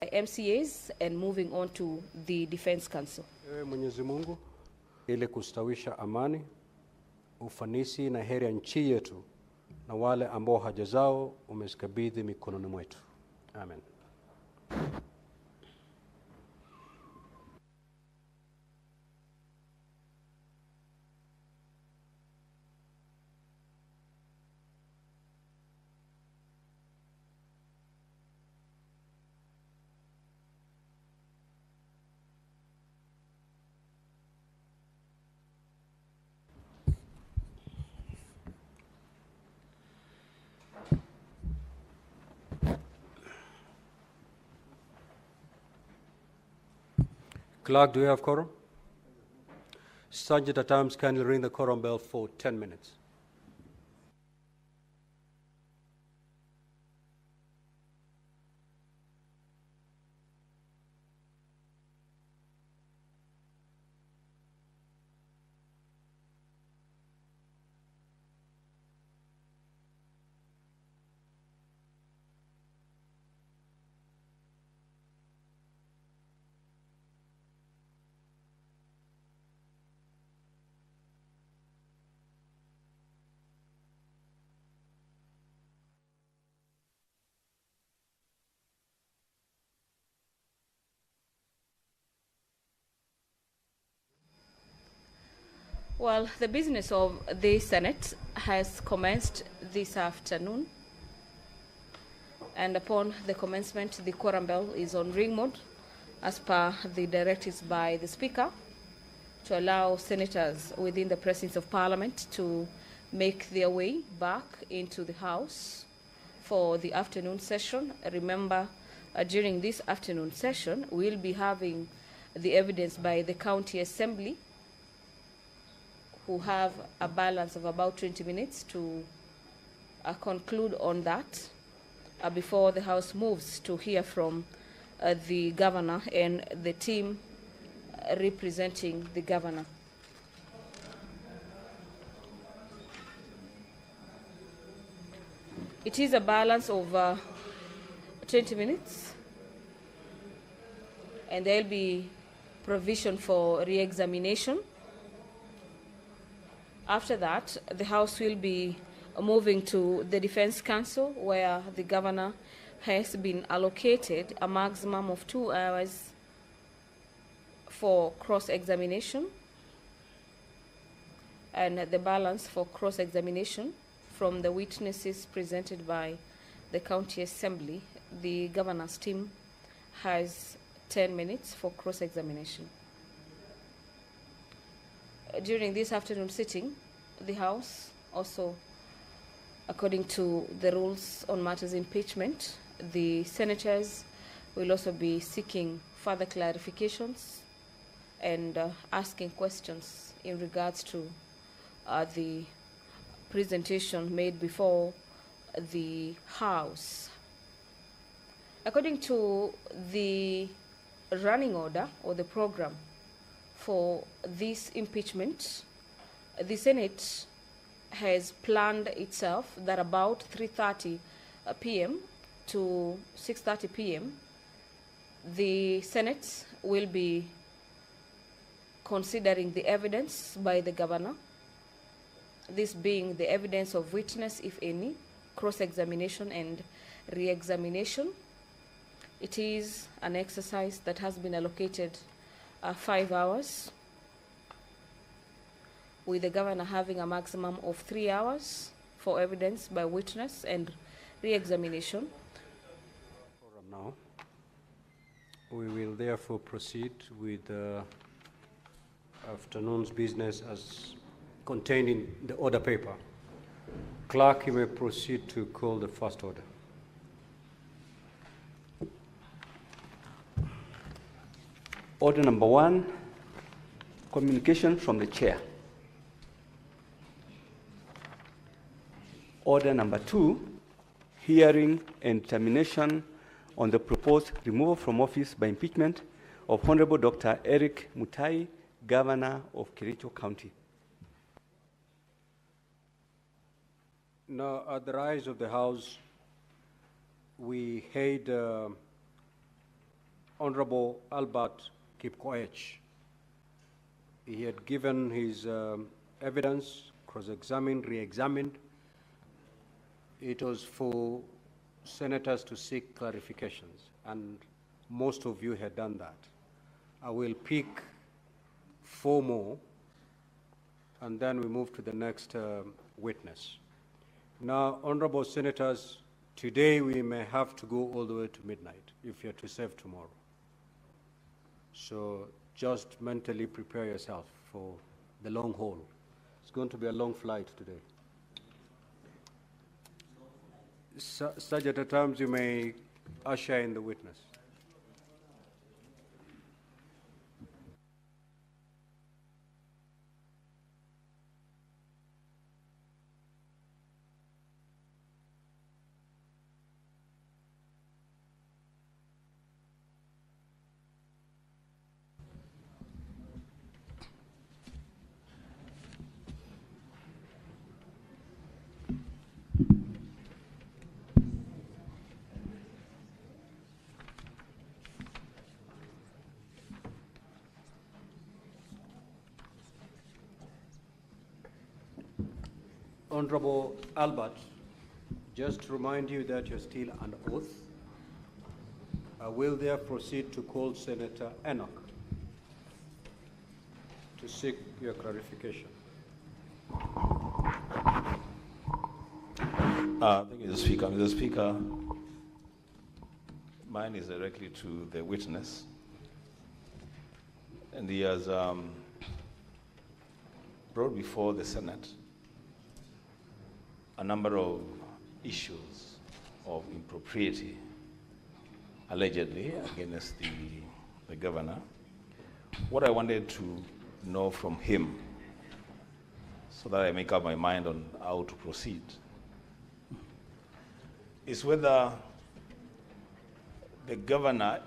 MCAs and moving on to the Defense Council. Mwenyezi Mungu, ili kustawisha amani, ufanisi na heri ya nchi yetu na wale ambao haja zao umezikabidhi mikononi mwetu. Amen. Clerk, do you have quorum? Sergeant at arms, kindly ring the quorum bell for 10 minutes. Well, the business of the Senate has commenced this afternoon, and upon the commencement, the quorum bell is on ring mode as per the directives by the Speaker to allow senators within the presence of Parliament to make their way back into the House for the afternoon session. Remember, during this afternoon session, we'll be having the evidence by the County Assembly, who have a balance of about 20 minutes to conclude on that before the House moves to hear from the Governor and the team representing the Governor. It is a balance of 20 minutes, and there'll be provision for re-examination. After that, the House will be moving to the Defense Council, where the Governor has been allocated a maximum of 2 hours for cross-examination, and the balance for cross-examination from the witnesses presented by the County Assembly. The Governor's team has 10 minutes for cross-examination. During this afternoon sitting, the House also, according to the rules on matters impeachment, the senators will also be seeking further clarifications and asking questions in regards to the presentation made before the House. According to the running order or the program for this impeachment, the Senate has planned itself that about 3:30 p.m. to 6:30 p.m. the Senate will be considering the evidence by the Governor, this being the evidence of witness, if any, cross-examination and re-examination. It is an exercise that has been allocated 5 hours, with the Governor having a maximum of 3 hours for evidence by witness and re-examination. Now, we will therefore proceed with the afternoon's business as contained in the order paper. Clerk, you may proceed to call the first order. Order number 1, communication from the chair. Order number 2, hearing and determination on the proposed removal from office by impeachment of Honorable Dr. Erick Mutai, Governor of Kericho County. Now, at the rise of the House, we had Honorable Albert Kipkoech. He had given his evidence, cross-examined, re-examined. It was for senators to seek clarifications, and most of you had done that. I will pick 4 more, and then we move to the next witness. Now, honorable senators, today we may have to go all the way to midnight if you're to serve tomorrow. So just mentally prepare yourself for the long haul. It's going to be a long flight today. Such at times you may usher in the witness. Honorable Albert, just to remind you that you're still under oath. I will therefore proceed to call Senator Erick to seek your clarification. Thank you, Mr. Speaker. Mr. Speaker, mine is directly to the witness. And he has brought before the Senate a number of issues of impropriety, allegedly, against the governor. What I wanted to know from him, so that I make up my mind on how to proceed, is whether the governor,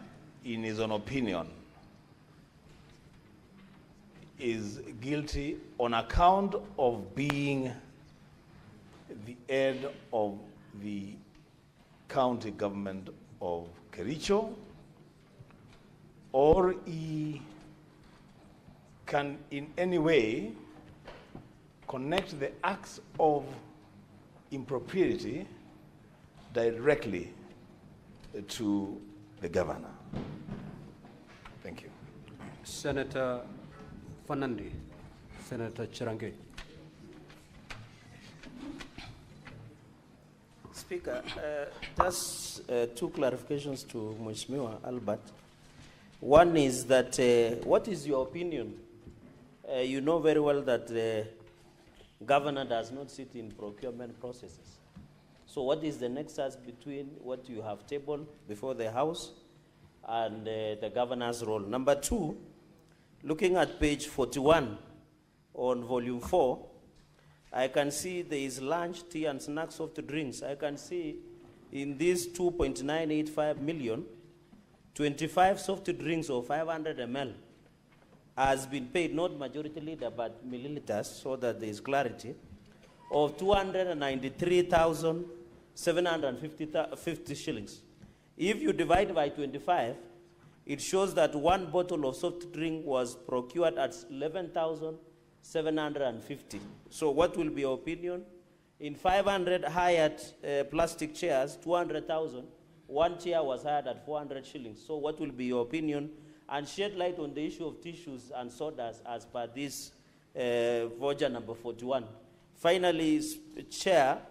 in his own opinion, is guilty on account of being the head of the county government of Kericho, or he can in any way connect the acts of impropriety directly to the governor. Thank you. Senator Fanandi, Senator Chirange. Speaker, just 2 clarifications to Mheshimiwa Albert. One is that, what is your opinion? You know very well that the governor does not sit in procurement processes. So what is the nexus between what you have tabled before the House and the governor's role? Number 2, looking at page 41 on volume 4, I can see there is lunch, tea, and snacks, soft drinks. I can see in this 2.985 million, 25 soft drinks of 500 ml has been paid, not majority liter, but milliliters, so that there is clarity, of 293,750 shillings. If you divide by 25, it shows that 1 bottle of soft drink was procured at 11,750. So what will be your opinion? In 500 hired plastic chairs, 200,000, 1 chair was hired at 400 shillings. So what will be your opinion? And shed light on the issue of tissues and sodas as per this voucher number 41. Finally, Chair,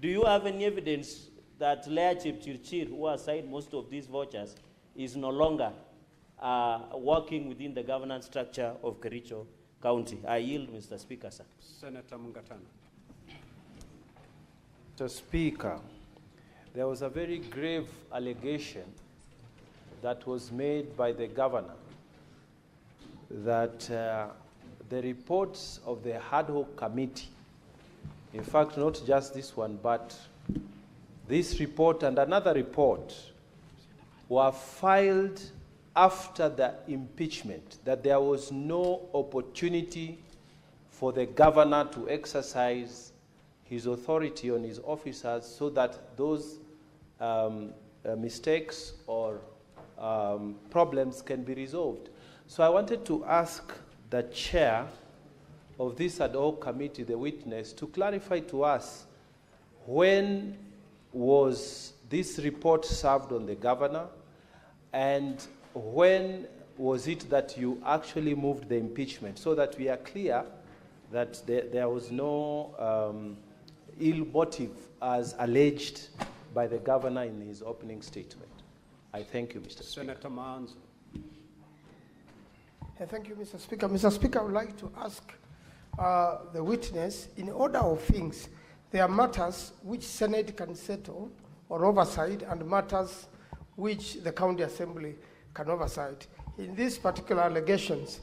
do you have any evidence that Lea Chipchirchir, who assigned most of these vouchers, is no longer working within the governance structure of Kericho County? I yield, Mr. Speaker, sir. Senator Mungatana. Mr. Speaker, there was a very grave allegation that was made by the governor that the reports of the ad hoc committee, in fact, not just this one, but this report and another report, were filed after the impeachment, that there was no opportunity for the governor to exercise his authority on his officers so that those mistakes or problems can be resolved. So I wanted to ask the chair of this ad hoc committee, the witness, to clarify to us when was this report served on the governor, and when was it that you actually moved the impeachment, so that we are clear that there was no ill motive as alleged by the governor in his opening statement. I thank you, Mr. Speaker. Senator Manzo. Thank you, Mr. Speaker. Mr. Speaker, I would like to ask the witness, in order of things, there are matters which Senate can settle or oversight and matters which the County Assembly can oversight. In these particular allegations,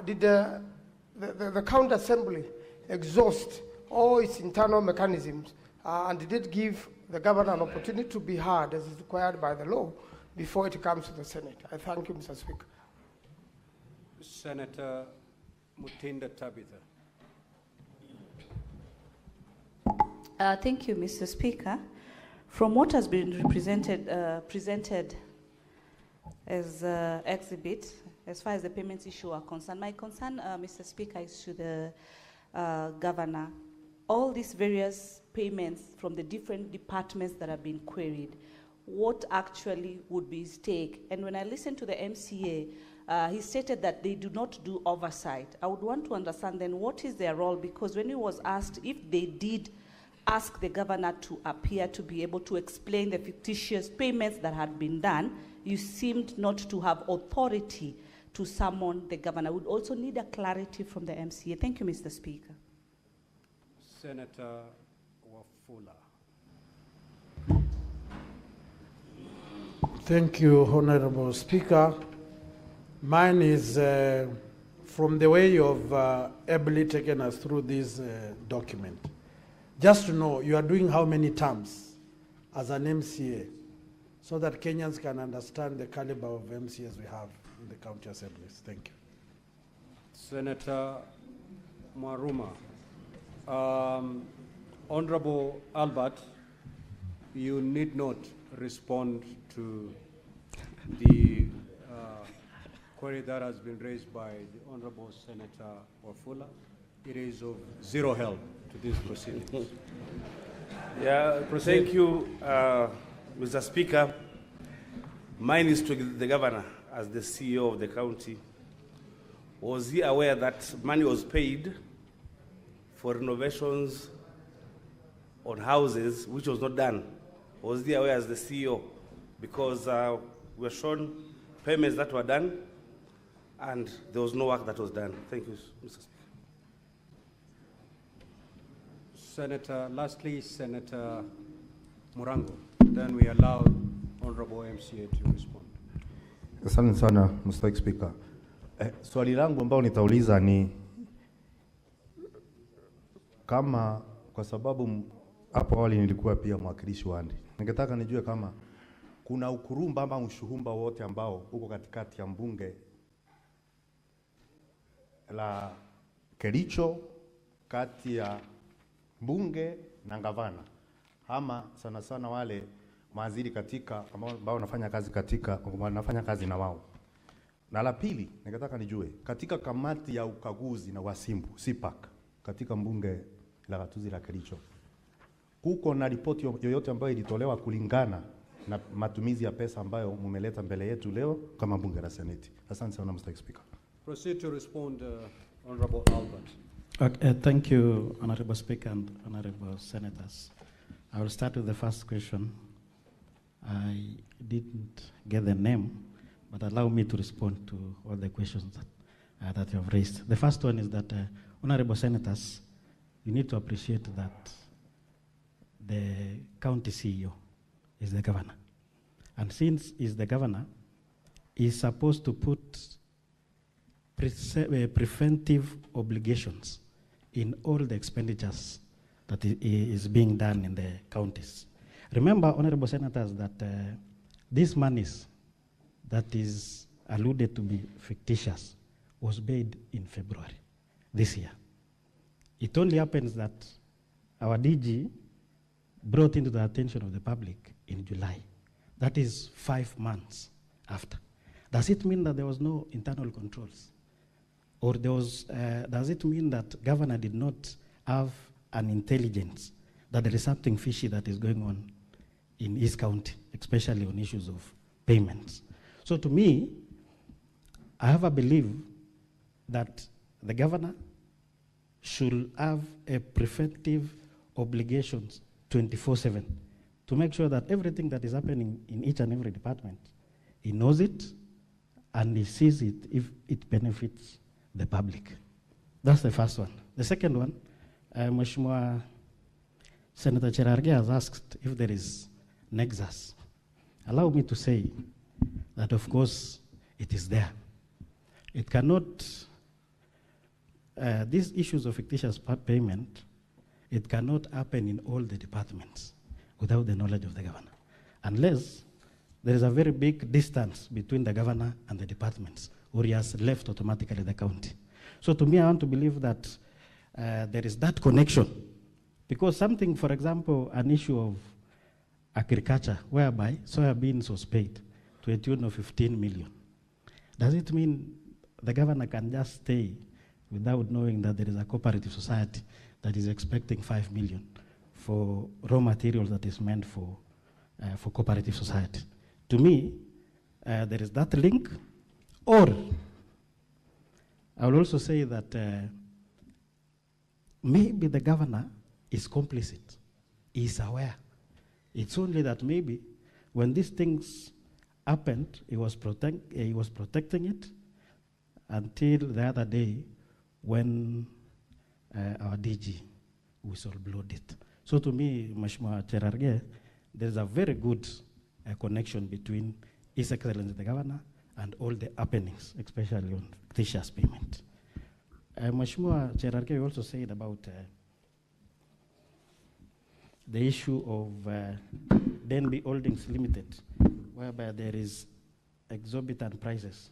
did the County Assembly exhaust all its internal mechanisms and did it give the governor an opportunity to be heard as is required by the law before it comes to the Senate? I thank you, Mr. Speaker. Senator Mutinda Tabitha. Thank you, Mr. Speaker. From what has been presented as exhibit, as far as the payments issue are concerned, my concern, Mr. Speaker, is to the governor. All these various payments from the different departments that have been queried, what actually would be his take? And when I listened to the MCA, he stated that they do not do oversight. I would want to understand then what is their role, because when he was asked if they did ask the governor to appear to be able to explain the fictitious payments that had been done, you seemed not to have authority to summon the governor. I would also need a clarity from the MCA. Thank you, Mr. Speaker. Senator Wafula. Thank you, Honorable Speaker. Mine is from the way you've ably taken us through this document. Just to know, you are doing how many terms as an MCA, so that Kenyans can understand the caliber of MCAs we have in the county assemblies. Thank you. Senator Maruma. Honorable Albert, you need not respond to the query that has been raised by the Honorable Senator Wafula. It is of zero help to these proceedings. Yeah, thank you, Mr. Speaker. Mine is to the governor as the CEO of the county. Was he aware that money was paid for renovations on houses which was not done? Was he aware as the CEO? Because we were shown payments that were done and there was no work that was done. Thank you, Mr. Speaker. Senator, lastly, Senator Murango. Then we allow Honorable MCA to respond. Asante sana, Mr. Speaker. Swali langu ambao nitauliza ni kama, kwa sababu hapo awali nilikuwa pia mwakilishi wa Andi, ningetaka nijue kama kuna ukurumba ama ushuhumba wote ambao uko katikati ya mbunge la Kericho, kati ya mbunge na gavana, ama sana sana wale mawaziri katika ambao wanafanya kazi katika wanafanya kazi na wao. Na la pili, ningetaka nijue katika kamati ya ukaguzi na wasimbu CPAC katika mbunge la gatuzi la Kericho, kuko na ripoti yoyote ambayo ilitolewa kulingana na matumizi ya pesa ambayo mumeleta mbele yetu leo kama bunge la Seneti? Asante sana, Mr. Speaker. Proceed to respond, Honorable Albert. Okay, thank you, Honorable Speaker and Honorable Senators. I will start with the first question. I didn't get the name, but allow me to respond to all the questions that you have raised. The first one is that, Honorable Senators, you need to appreciate that the county CEO is the governor. And since he's the governor, he's supposed to put preventive obligations in all the expenditures that is being done in the counties. Remember, Honorable Senators, that these monies that is alluded to be fictitious was paid in February this year. It only happens that our DG brought into the attention of the public in July. That is 5 months after. Does it mean that there was no internal controls? Or does it mean that governor did not have an intelligence that there is something fishy that is going on in his county, especially on issues of payments? So to me, I have a belief that the governor should have a preventive obligations 24/7 to make sure that everything that is happening in each and every department, he knows it and he sees it if it benefits the public. That's the first one. The second one, Mheshimiwa Senator Cherargei has asked if there is nexus. Allow me to say that, of course, it is there. It cannot, these issues of fictitious payment, it cannot happen in all the departments without the knowledge of the governor, unless there is a very big distance between the governor and the departments, or he has left automatically the county. So to me, I want to believe that there is that connection, because something, for example, an issue of agriculture, whereby soybeans was paid to a tune of 15 million. Does it mean the governor can just stay without knowing that there is a cooperative society that is expecting 5 million for raw materials that is meant for cooperative society? To me, there is that link. Or I will also say that maybe the governor is complicit, he is aware. It's only that maybe when these things happened, he was protecting it until the other day when our DG whistleblowed it. So to me, Mheshimiwa Cherargei, there's a very good connection between His Excellency the Governor and all the happenings, especially on fictitious payment. Mheshimiwa Cherargei also said about the issue of Denby Holdings Limited, whereby there is exorbitant prices.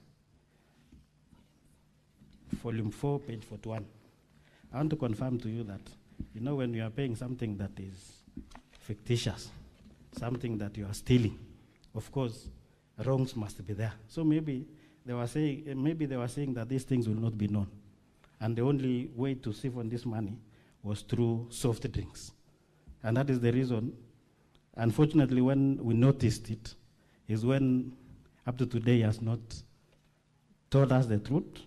Volume 4, page 41. I want to confirm to you that, you know, when you are paying something that is fictitious, something that you are stealing, of course, wrongs must be there. So maybe they were saying that these things will not be known, and the only way to siphon this money was through soft drinks, and that is the reason. Unfortunately, when we noticed it, is when up to today he has not told us the truth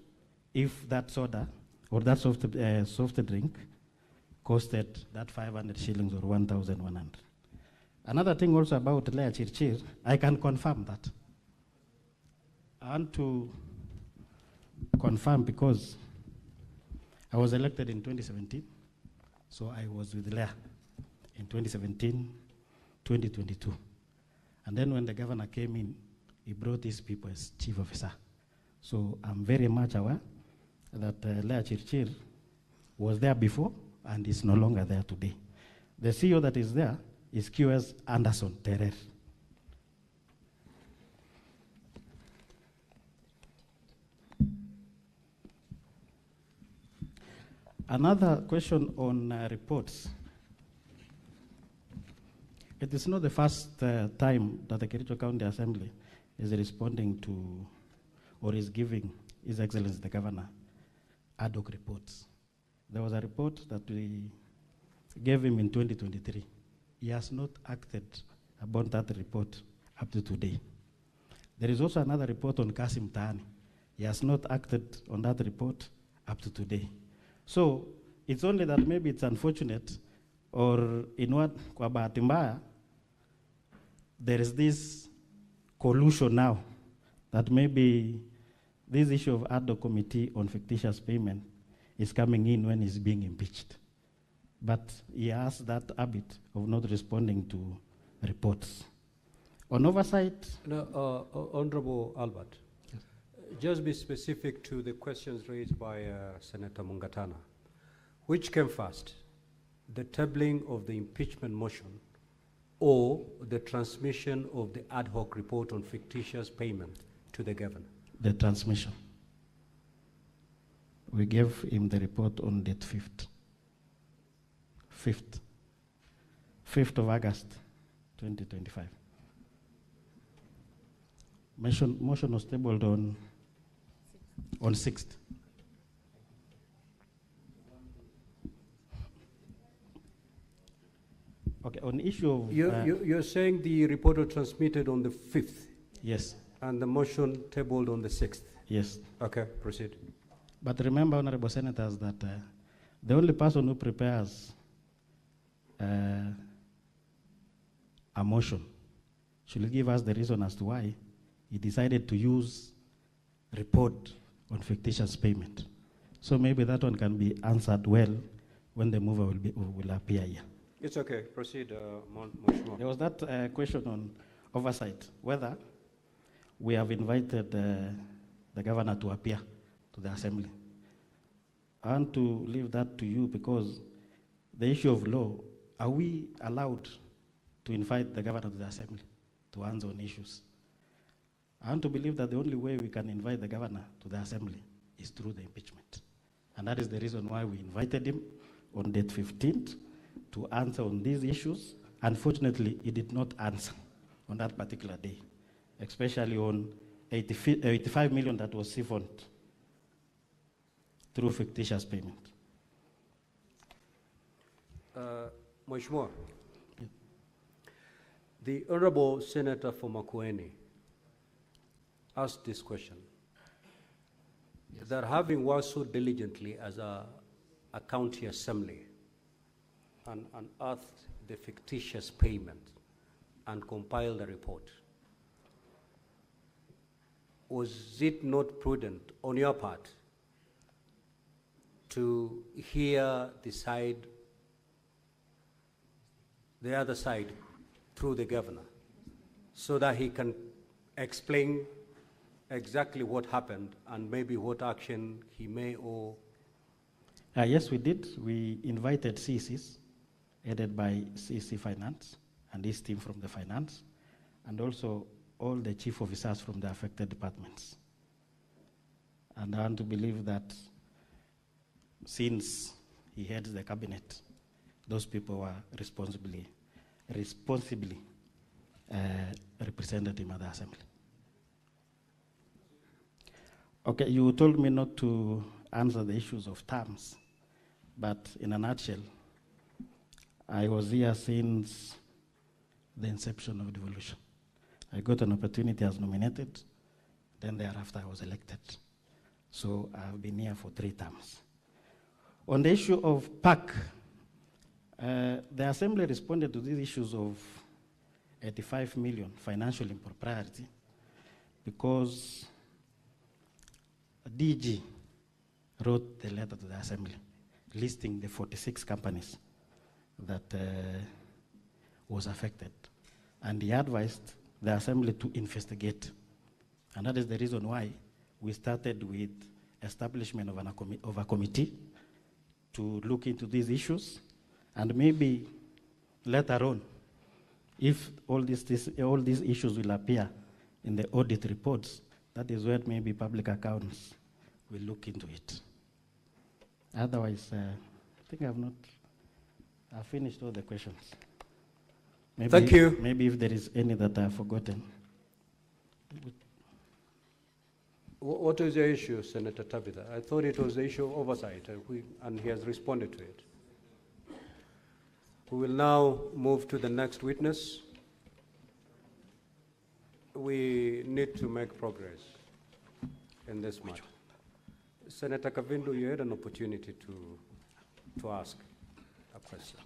if that soda or that soft drink costed that 500 shillings or 1,100. Another thing also about Lea Chirchir, I can confirm that. I want to confirm because I was elected in 2017, so I was with Lea in 2017, 2022. And then when the governor came in, he brought his people as chief officer. So I'm very much aware that Lea Chirchir was there before and is no longer there today. The CEO that is there is QS Anderson Terer. Another question on reports. It is not the first time that the Kericho County Assembly is responding to or is giving His Excellency the Governor ad hoc reports. There was a report that we gave him in 2023. He has not acted about that report up to today. There is also another report on Kasim Tahani. He has not acted on that report up to today. So it's only that maybe it's unfortunate, or in what kwa bahati mbaya, there is this collusion now that maybe this issue of ad hoc committee on fictitious payment is coming in when he's being impeached. But he has that habit of not responding to reports. On oversight. No, Honorable Albert, yes. Just be specific to the questions raised by Senator Mungatana. Which came first, the tabling of the impeachment motion or the transmission of the ad hoc report on fictitious payment to the governor? The transmission. We gave him the report on date 5th of August, 2025. Motion was tabled on 6th. Okay, on the issue of... You're saying the report was transmitted on the 5th? Yes. And the motion tabled on the 6th? Yes. Okay, proceed. But remember, Honorable Senators, that the only person who prepares a motion should give us the reason as to why he decided to use report on fictitious payment. So maybe that one can be answered well when the mover will appear here. It's okay. Proceed, Mheshimiwa. There was that question on oversight, whether we have invited the governor to appear to the assembly. I want to leave that to you because the issue of law, are we allowed to invite the governor to the assembly to answer on issues? I want to believe that the only way we can invite the governor to the assembly is through the impeachment. And that is the reason why we invited him on date 15th to answer on these issues. Unfortunately, he did not answer on that particular day, especially on 85 million that was siphoned through fictitious payment. Mheshimiwa, the Honorable Senator from Makueni asked this question. Yes. That having worked so diligently as a county assembly and unearthed the fictitious payment and compiled the report, was it not prudent on your part to hear the other side through the governor so that he can explain exactly what happened and maybe what action he may or... Yes, we did. We invited CCs, headed by CC Finance and his team from the finance, and also all the chief officers from the affected departments. And I want to believe that since he heads the cabinet, those people were responsibly represented him at the assembly. Okay, you told me not to answer the issues of terms, but in a nutshell, I was here since the inception of devolution. I got an opportunity as nominated, then thereafter I was elected. So I've been here for 3 terms. On the issue of PAC, the Assembly responded to these issues of 85 million financial impropriety because DG wrote the letter to the Assembly listing the 46 companies that was affected. And he advised the Assembly to investigate. And that is the reason why we started with establishment of a committee to look into these issues. And maybe later on, if all these issues will appear in the audit reports, that is where maybe public accounts will look into it. Otherwise, I think I've finished all the questions. Maybe, thank you. Maybe if there is any that I've forgotten. What is your issue, Senator Tabitha? I thought it was the issue of oversight, and he has responded to it. We will now move to the next witness. We need to make progress in this matter. Senator Kavindu, you had an opportunity to ask a question.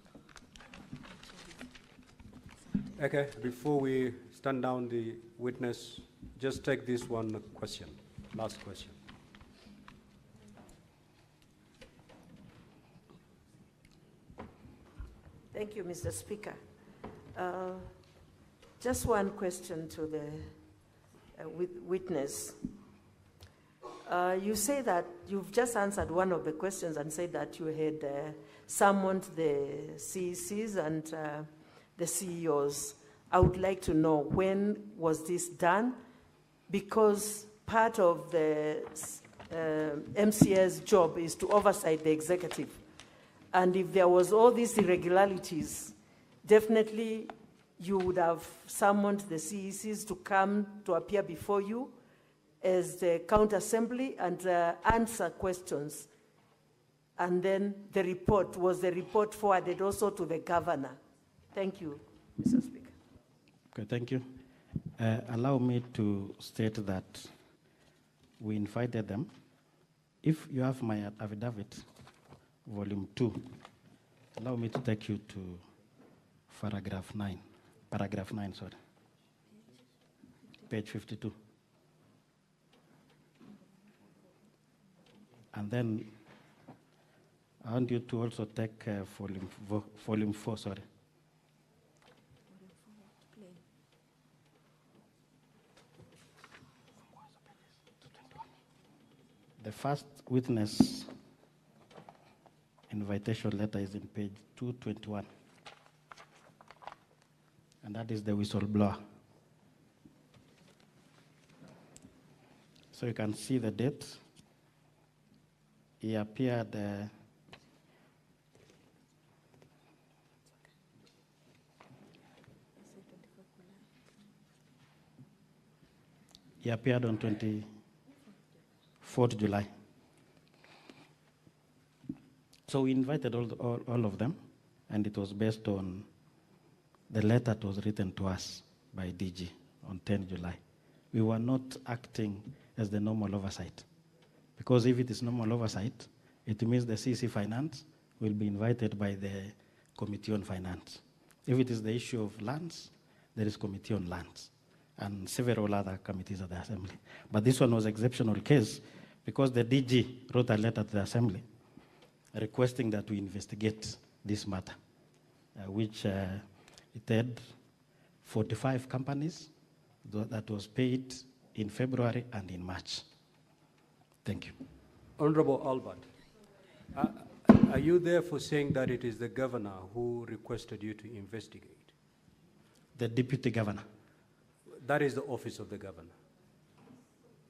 Okay, before we stand down the witness, just take this one question, last question. Thank you, Mr. Speaker. Just one question to the witness. You say that you've just answered one of the questions and said that you had summoned the CECs and the CEOs. I would like to know, when was this done? Because part of the MCA's job is to oversight the executive. And if there was all these irregularities, definitely you would have summoned the CECs to come to appear before you as the county assembly and answer questions. And then the report forwarded also to the governor? Thank you, Mr. Speaker. Okay, thank you. Allow me to state that we invited them. If you have my affidavit, volume 2, allow me to take you to paragraph 9, page 52. And then I want you to also take volume 4, sorry. The first witness invitation letter is in page 221. And that is the whistleblower. So you can see the date. He appeared on 24th July. So we invited all of them, and it was based on the letter that was written to us by DG on 10 July. We were not acting as the normal oversight, because if it is normal oversight, it means the CC Finance will be invited by the Committee on Finance. If it is the issue of lands, there is Committee on Lands and several other committees of the Assembly. But this one was an exceptional case because the DG wrote a letter to the Assembly requesting that we investigate this matter, which it had 45 companies that was paid in February and in March. Thank you. Honorable Albert, are you therefore saying that it is the governor who requested you to investigate? The deputy governor. That is the office of the governor.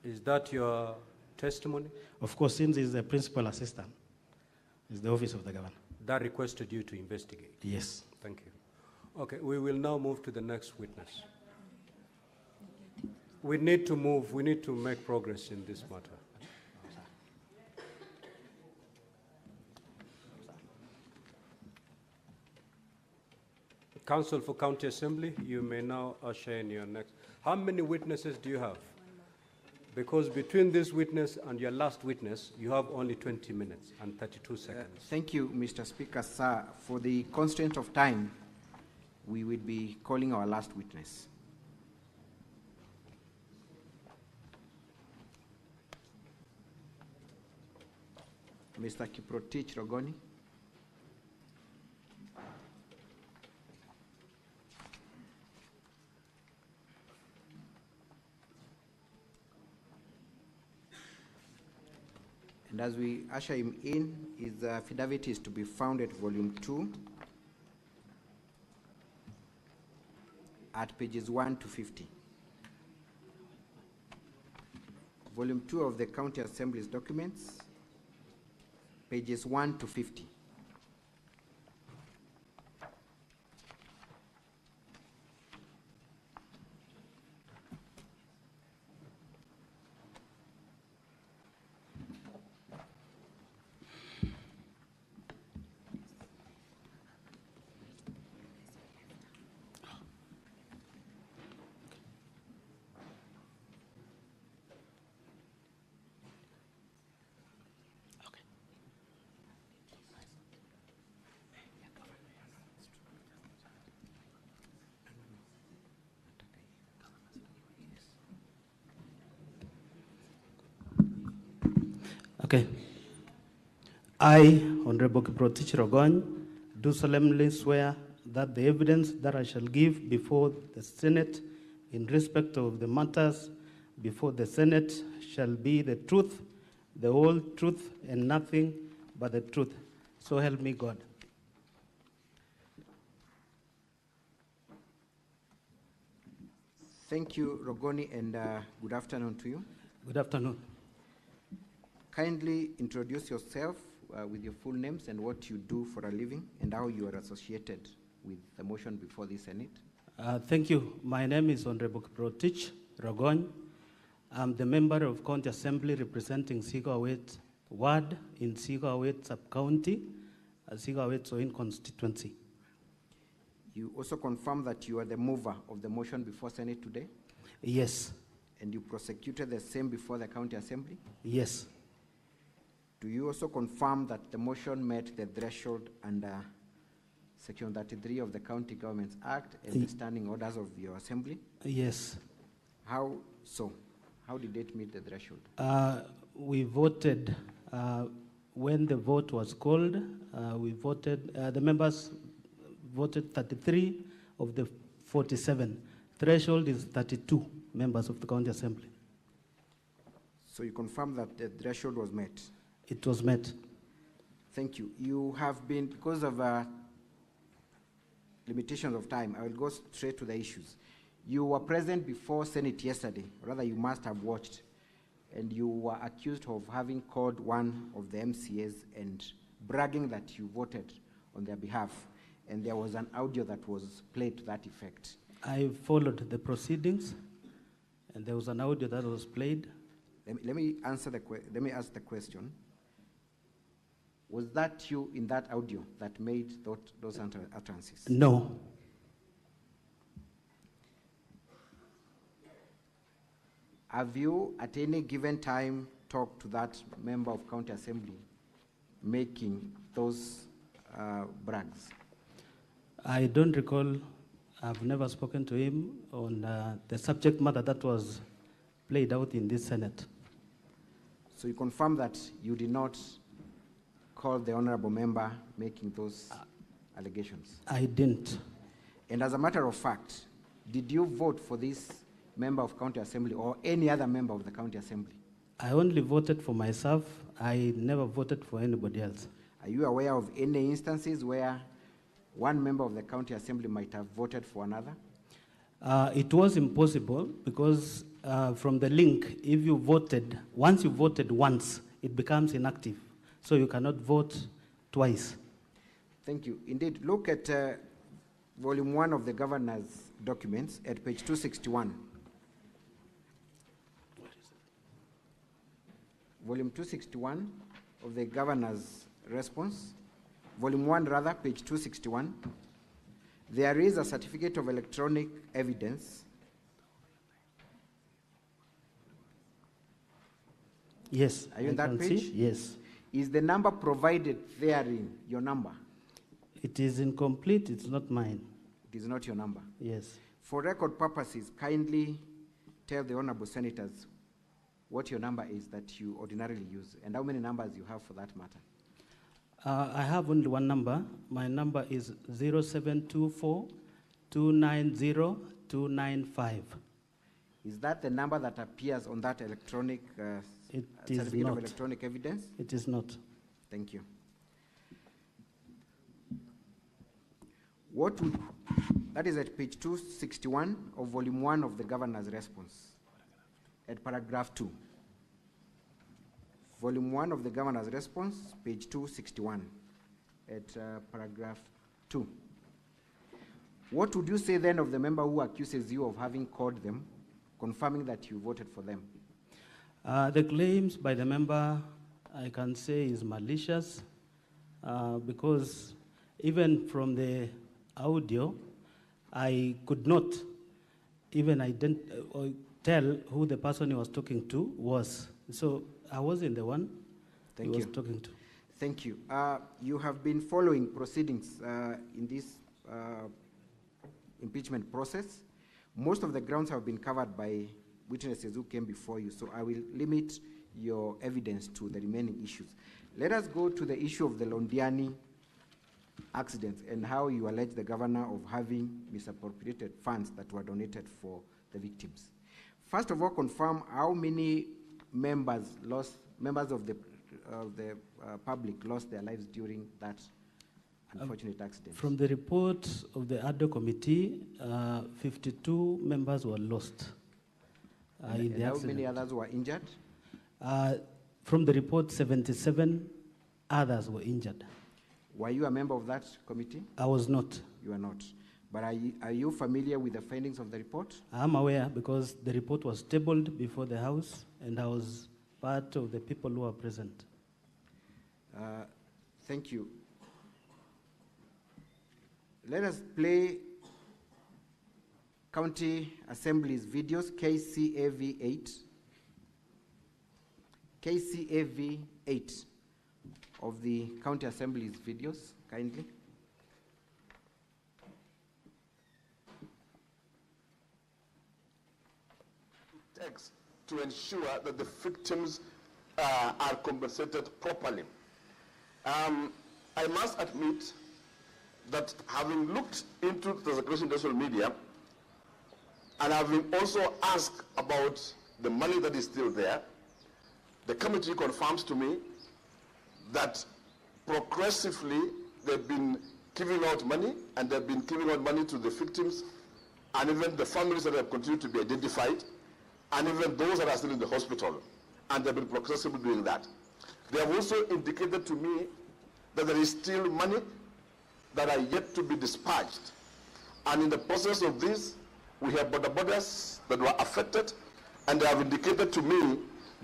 Is that your testimony? Of course, since he's the principal assistant, it's the office of the governor. That requested you to investigate? Yes. Thank you. Okay, we will now move to the next witness. We need to make progress in this matter. Council for County Assembly, you may now usher in your next. How many witnesses do you have? Because between this witness and your last witness, you have only 20 minutes and 32 seconds. Thank you, Mr. Speaker. Sir, for the constraint of time, we will be calling our last witness. Mr. Kiprotich Rogoni. And as we usher him in, his affidavit is to be found at volume 2 at pages 1 to 50. Volume 2 of the County Assembly's documents, pages 1 to 50. Okay. I, Honorable Kiprotich Rogony, do solemnly swear that the evidence that I shall give before the Senate in respect of the matters before the Senate shall be the truth, the whole truth, and nothing but the truth. So help me God. Thank you, Rogoni, and good afternoon to you. Good afternoon. Kindly introduce yourself with your full names and what you do for a living and how you are associated with the motion before the Senate. Thank you. My name is Honorable Bororiet Rogony. I'm the member of County Assembly representing Sigawet Ward in Sigawet Sub-County, Sigawet Soin constituency. You also confirm that you are the mover of the motion before Senate today? Yes. And you prosecuted the same before the County Assembly? Yes. Do you also confirm that the motion met the threshold under Section 33 of the County Governments Act and the standing orders of your Assembly? Yes. How so? How did it meet the threshold? We voted, when the vote was called, the members voted 33 of the 47. Threshold is 32 members of the County Assembly. So you confirm that the threshold was met? It was met. Thank you. You have been, because of limitations of time, I will go straight to the issues. You were present before Senate yesterday, rather you must have watched, and you were accused of having called one of the MCAs and bragging that you voted on their behalf, and there was an audio that was played to that effect. I followed the proceedings, and there was an audio that was played. Let me ask the question. Was that you in that audio that made those utterances? No. Have you, at any given time, talked to that member of County Assembly making those brags? I don't recall. I've never spoken to him on the subject matter that was played out in this Senate. So you confirm that you did not call the honorable member making those allegations? I didn't. And as a matter of fact, did you vote for this member of County Assembly or any other member of the County Assembly? I only voted for myself. I never voted for anybody else. Are you aware of any instances where one member of the County Assembly might have voted for another? It was impossible because from the link, if you voted, once you voted once, it becomes inactive. So you cannot vote twice. Thank you. Indeed, look at volume 1 of the governor's documents at page 261. Volume 261 of the governor's response. Volume 1, rather, page 261. There is a certificate of electronic evidence. Yes. Are you in that page? See? Yes. Is the number provided therein your number? It is incomplete. It's not mine. It is not your number? Yes. For record purposes, kindly tell the honorable senators what your number is that you ordinarily use and how many numbers you have for that matter. I have only one number. My number is 0724 290 295. Is that the number that appears on that electronic certificate of electronic evidence? It is not. Thank you. That is at page 261 of volume 1 of the governor's response, at paragraph 2. Volume 1 of the governor's response, page 261, at paragraph 2. What would you say then of the member who accuses you of having called them, confirming that you voted for them? The claims by the member, I can say, is malicious because even from the audio, I could not even tell who the person he was talking to was. So I wasn't the one he was talking to. Thank you. You have been following proceedings in this impeachment process. Most of the grounds have been covered by witnesses who came before you, so I will limit your evidence to the remaining issues. Let us go to the issue of the Londiani accident and how you allege the governor of having misappropriated funds that were donated for the victims. First of all, confirm how many members of the public lost their lives during that unfortunate accident. From the report of the ADO committee, 52 members were lost in the accident. How many others were injured? From the report, 77 others were injured. Were you a member of that committee? I was not. You are not. But are you familiar with the findings of the report? I'm aware because the report was tabled before the House and I was part of the people who are present. Thank you. Let us play County Assembly's videos, KCAV 8. KCAV 8 of the County Assembly's videos, kindly. Takes to ensure that the victims are compensated properly. I must admit that having looked into the circulation in social media and having also asked about the money that is still there, the committee confirms to me that progressively they've been giving out money, and they've been giving out money to the victims and even the families that have continued to be identified, and even those that are still in the hospital, and they've been progressively doing that. They have also indicated to me that there is still money that are yet to be dispatched. And in the process of this, we have borders that were affected, and they have indicated to me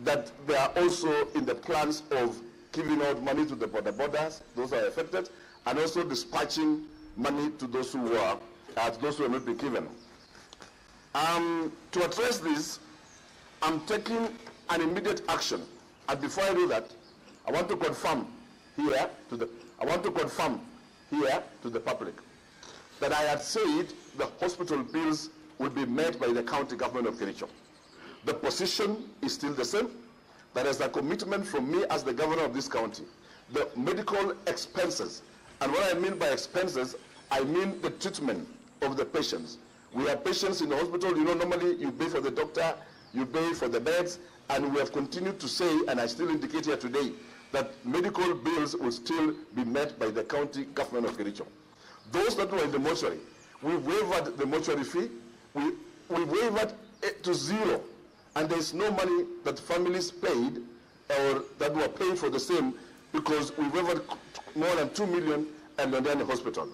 that they are also in the plans of giving out money to the borders, those are affected, and also dispatching money to those who were, have not been given. To address this, I'm taking an immediate action. And before I do that, I want to confirm here to the public that I had said the hospital bills will be met by the county government of Kericho. The position is still the same. That is a commitment from me as the governor of this county. The medical expenses, and what I mean by expenses, I mean the treatment of the patients. We have patients in the hospital, you know, normally you pay for the doctor, you pay for the beds, and we have continued to say, and I still indicate here today, that medical bills will still be met by the county government of Kericho. Those that were in the mortuary, we waived the mortuary fee, we waived it to zero, and there is no money that families paid or that were paying for the same, because we waived more than 2 million and then the hospital.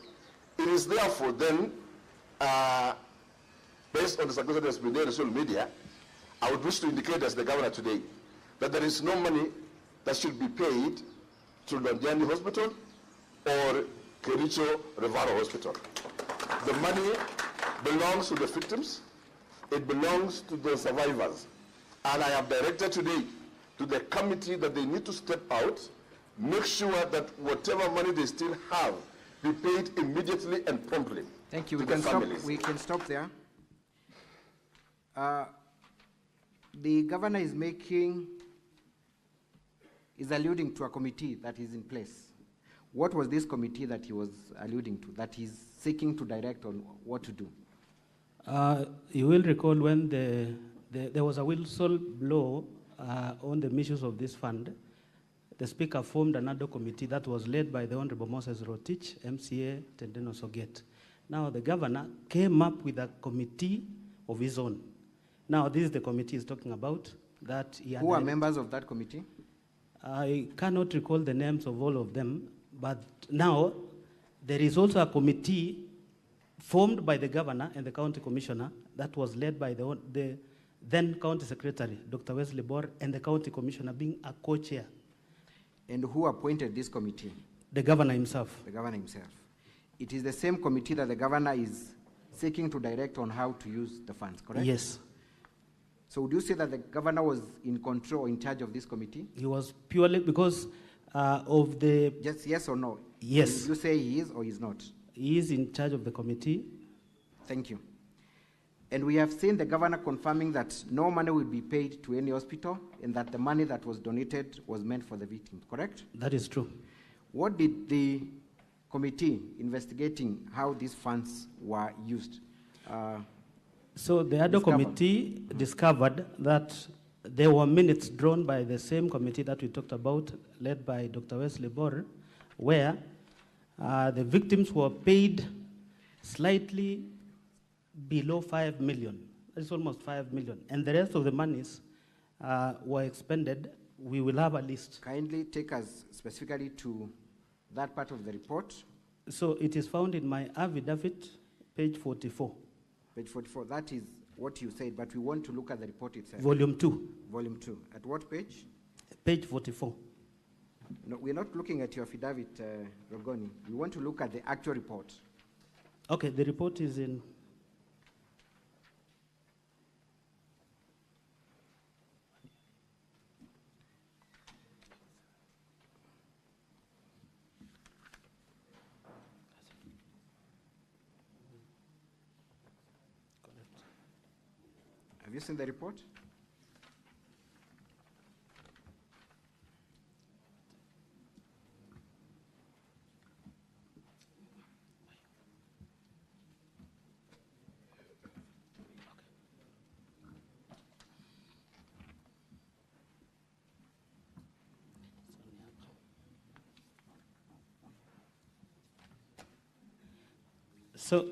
It is therefore then, based on the circumstances that has been there in social media, I would wish to indicate as the governor today that there is no money that should be paid to Londiani Hospital or Kericho Revaro Hospital. The money belongs to the victims, it belongs to the survivors. And I have directed today to the committee that they need to step out, make sure that whatever money they still have be paid immediately and promptly. Thank you. To We the can stop. families. We can stop there. The governor is alluding to a committee that is in place. What was this committee that he was alluding to, that he's seeking to direct on what to do? You will recall when there was a whistle blow on the issues of this fund, the Speaker formed another committee that was led by the Honorable Moses Rotich, MCA Tendeno Soget. Now the governor came up with a committee of his own. Now this is the committee he's talking about. That he Who are members of that committee? I cannot recall the names of all of them, but now there is also a committee formed by the governor and the county commissioner that was led by the then county secretary, Dr. Wesley Bor, and the county commissioner being a co-chair. And who appointed this committee? The governor himself. The governor himself. It is the same committee that the governor is seeking to direct on how to use the funds, correct? Yes. So would you say that the governor was in control, in charge of this committee? He was purely because of the... Just yes or no? Yes. Would you say he is or he is not? He is in charge of the committee. Thank you. And we have seen the governor confirming that no money will be paid to any hospital and that the money that was donated was meant for the victims, correct? That is true. What did the committee investigating how these funds were used? So the other committee discovered that there were minutes drawn by the same committee that we talked about, led by Dr. Wesley Bor, where the victims were paid slightly below 5 million. It's almost 5 million. And the rest of the monies were expended. We will have a list. Kindly take us specifically to that part of the report. So it is found in my affidavit Page 44. Page 44, that is what you said, but we want to look at the report itself. Volume 2. Volume 2. At what page? Page 44. No, we're not looking at your affidavit, Rogoni. We want to look at the actual report. Okay, the report is in. Have you seen the report? So,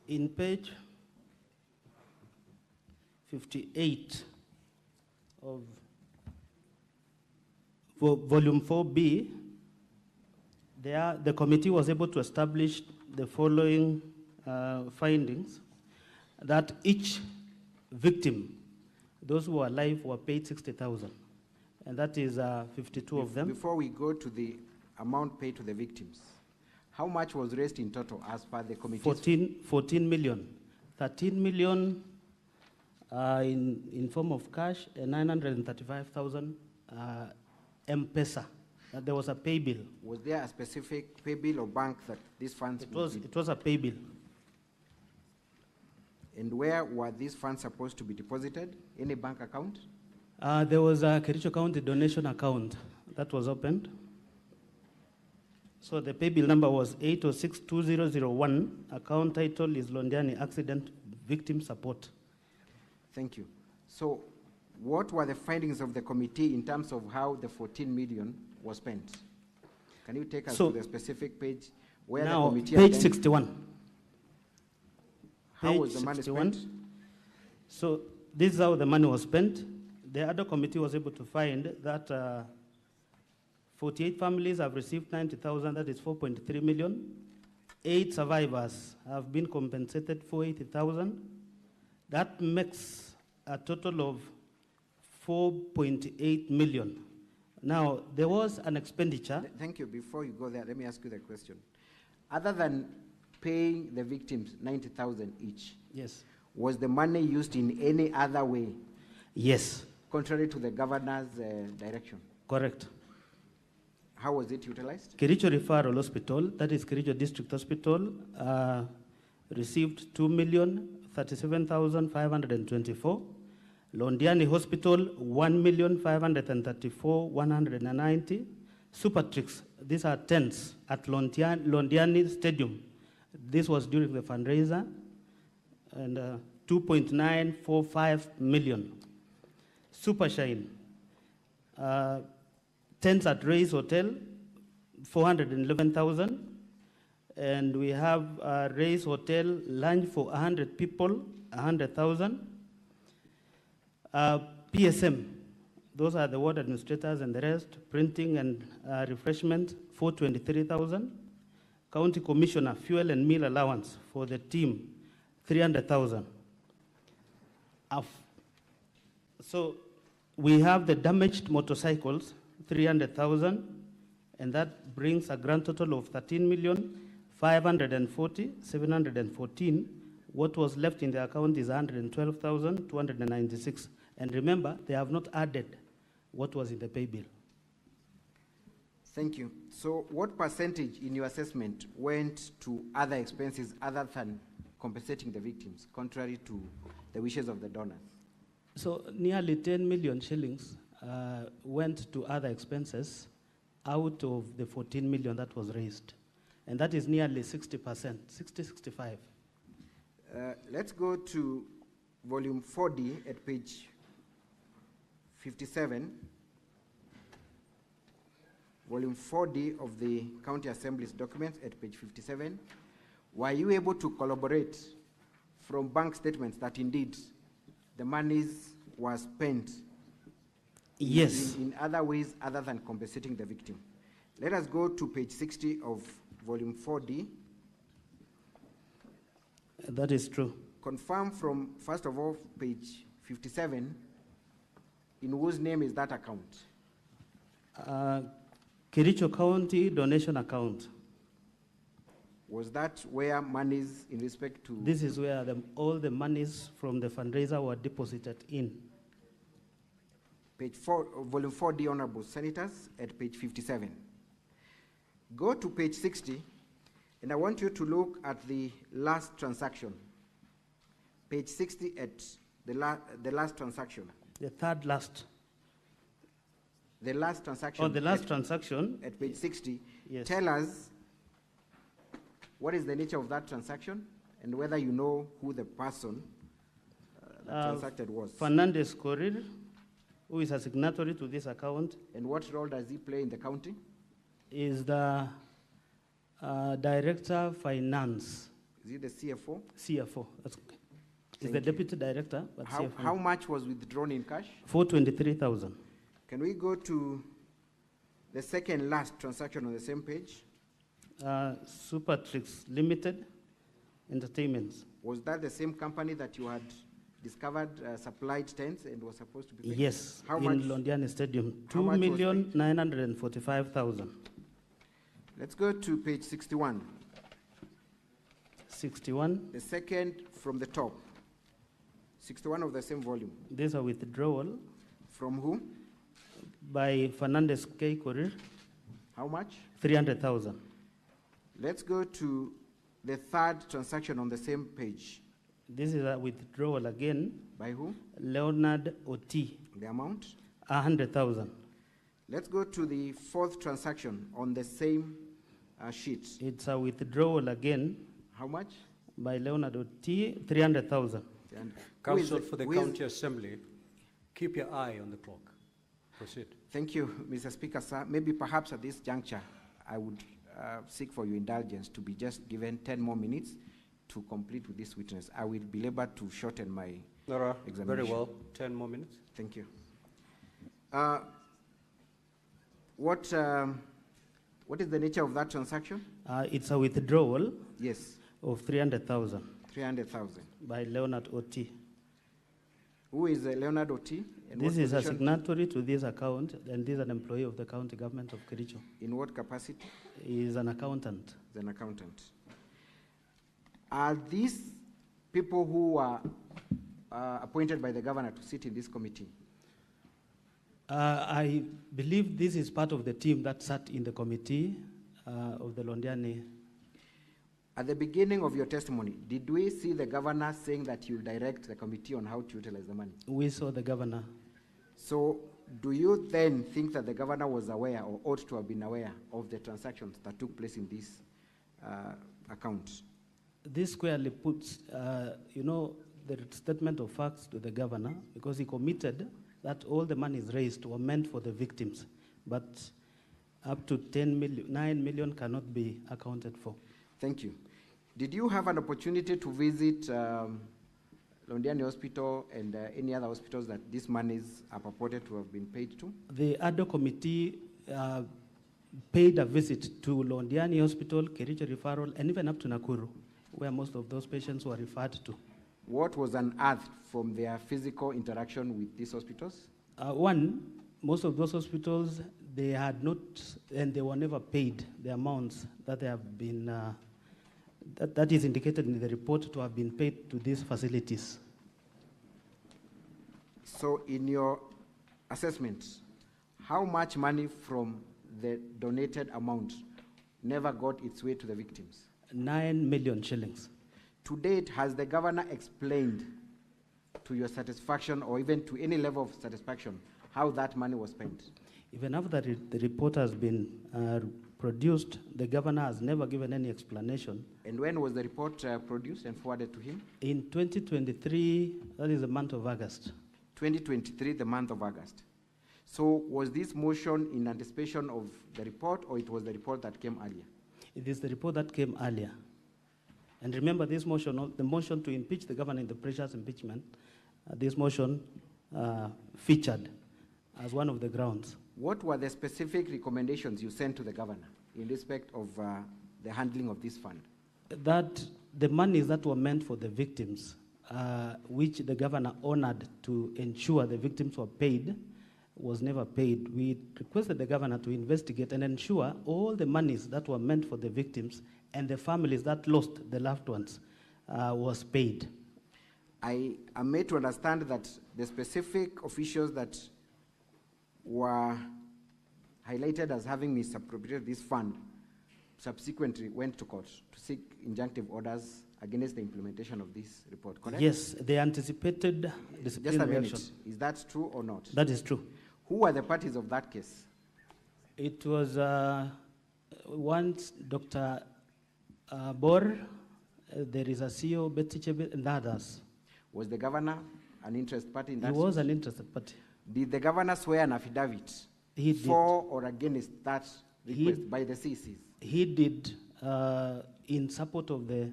in page 58 of volume 4B, the committee was able to establish the following findings: that each victim, those who are alive, were paid 60,000, and that is 52 of them. Before we go to the amount paid to the victims, how much was raised in total as per the committee? 14 million. 13 million in form of cash, and 935,000 M-Pesa. There was a pay bill. Was there a specific pay bill or bank that these funds It was a pay bill. And where were these funds supposed to be deposited? Any bank account? There was a Kericho County donation account that was opened. So the pay bill number was 806-2001. Account title is Londiani Accident Victim Support. Thank you. So what were the findings of the committee in terms of how the 14 million was spent? Can you take us to the specific page where now, the committee... Page 61. How was the money spent? So this is how the money was spent. The other committee was able to find that 48 families have received 90,000, that is 4.3 million. 8 survivors have been compensated for 80,000. That makes a total of 4.8 million. Now, there was an expenditure. Thank you. Before you go there, let me ask you the question. Other than paying the victims 90,000 each, yes, was the money used in any other way? Yes. Contrary to the governor's direction? Correct. How was it utilized? Kericho Referral Hospital, that is Kericho District Hospital, received 2,037,524. Londiani Hospital, 1,534,190. Supertrix, these are tents at Londiani Stadium. This was during the fundraiser, and 2.945 million. Supershine, tents at Ray's Hotel, 411,000. And we have Ray's Hotel lunch for 100 people, 100,000. PSM, those are the ward administrators and the rest, printing and refreshment, 423,000. County Commissioner, fuel and meal allowance for the team, 300,000. So we have the damaged motorcycles, 300,000, and that brings a grand total of 13,540,714. What was left in the account is 112,296. And remember, they have not added what was in the pay bill. Thank you. So what percentage in your assessment went to other expenses other than compensating the victims, contrary to the wishes of the donors? So nearly 10 million shillings went to other expenses out of the 14 million that was raised. And that is nearly 60%, 60-65. Let's go to volume 4D at page 57. Volume 4D of the County Assembly's documents at page 57. Were you able to collaborate from bank statements that indeed the monies were spent yes, in other ways other than compensating the victim? Let us go to page 60 of volume 4D. That is true. Confirm from, first of all, page 57, in whose name is that account? Kericho County donation account. Was that where monies in respect to? This is where all the monies from the fundraiser were deposited in. Page 4, volume 4D, honorable senators, at page 57. Go to page 60, and I want you to look at the last transaction. Page 60 at the last transaction. The third last. The last transaction. Oh, the last transaction. At page 60. Yes. Tell us what is the nature of that transaction and whether you know who the person that transacted was. Fernandez Korir, who is a signatory to this account. And what role does he play in the county? Is the Director of Finance. Is he the CFO? CFO. That's okay. He's the Deputy Director, but CFO. How much was withdrawn in cash? 423,000. Can we go to the second last transaction on the same page? Supertrix Limited Entertainments. Was that the same company that you had discovered supplied tents and was supposed to be paid? Yes, how in much? Londiani Stadium. How much was paid? 2,945,000. Let's go to page 61. 61. The second from the top. 61 of the same volume. There's a withdrawal. From who? By Fernandez K. Korir. How much? 300,000. Let's go to the third transaction on the same page. This is a withdrawal again. By who? Leonard Oti. The amount? 100,000. Let's go to the fourth transaction on the same sheet. It's a withdrawal again. How much? By Leonard Oti, 300,000. Council for the County Assembly, keep your eye on the clock. Proceed. Thank you, Mr. Speaker, sir. Maybe perhaps at this juncture, I would seek for your indulgence to be just given 10 more minutes to complete with this witness. I will be able to shorten my examination. Very well. 10 more minutes. Thank you. What is the nature of that transaction? It's a withdrawal. Yes. Of 300,000. 300,000. By Leonard Oti. Who is Leonard Oti? This is a signatory to this account, and this is an employee of the county government of Kericho. In what capacity? He is an accountant. He's an accountant. Are these people who are appointed by the governor to sit in this committee? I believe this is part of the team that sat in the committee of the Londiani. At the beginning of your testimony, did we see the governor saying that you'll direct the committee on how to utilize the money? We saw the governor. So do you then think that the governor was aware or ought to have been aware of the transactions that took place in this account? This squarely puts, the statement of facts to the governor, because he committed that all the monies raised were meant for the victims, but up to 9 million cannot be accounted for. Thank you. Did you have an opportunity to visit Londiani Hospital and any other hospitals that these monies are purported to have been paid to? The ADO committee paid a visit to Londiani Hospital, Kericho Referral, and even up to Nakuru, where most of those patients were referred to. What was unearthed from their physical interaction with these hospitals? Most of those hospitals, they had not, and they were never paid the amounts that they have been, that is indicated in the report to have been paid to these facilities. So in your assessment, how much money from the donated amount never got its way to the victims? 9 million shillings. To date, has the governor explained to your satisfaction or even to any level of satisfaction how that money was spent? Even after the report has been produced, the governor has never given any explanation. And when was the report produced and forwarded to him? In 2023, that is the month of August. 2023, the month of August. So was this motion in anticipation of the report, or it was the report that came earlier? It is the report that came earlier. And remember, this motion, the motion to impeach the governor in the precious impeachment, this motion featured as one of the grounds. What were the specific recommendations you sent to the governor in respect of the handling of this fund? That the monies that were meant for the victims, which the governor honored to ensure the victims were paid, was never paid. We requested the governor to investigate and ensure all the monies that were meant for the victims and the families that lost the loved ones was paid. I am made to understand that the specific officials that were highlighted as having misappropriated this fund subsequently went to court to seek injunctive orders against the implementation of this report, correct? Yes, they anticipated disciplinary Just a minute. action. Is that true or not? That is true. Who were the parties of that case? It was once Dr. Bor, there is a CEO, Betty Chebe, and others. Was the governor an interested party in that? He was an interested party. Did the governor swear an affidavit He did. for or against that request by the CCs? He did in support of the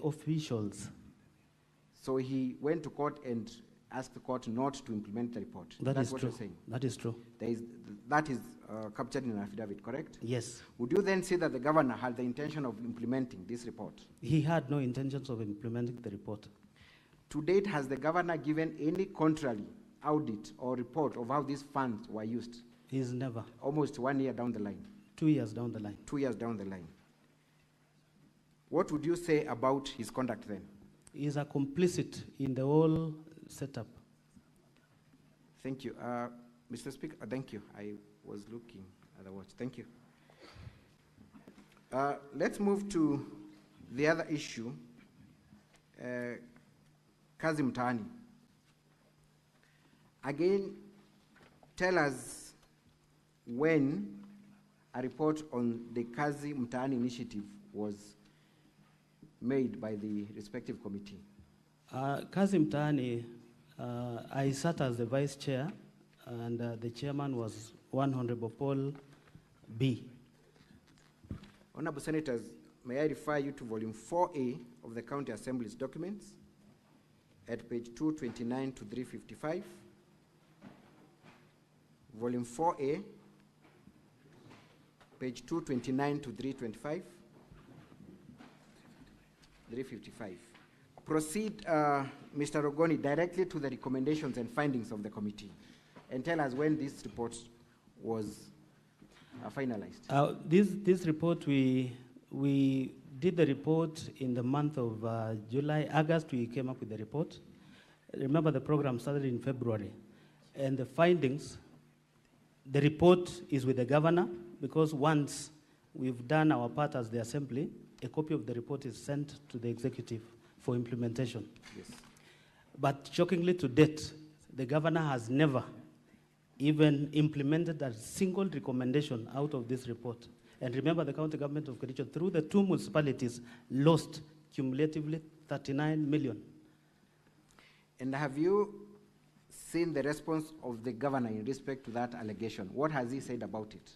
officials. So he went to court and asked the court not to implement the report. That That's is what true. you're saying? That is true. That is captured in an affidavit, correct? Yes. Would you then say that the governor had the intention of implementing this report? He had no intentions of implementing the report. To date, has the governor given any contrary audit or report of how these funds were used? He's never. Almost 1 year down the line. 2 years down the line. 2 years down the line. What would you say about his conduct then? He's a complicit in the whole setup. Thank you. Mr. Speaker, thank you. I was looking at the watch. Thank you. Let's move to the other issue. Kazi Mtaani. Again, tell us when a report on the Kazi Mtaani initiative was made by the respective committee. Kazi Mtaani, I sat as the vice chair, and the chairman was one Honorable Paul B. Honorable Senators, may I refer you to volume 4A of the County Assembly's documents at page 229 to 355. Volume 4A, page 229 to 325. 355. Proceed, Mr. Rogoni, directly to the recommendations and findings of the committee, and tell us when this report was finalized. This report, we did the report in the month of July, August. We came up with the report. Remember, the program started in February, and the findings. The report is with the governor, because once we've done our part as the assembly, a copy of the report is sent to the executive for implementation. Yes. But shockingly to date, the governor has never even implemented a single recommendation out of this report. And remember, the county government of Kericho, through the 2 municipalities, lost cumulatively 39 million. And have you seen the response of the governor in respect to that allegation? What has he said about it?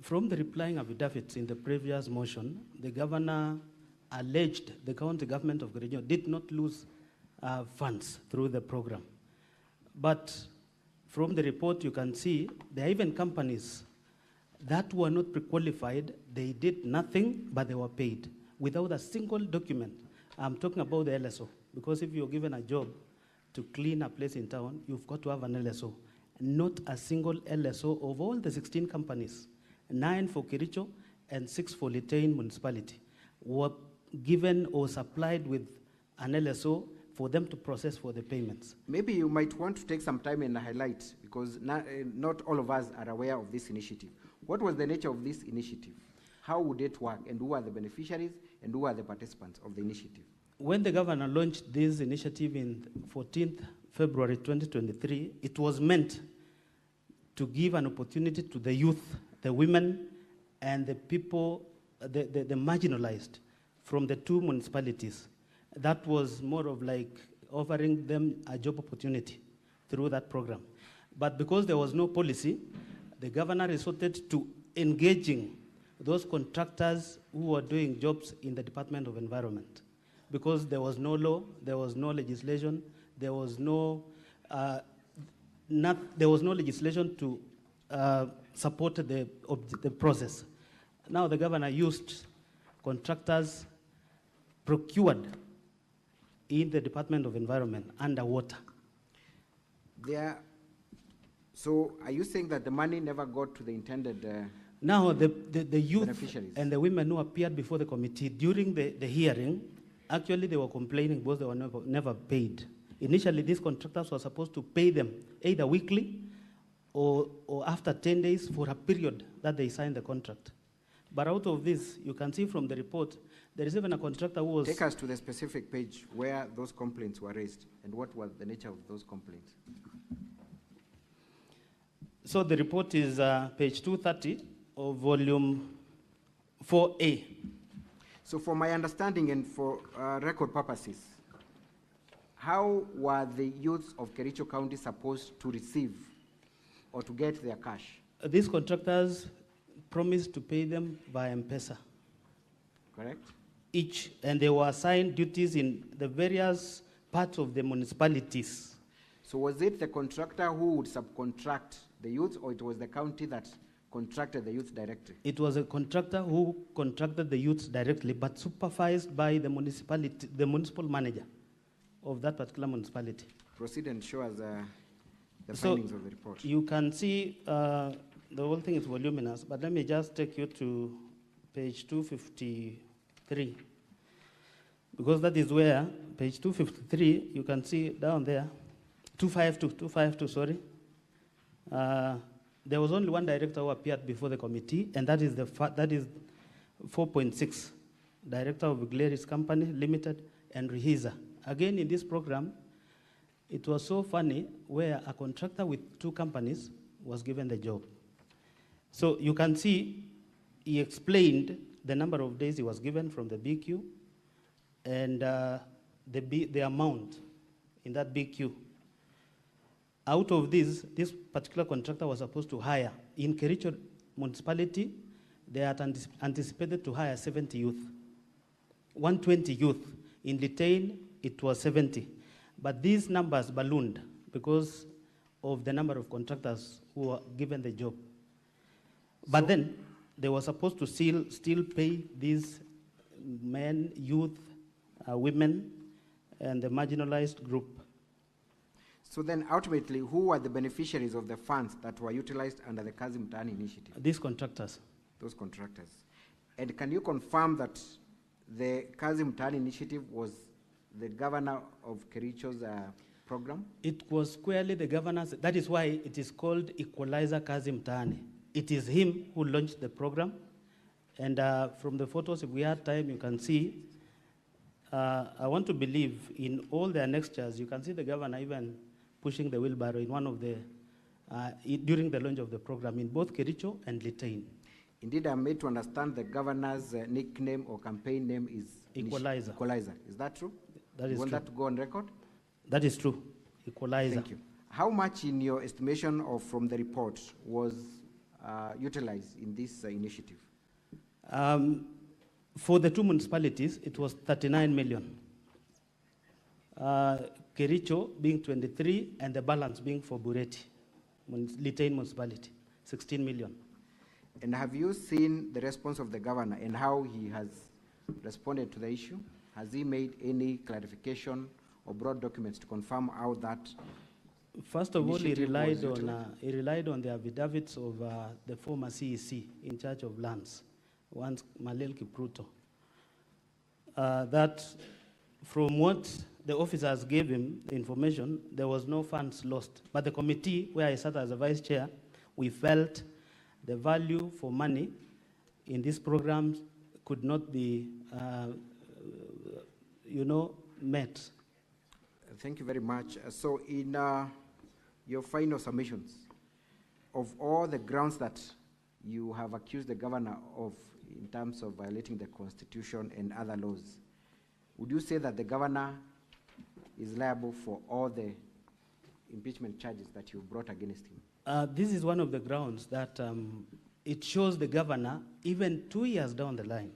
From the replying affidavits in the previous motion, the governor alleged the county government of Kericho did not lose funds through the program. But from the report, you can see there are even companies that were not pre-qualified. They did nothing, but they were paid without a single document. I'm talking about the LSO, because if you're given a job to clean a place in town, you've got to have an LSO. Not a single LSO of all the 16 companies, 9 for Kericho and 6 for Litein municipality, were given or supplied with an LSO for them to process for the payments. Maybe you might want to take some time and highlight, because not all of us are aware of this initiative. What was the nature of this initiative? How would it work, and who are the beneficiaries, and who are the participants of the initiative? When the governor launched this initiative in 14th February 2023, it was meant to give an opportunity to the youth, the women, and the people, the marginalized from the 2 municipalities. That was more of like offering them a job opportunity through that program. But because there was no policy, the governor resorted to engaging those contractors who were doing jobs in the Department of Environment. Because there was no law, there was no legislation, there was no legislation to support the process. Now the governor used contractors procured in the Department of Environment underwater. So are you saying that the money never got to the intended Now, the youth beneficiaries? and the women who appeared before the committee during the hearing, actually they were complaining because they were never paid. Initially, these contractors were supposed to pay them either weekly or after 10 days for a period that they signed the contract. But out of this, you can see from the report, there is even a contractor who was... Take us to the specific page where those complaints were raised and what was the nature of those complaints. So the report is page 230 of volume 4A. So for my understanding and for record purposes, how were the youths of Kericho County supposed to receive or to get their cash? These contractors promised to pay them by M-Pesa. Correct? Each, and they were assigned duties in the various parts of the municipalities. So was it the contractor who would subcontract the youth, or it was the county that contracted the youth directly? It was a contractor who contracted the youths directly, but supervised by the municipality, the municipal manager of that particular municipality. Proceed and show us the findings of the report. You can see the whole thing is voluminous, but let me just take you to page 253. Because that is where, page 253, you can see down there, 252, sorry. There was only one director who appeared before the committee, and that is 4.6, director of Gleris Company Limited and Rehiza. Again, in this program, it was so funny where a contractor with 2 companies was given the job. So you can see he explained the number of days he was given from the BQ and the amount in that BQ. Out of this particular contractor was supposed to hire. In Kericho municipality, they had anticipated to hire 70 youth, 120 youth. In Litein, it was 70. But these numbers ballooned because of the number of contractors who were given the job. But then, they were supposed to still pay these men, youth, women, and the marginalized group. So then ultimately, who were the beneficiaries of the funds that were utilized under the Kazi Mtaani initiative? These contractors. Those contractors. And can you confirm that the Kazi Mtaani initiative was the governor of Kericho's program? It was squarely the governor's. That is why it is called Equalizer Kazi Mtaani. It is him who launched the program. And from the photos, if we had time, you can see. I want to believe in all the annexures, you can see the governor even pushing the wheelbarrow in one of the, during the launch of the program in both Kericho and Litein. Indeed, I'm made to understand the governor's nickname or campaign name is Equalizer. Equalizer. Is that true? That is you want true. that to go on record? That is true. Equalizer. Thank you. How much in your estimation or from the report was utilized in this initiative? For the 2 municipalities, it was 39 million. Kericho being 23, and the balance being for Bororiet, Litein municipality, 16 million. And have you seen the response of the governor and how he has responded to the issue? Has he made any clarification or brought documents to confirm how that? First of all, he relied on the affidavits of the former CEC in charge of lands, once Malel Kipruto. That from what the officers gave him, the information, there was no funds lost. But the committee, where I sat as a vice chair, we felt the value for money in these programs could not be, met. Thank you very much. So in your final submissions, of all the grounds that you have accused the governor of in terms of violating the Constitution and other laws, would you say that the governor is liable for all the impeachment charges that you brought against him? This is one of the grounds that it shows the governor, even 2 years down the line,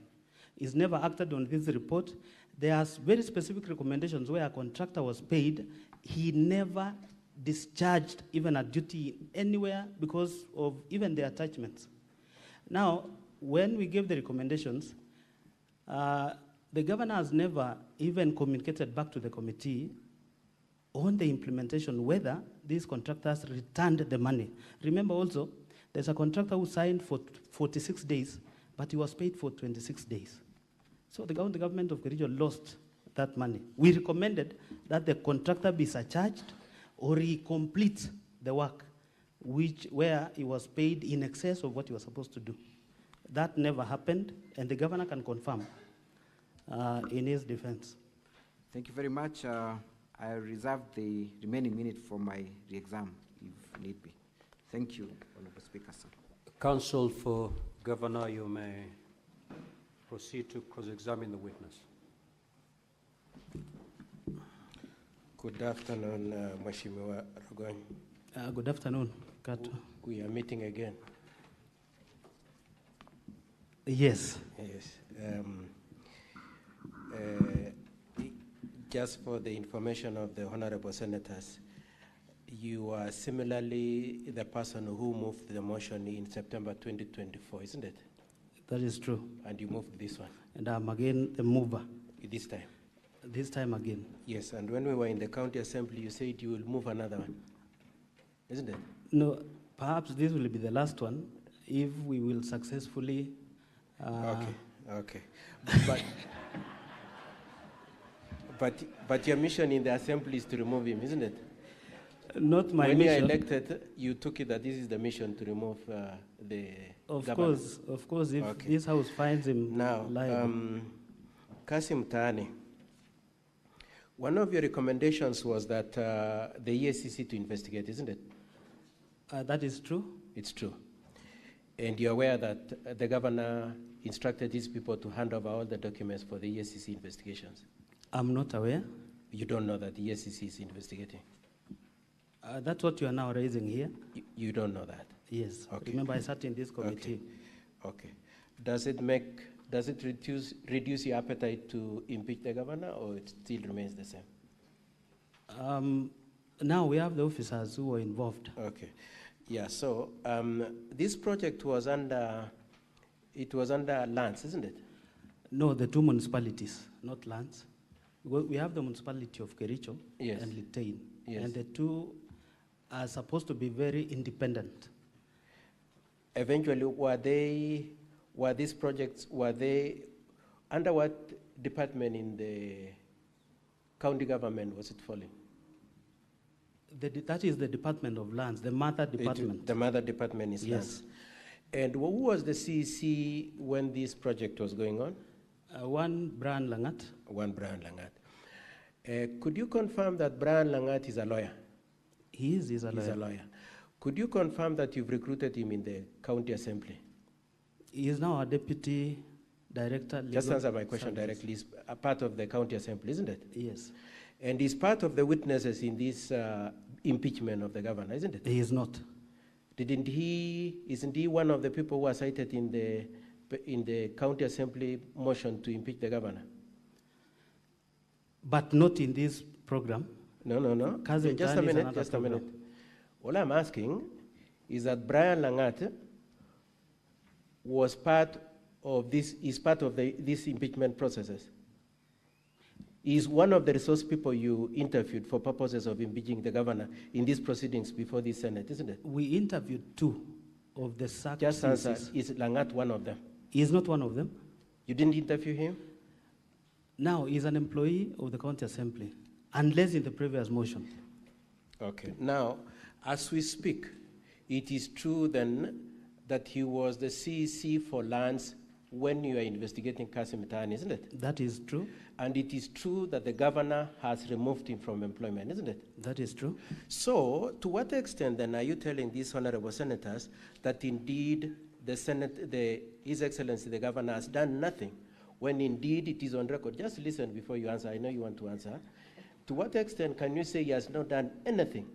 is never acted on this report. There are very specific recommendations where a contractor was paid. He never discharged even a duty anywhere because of even the attachments. Now, when we gave the recommendations, The governor has never even communicated back to the committee on the implementation, whether these contractors returned the money. Remember also, there's a contractor who signed for 46 days, but he was paid for 26 days. So the government of Kericho lost that money. We recommended that the contractor be surcharged or he complete the work where he was paid in excess of what he was supposed to do. That never happened, and the governor can confirm in his defense. Thank you very much. I reserve the remaining minute for my re-exam, if need be. Thank you, Honorable Speaker, sir. Counsel for Governor, you may proceed to cross-examine the witness. Good afternoon, Mheshimiwa Rogony. Good afternoon, Kato. We are meeting again. Yes. Yes. Just for the information of the honorable senators, you are similarly the person who moved the motion in September 2024, isn't it? That is true. And you moved this one? And I'm again the mover. This time? This time again. Yes, and when we were in the county assembly, you said you will move another one, isn't it? No, perhaps this will be the last one if we will successfully. Okay. But your mission in the assembly is to remove him, isn't it? Not my when mission. When you elected, you took it that this is the mission to remove the governor. Of course, if this house finds him liable. Kasim Tani, one of your recommendations was that the EACC to investigate, isn't it? That is true. It's true. And you're aware that the governor instructed these people to hand over all the documents for the EACC investigations? I'm not aware. You don't know that the EACC is investigating? That's what you are now raising here. You don't know that? Yes. Okay. Remember, I sat in this committee. Okay. Does it reduce your appetite to impeach the governor, or it still remains the same? Now we have the officers who were involved. Okay. Yeah, so this project was under lands, isn't it? No, the two municipalities, not lands. We have the municipality of Kericho and Litain, and the two are supposed to be very independent. Eventually, were these projects, under what department in the county government was it falling? That is the Department of Lands, the mother department. The mother department is lands. And who was the CEC when this project was going on? One Brian Langat. One Brian Langat. Could you confirm that Brian Langat is a lawyer? He's a lawyer. He's a lawyer. Could you confirm that you've recruited him in the county assembly? He is now a deputy director. Just answer my question directly. He's a part of the county assembly, isn't it? Yes. And he's part of the witnesses in this impeachment of the governor, isn't it? He is not. Isn't he one of the people who are cited in the county assembly motion to impeach the governor? But not in this program. No. Just a minute. All I'm asking is that Brian Langat was part of this, is part of these impeachment processes. He's one of the resource people you interviewed for purposes of impeaching the governor in these proceedings before the Senate, isn't it? We interviewed two of the SAC. Just answer, is Langat one of them? He is not one of them. You didn't interview him? Now, he's an employee of the county assembly, unless in the previous motion. Okay. Now, as we speak, it is true then that he was the CEC for lands when you are investigating Kasim Tani, isn't it? That is true. And it is true that the governor has removed him from employment, isn't it? That is true. So, to what extent then are you telling these honorable senators that indeed the Senate, His Excellency the governor has done nothing, when indeed it is on record? Just listen before you answer. I know you want to answer. To what extent can you say he has not done anything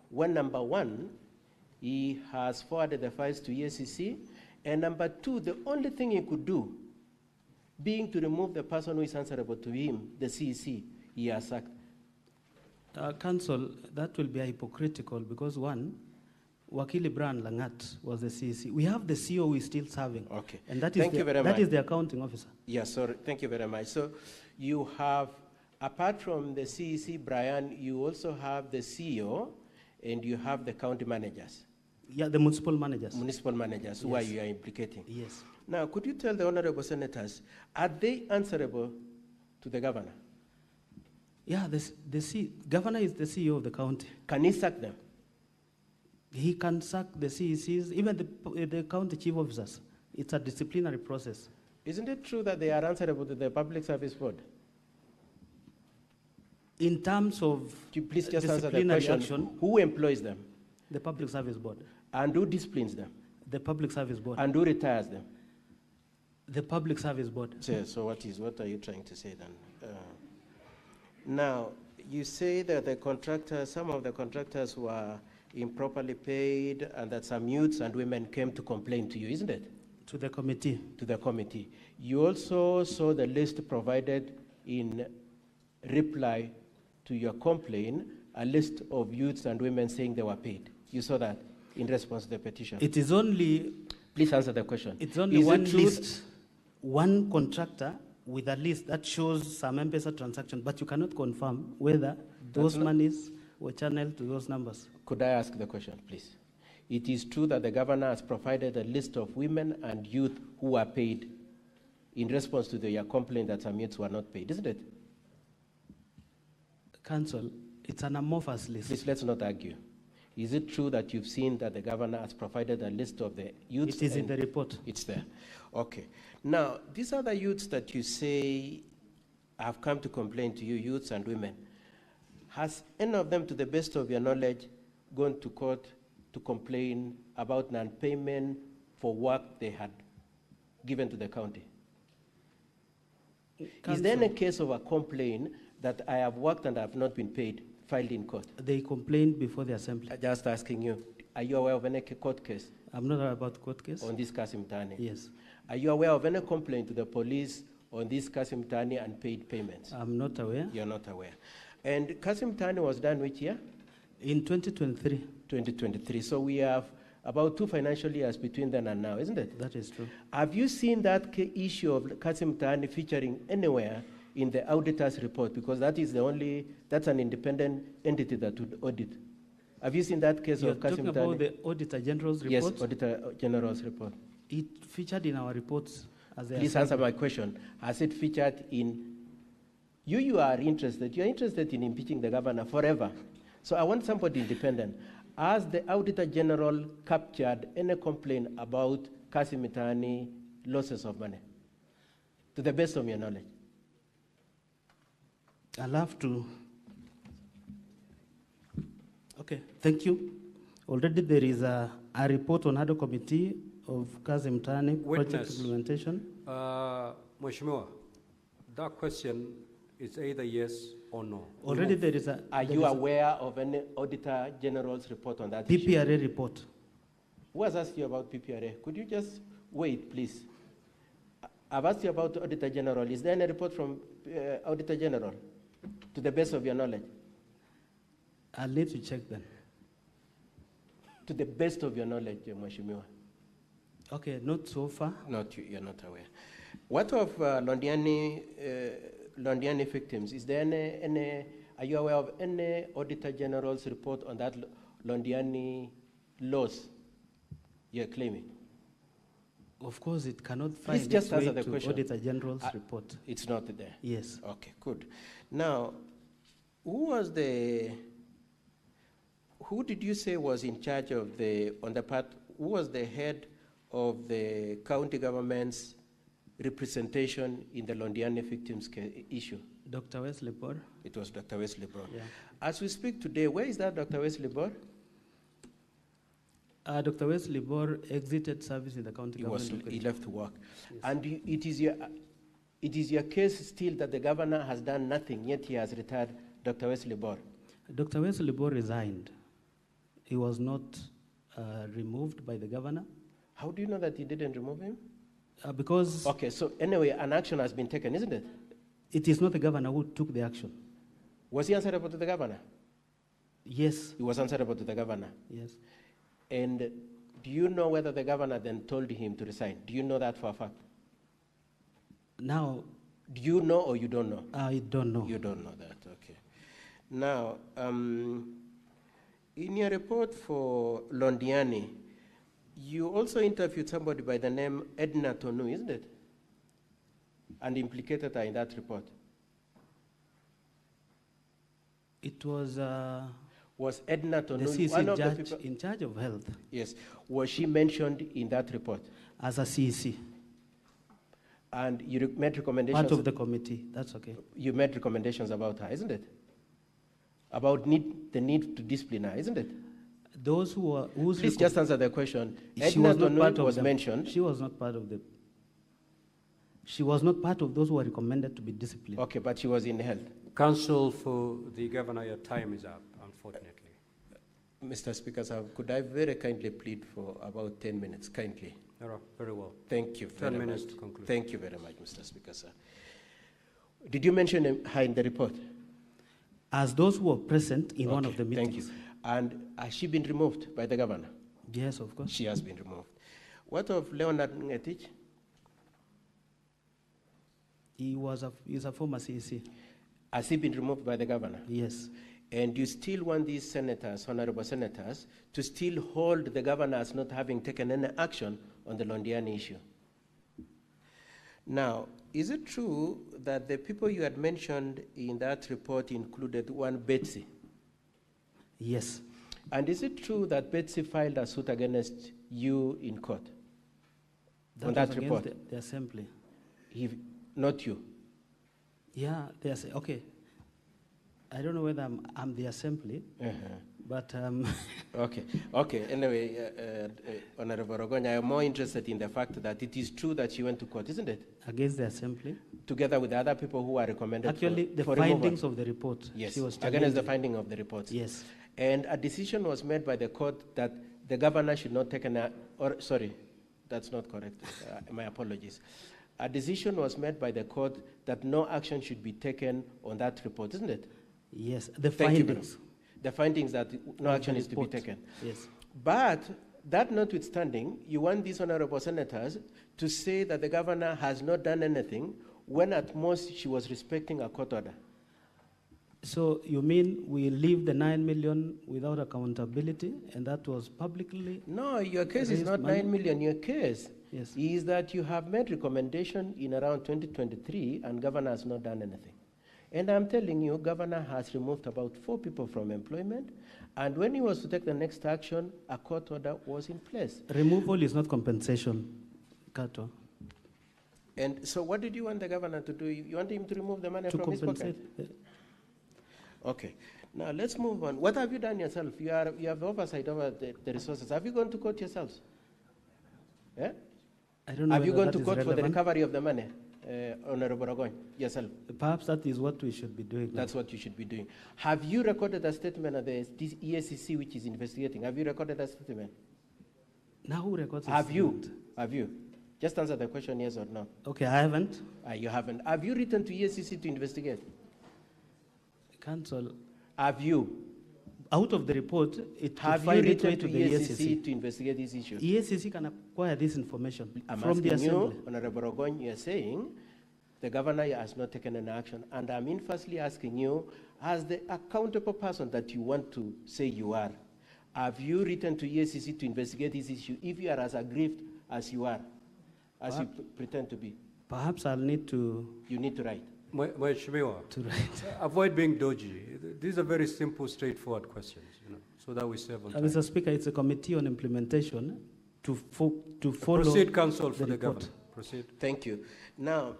when, number one, he has forwarded the files to EACC, and number two, the only thing he could do, being to remove the person who is answerable to him, the CEC, he has sacked? Counsel, that will be hypocritical because one, Wakili Brian Langat was the CEC. We have the CEO who is still serving. Okay. And that Thank is you very that much. is the accounting officer. Yes, sorry. Thank you very much. So you have, apart from the CEC, Brian, you also have the CEO and you have the county managers. Yeah, the municipal managers. Municipal managers who are Yes. you are implicating. Yes. Now, could you tell the honorable senators, are they answerable to the governor? Yeah, governor is the CEO of the county. Can he sack them? He can sack the CECs, even the county chief officers. It's a disciplinary process. Isn't it true that they are answerable to the Public Service Board? In terms of please just answer the disciplinary question. action, Who employs them? the Public Service Board. And who disciplines them? The Public Service Board. And who retires them? The Public Service Board. So what are you trying to say then? Now, you say that the contractors, some of the contractors were improperly paid and that some youths and women came to complain to you, isn't it? To the committee. To the committee. You also saw the list provided in reply to your complaint, a list of youths and women saying they were paid. You saw that in response to the petition. It is only... Please answer the question. It's only one list, one contractor with a list that shows some M-Pesa transaction, but you cannot confirm whether those monies were channeled to those numbers. Could I ask the question, please? It is true that the governor has provided a list of women and youth who were paid in response to your complaint that some youths were not paid, isn't it? Council, it's an amorphous list. Please, let's not argue. Is it true that you've seen that the governor has provided a list of the youths? It is in the report. It's there. Okay. Now, these are the youths that you say have come to complain to you, youths and women. Has any of them, to the best of your knowledge, gone to court to complain about non-payment for work they had given to the county? Is there any case of a complaint that I have worked and I have not been paid filed in court? They complained before the assembly. I'm just asking you, are you aware of any court case? I'm not aware about court case. On this Kasim Tani? Yes. Are you aware of any complaint to the police on this Kasim Tani unpaid payments? I'm not aware. You're not aware. And Kasim Tani was done which year? In 2023. 2023. So we have about 2 financial years between then and now, isn't it? That is true. Have you seen that issue of Kasim Tani featuring anywhere in the auditor's report? Because that is the only, that's an independent entity that would audit. Have you seen that case of Kasim Tani? You're talking about the Auditor General's report? Yes, Auditor General's report. It featured in our reports as a... Please answer my question. Has it featured in... You are interested. You're interested in impeaching the governor forever. So I want somebody independent. Has the Auditor General captured any complaint about Kasim Tani losses of money? To the best of your knowledge. I'll have to... Okay, thank you. Already there is a report on HADO committee of Kasim Tani project implementation. Mheshimiwa, that question is either yes or no. Already there is a... Are you aware of any Auditor General's report on that PPRA issue? report. Who has asked you about PPRA? Could you just wait, please? I've asked you about Auditor General. Is there any report from Auditor General, to the best of your knowledge? I'll need to check then. To the best of your knowledge, Mheshimiwa. Okay, not so far. You're not aware. What of Londiani victims? Is there any, are you aware of any Auditor General's report on that Londiani loss you're claiming? Of course, it cannot find Please just its way answer the to question. Auditor General's report. It's not there? Yes. Okay, good. Now, who did you say was in charge of who was the head of the county government's representation in the Londiani victims issue? Dr. Wesley Bor. It was Dr. Wesley Bor. Yeah. As we speak today, where is that Dr. Wesley Bor? Dr. Wesley Bor exited service in the county government. He left to work. Yes. And it is your case still that the governor has done nothing, yet he has retired Dr. Wesley Bor. Dr. Wesley Bor resigned. He was not removed by the governor. How do you know that he didn't remove him? Because... Okay, so anyway, an action has been taken, isn't it? It is not the governor who took the action. Was he answerable to the governor? Yes. He was answerable to the governor? Yes. And do you know whether the governor then told him to resign? Do you know that for a fact? Now, do you know or you don't know? I don't know. You don't know that, okay. Now, in your report for Londiani, you also interviewed somebody by the name Edna Tonu, isn't it? And implicated her in that report. It was Edna Tonu the CC one of judge the people in charge of health? Yes. Was she mentioned in that report? As a CC. And you made recommendations? Part of the committee, that's okay. You made recommendations about her, isn't it? About the need to discipline her, isn't it? Those who were... Please just answer the question. She was not part of was them. mentioned. She was not part of the... She was not part of those who were recommended to be disciplined. Okay, but she was in health. Counsel for the governor, your time is up, unfortunately. Mr. Speaker, sir, could I very kindly plead for about 10 minutes, kindly? Very well. Thank you. 10 minutes to conclude. Thank you very much, Mr. Speaker, sir. Did you mention her in the report? As those who were present in one of the meetings. Thank you. And has she been removed by the governor? Yes, of course. She has been removed. What of Leonard Ngetich? He's a former CEC. Has he been removed by the governor? Yes. And you still want these senators, honorable senators, to still hold the governor as not having taken any action on the Londiani issue? Now, is it true that the people you had mentioned in that report included one Betsy? Yes. And is it true that Betsy filed a suit against you in court? That on that was report? Against the assembly. Not you? Yeah, okay. I don't know whether I'm the assembly, but... Okay. Anyway, Honorable Rogonya, I am more interested in the fact that it is true that she went to court, isn't it? Against the assembly? Together with the other people who are recommended Actually, the for findings removal. of the report. Yes, She was against the finding of the report. Yes. And a decision was made by the court that the governor should not take sorry, that's not correct. My apologies. A decision was made by the court that no action should be taken on that report, isn't it? Yes, the Thank findings. You, the findings that no action is to be taken. Yes. But that notwithstanding, you want these honorable senators to say that the governor has not done anything when at most she was respecting a court order. So you mean we leave the 9 million without accountability, and that was publicly? No, your case is not 9 million. Your case is that you have made recommendation in around 2023 and governor has not done anything. And I'm telling you, governor has removed about 4 people from employment, and when he was to take the next action, a court order was in place. Removal is not compensation, Kato. And so what did you want the governor to do? You want him to remove the money from his pocket? Okay. Now let's move on. What have you done yourself? You have oversight over the resources. Have you gone to court yourselves? Yeah? I don't know. Have you gone to is court for the relevant. recovery of the money, Honorable Ragoy, yourself? Perhaps that is what we should be doing. That's what you should be doing. Have you recorded a statement of the ESCC which is investigating? Have you recorded a statement? Now who records? Have you? Have you? Just answer the question, yes or no. Okay, I haven't. You haven't. Have you written to ESCC to investigate? Council. Have you? Out of the report, it have you written to the ESCC to investigate these issues? ESCC can acquire this information I'm from the asking assembly. you, Honorable Rogoy, you are saying the governor has not taken an action, and I'm firstly asking you, as the accountable person that you want to say you are, have you written to ESCC to investigate this issue if you are as aggrieved as you are, as you pretend to be? Perhaps I'll need to... You need to write. To avoid being dodgy. These are very simple, straightforward questions, so that we save on time. Mr. Speaker, it's a committee on implementation to follow... Proceed, Counsel, for the report. governor. Proceed. Thank you. Now,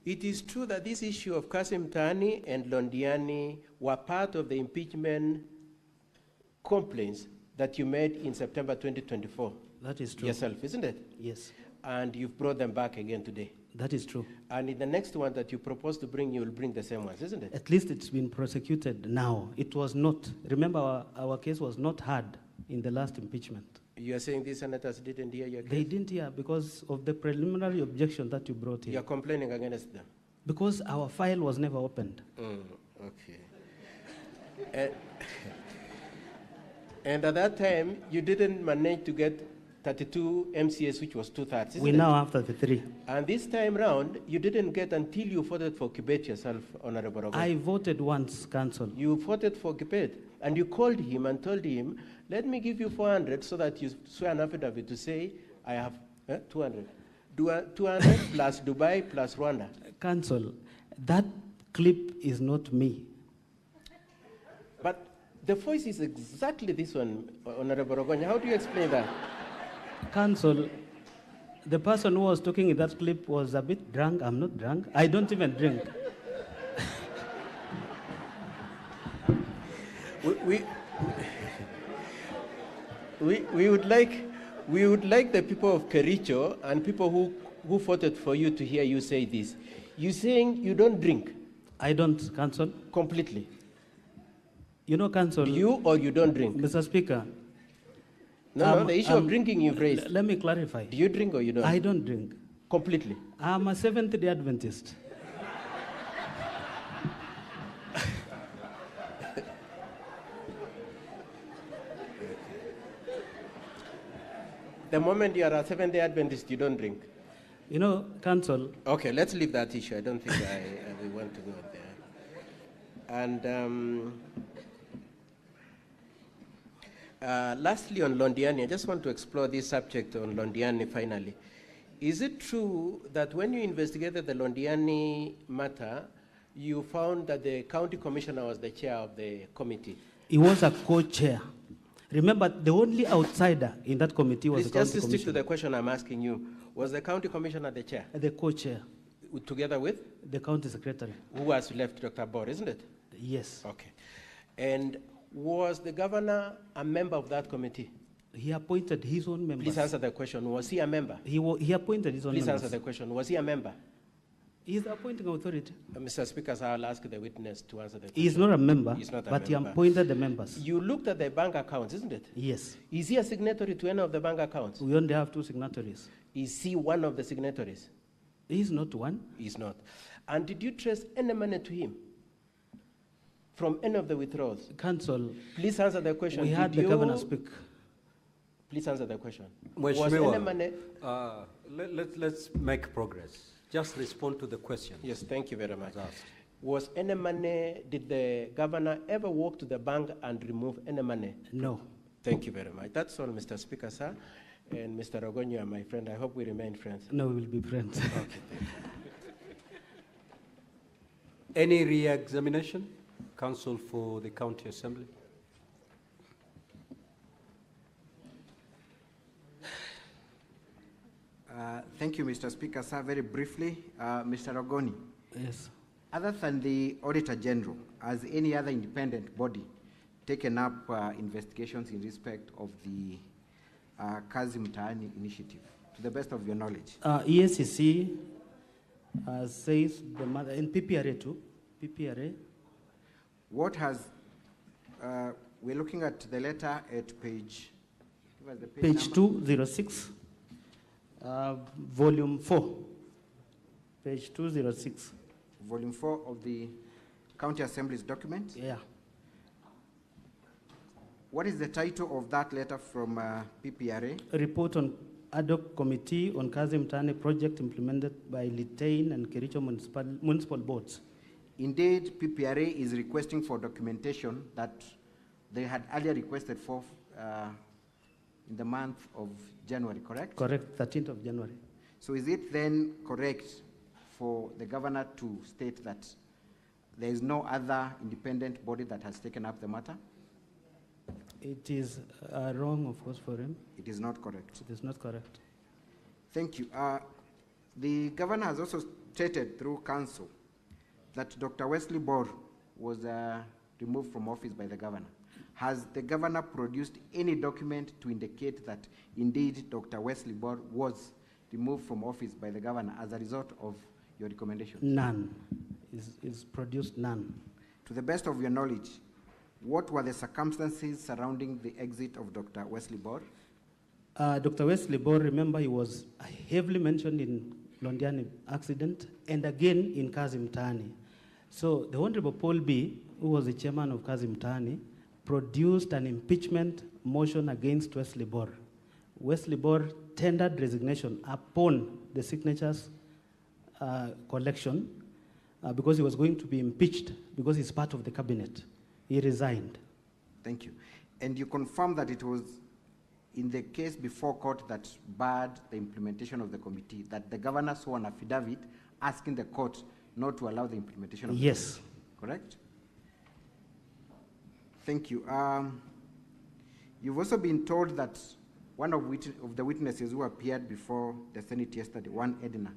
it is true that this issue of Kasim Tani and Londiani were part of the impeachment complaints that you made in September 2024. That is true. Yourself, isn't it? Yes. And you've brought them back again today. That is true. And in the next one that you propose to bring, you will bring the same ones, isn't it? At least it's been prosecuted now. It was not. Remember, our case was not heard in the last impeachment. You are saying these senators didn't hear your case? They didn't hear because of the preliminary objection that you brought in. You're complaining against them? Because our file was never opened. Okay. And at that time, you didn't manage to get 32 MCS, which was 2/3. We now have 33. And this time round, you didn't get until you voted for Kibet yourself, Honorable Ogo. I voted once, Council. You voted for Kibet, and you called him and told him, let me give you 400 so that you swear an affidavit to say, I have 200. 200 plus Dubai plus Rwanda. Council, that clip is not me. But the voice is exactly this one, Honorable Ogonya. How do you explain that? Council, the person who was talking in that clip was a bit drunk. I'm not drunk. I don't even drink. We would like the people of Kericho and people who voted for you to hear you say this. You're saying you don't drink? I don't, Council. Completely? You know, Council. You or you don't drink? Mr. Speaker. No, the issue of drinking you've raised. Let me clarify. Do you drink or you don't? I don't drink. Completely? I'm a Seventh-day Adventist. The moment you are a Seventh-day Adventist, you don't drink? You know, Council. Okay, let's leave that issue. I don't think we want to go there. And lastly, on Londiani, I just want to explore this subject on Londiani finally. Is it true that when you investigated the Londiani matter, you found that the county commissioner was the chair of the committee? He was a co-chair. Remember, the only outsider in that committee was the county commissioner. Just stick to the question I'm asking you. Was the county commissioner the chair? The co-chair. Together with? The county secretary. Who was left, Dr. Bor, isn't it? Yes. Okay. And was the governor a member of that committee? He appointed his own members. Please answer the question. Was he a member? He appointed his own members. Please answer the question. Was he a member? He's the appointing authority. Mr. Speaker, so I'll ask the witness to answer the question. He's not a member, He's not a but member. he appointed the members. You looked at the bank accounts, isn't it? Yes. Is he a signatory to any of the bank accounts? We only have 2 signatories. Is he one of the signatories? He's not one. He's not. And did you trace any money to him from any of the withdrawals? Council. Please answer the question. We had the governor speak. Please answer the question. Was any money? Let's make progress. Just respond to the question. Yes, thank you very much. Was any money, did the governor ever walk to the bank and remove any money? No. Thank you very much. That's all, Mr. Speaker, sir. And Mr. Ogonyo, my friend, I hope we remain friends. No, we will be friends. Okay, thank you. Any re-examination? Counsel for the County Assembly. Thank you, Mr. Speaker. Sir, very briefly, Mr. Ogoni. Yes. Other than the Auditor General, has any other independent body taken up investigations in respect of the Kazi Mtaani initiative, to the best of your knowledge? EACC says the mother, in PPRA too, PPRA. What has, we're looking at the letter at page, give us the page 206. Volume 4, page 206. Volume 4 of the County Assembly's document? Yeah. What is the title of that letter from PPRA? A report on ad hoc committee on Kazi Mtaani project implemented by Litein and Kericho municipal boards. Indeed, PPRA is requesting for documentation that they had earlier requested for in the month of January, correct? Correct, 13th of January. So is it then correct for the governor to state that there is no other independent body that has taken up the matter? It is wrong, of course, for him. It is not correct. It is not correct. Thank you. The governor has also stated through counsel that Dr. Wesley Bor was removed from office by the governor. Has the governor produced any document to indicate that indeed Dr. Wesley Bor was removed from office by the governor as a result of your recommendation? None. Is produced none. To the best of your knowledge, what were the circumstances surrounding the exit of Dr. Wesley Bor? Dr. Wesley Bor, remember, he was heavily mentioned in Londiani accident and again in Kazi Mtaani. So the Honorable Paul B., who was the chairman of Kazi Mtaani, produced an impeachment motion against Wesley Bor. Wesley Bor tendered resignation upon the signatures collection because he was going to be impeached because he's part of the cabinet. He resigned. Thank you. And you confirm that it was in the case before court that barred the implementation of the committee, that the governor saw an affidavit asking the court not to allow the implementation of the Yes. committee, correct? Thank you. You've also been told that one of the witnesses who appeared before the Senate yesterday, one Edna,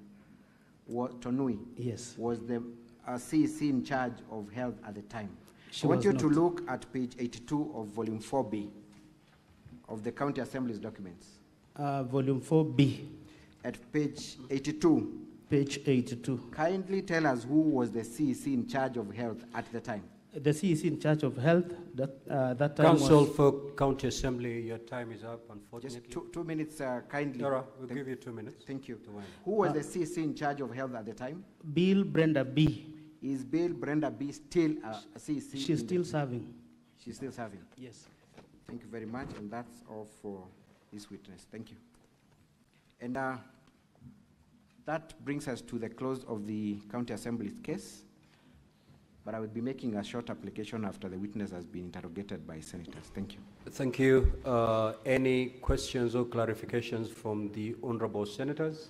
Tonui, yes, was the CEC in charge of health at the time. She I want was you not. to look at page 82 of volume 4B of the County Assembly's documents. Volume 4B. At page 82. Page 82. Kindly tell us who was the CEC in charge of health at the time. The CEC in charge of health, that time Council was... for County Assembly, your time is up, unfortunately. Just 2 minutes, kindly. Nora, we'll give you 2 minutes. Thank you. Who was the CEC in charge of health at the time? Bill Brenda B. Is Bill Brenda B still a CEC? She's still serving. She's still serving? Yes. Thank you very much, and that's all for this witness. Thank you. And that brings us to the close of the County Assembly's case, but I will be making a short application after the witness has been interrogated by senators. Thank you. Thank you. Any questions or clarifications from the honorable senators?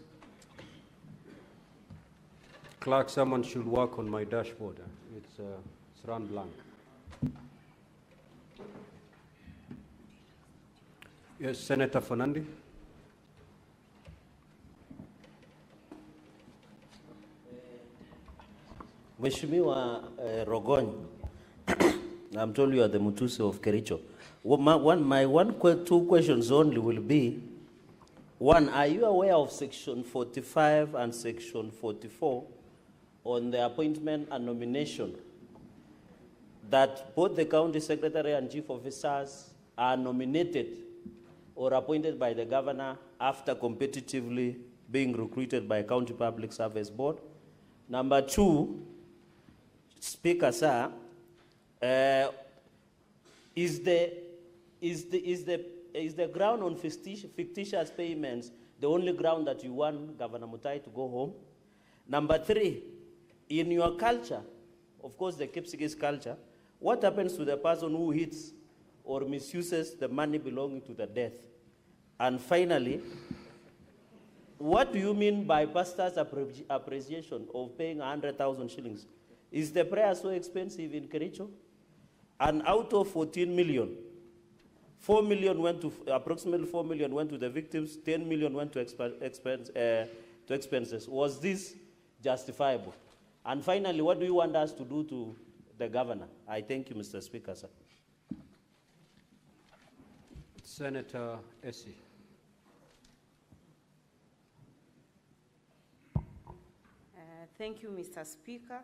Clerk, someone should work on my dashboard. It's run blank. Yes, Senator Fernandi. Mheshimiwa Rogony, I'm told you are the Mutusi of Kericho. Two questions only will be, one, are you aware of section 45 and section 44 on the appointment and nomination, that both the county secretary and chief officers are nominated or appointed by the governor after competitively being recruited by County Public Service Board? Number two, Speaker, sir, is the ground on fictitious payments the only ground that you want Governor Mutai to go home? Number three, in your culture, of course the Kipsigis culture, what happens to the person who hits or misuses the money belonging to the death? And finally, what do you mean by pastor's appreciation of paying 100,000 shillings? Is the prayer so expensive in Kericho? And out of 14 million, 4 million went to, approximately 4 million went to the victims, 10 million went to expenses. Was this justifiable? And finally, what do you want us to do to the governor? I thank you, Mr. Speaker, sir. Senator Essie. Thank you, Mr. Speaker.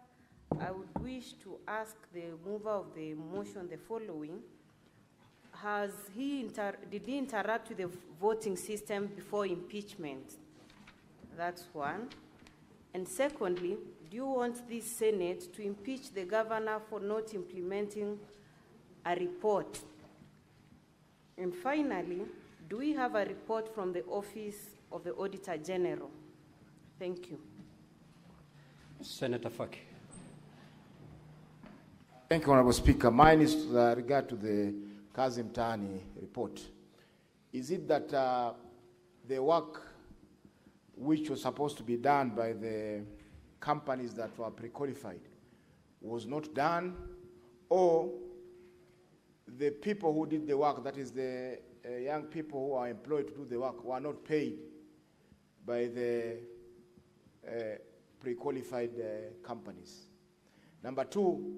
I would wish to ask the mover of the motion the following. Did he interact with the voting system before impeachment? That's one. And secondly, do you want this Senate to impeach the governor for not implementing a report? And finally, do we have a report from the Office of the Auditor General? Thank you. Senator Faki. Thank you, Honorable Speaker. Mine is with regard to the Kazim Tani report. Is it that the work which was supposed to be done by the companies that were pre-qualified was not done, or the people who did the work, that is the young people who are employed to do the work, were not paid by the pre-qualified companies? Number two,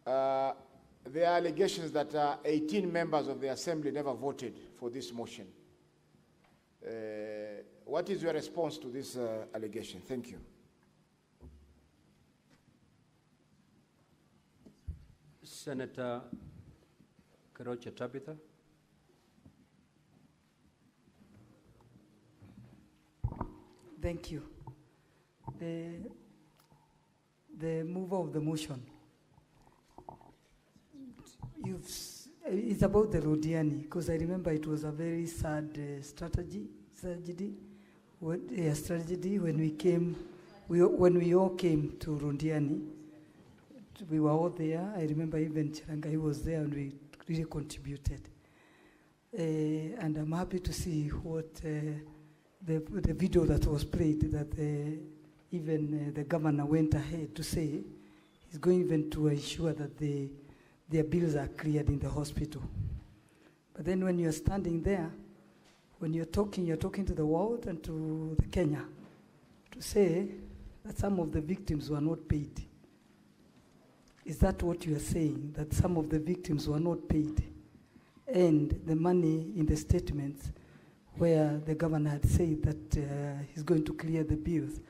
there are allegations that 18 members of the Assembly never voted for this motion. What is your response to this allegation? Thank you. Senator Kericho Tabitha. Thank you. The mover of the motion, It's about the Rodiani, because I remember it was a very sad tragedy when we came, when we all came to Rondiani. We were all there. I remember even Chirangai was there, and we really contributed. And I'm happy to see what the video that was played, that even the governor went ahead to say he's going even to ensure that their bills are cleared in the hospital. But then when you're standing there, when you're talking to the world and to the Kenya to say that some of the victims were not paid. Is that what you are saying, that some of the victims were not paid? And the money in the statements where the governor had said that he's going to clear the bills,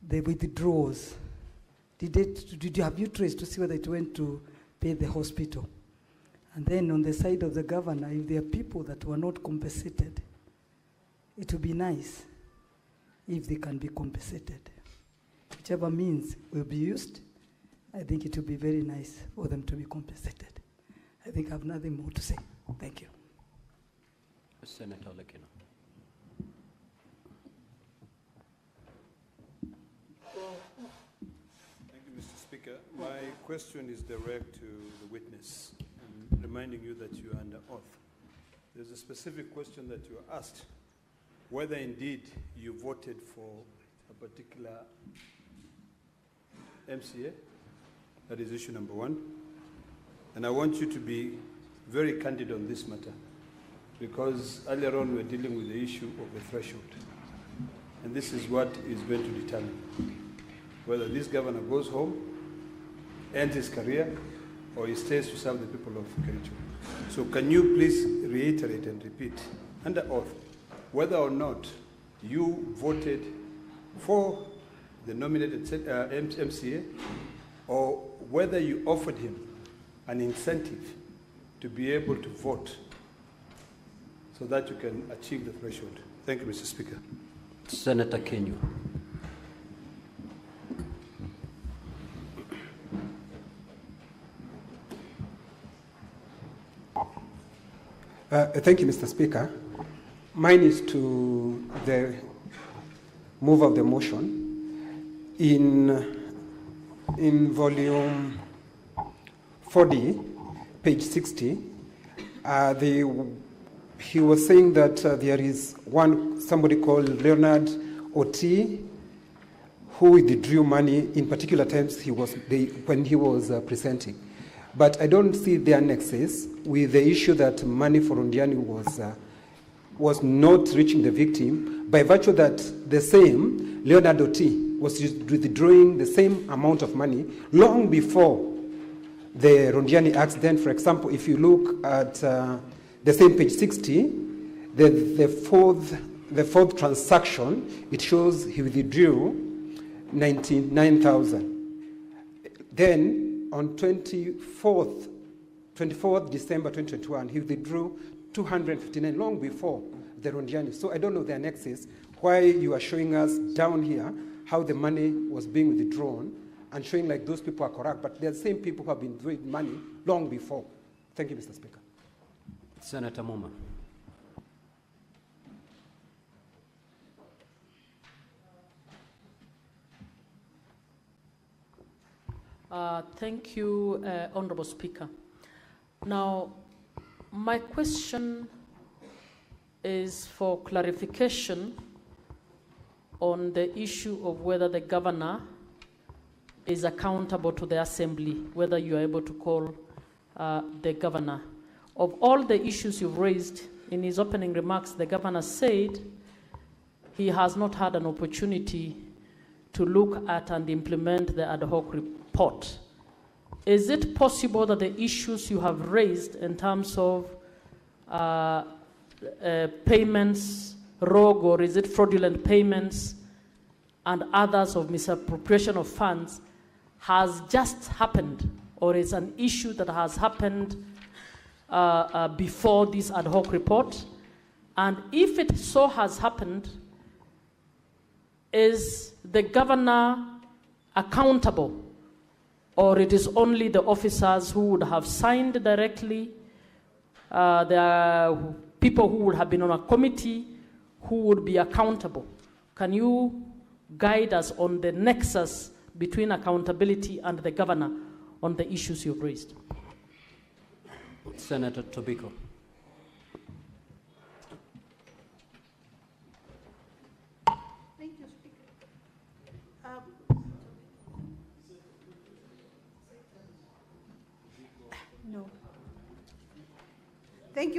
the withdrawals, have you traced to see whether it went to pay the hospital? And then on the side of the governor, if there are people that were not compensated, it would be nice if they can be compensated. Whichever means will be used, I think it would be very nice for them to be compensated. I think I have nothing more to say. Thank you. Senator Lekina. Thank you, Mr. Speaker. My question is direct to the witness, reminding you that you are under oath. There's a specific question that you asked, whether indeed you voted for a particular MCA. That is issue number one. And I want you to be very candid on this matter, because earlier on we were dealing with the issue of the threshold. And this is what is going to determine whether this governor goes home, ends his career, or he stays to serve the people of Kericho. So can you please reiterate and repeat under oath whether or not you voted for the nominated MCA, or whether you offered him an incentive to be able to vote so that you can achieve the threshold? Thank you, Mr. Speaker. Senator Kenyu. Thank you, Mr. Speaker. Mine is to the move of the motion. In volume 40, page 60, he was saying that there is somebody called Leonard Oti who withdrew money in particular times when he was presenting. But I don't see the annexes with the issue that money for Rondiani was not reaching the victim, by virtue that the same Leonard Oti was withdrawing the same amount of money long before the Rondiani accident. For example, if you look at the same page 60, the fourth transaction, it shows he withdrew 99,000. Then on 24th December 2021, he withdrew 259, long before the Rondiani. So I don't know the annexes, why you are showing us down here how the money was being withdrawn and showing like those people are correct, but they're the same people who have been withdrawing money long before. Thank you, Mr. Speaker. Senator Muma. Thank you, Honorable Speaker. Now, my question is for clarification on the issue of whether the governor is accountable to the assembly, whether you are able to call the governor. Of all the issues you've raised, in his opening remarks, the governor said he has not had an opportunity to look at and implement the ad hoc report. Is it possible that the issues you have raised in terms of payments, rogue or is it fraudulent payments, and others of misappropriation of funds has just happened, or is an issue that has happened before this ad hoc report? And if it so has happened, is the governor accountable, or it is only the officers who would have signed directly There are people who would have been on a committee who would be accountable. Can you guide us on the nexus between accountability and the governor on the issues you've raised? Senator Tobiko. Thank you, Speaker. No. Thank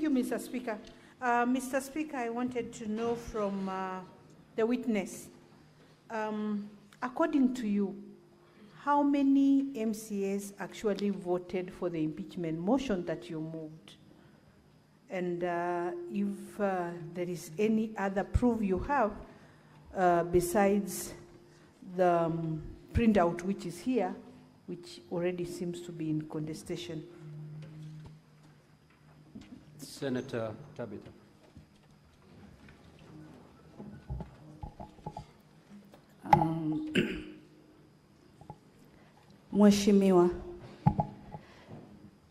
you, Mr. Speaker. Mr. Speaker, I wanted to know from the witness, according to you, how many MCAs actually voted for the impeachment motion that you moved? And if there is any other proof you have besides the printout which is here, which already seems to be in contestation. Senator Tabitha. Mheshimiwa,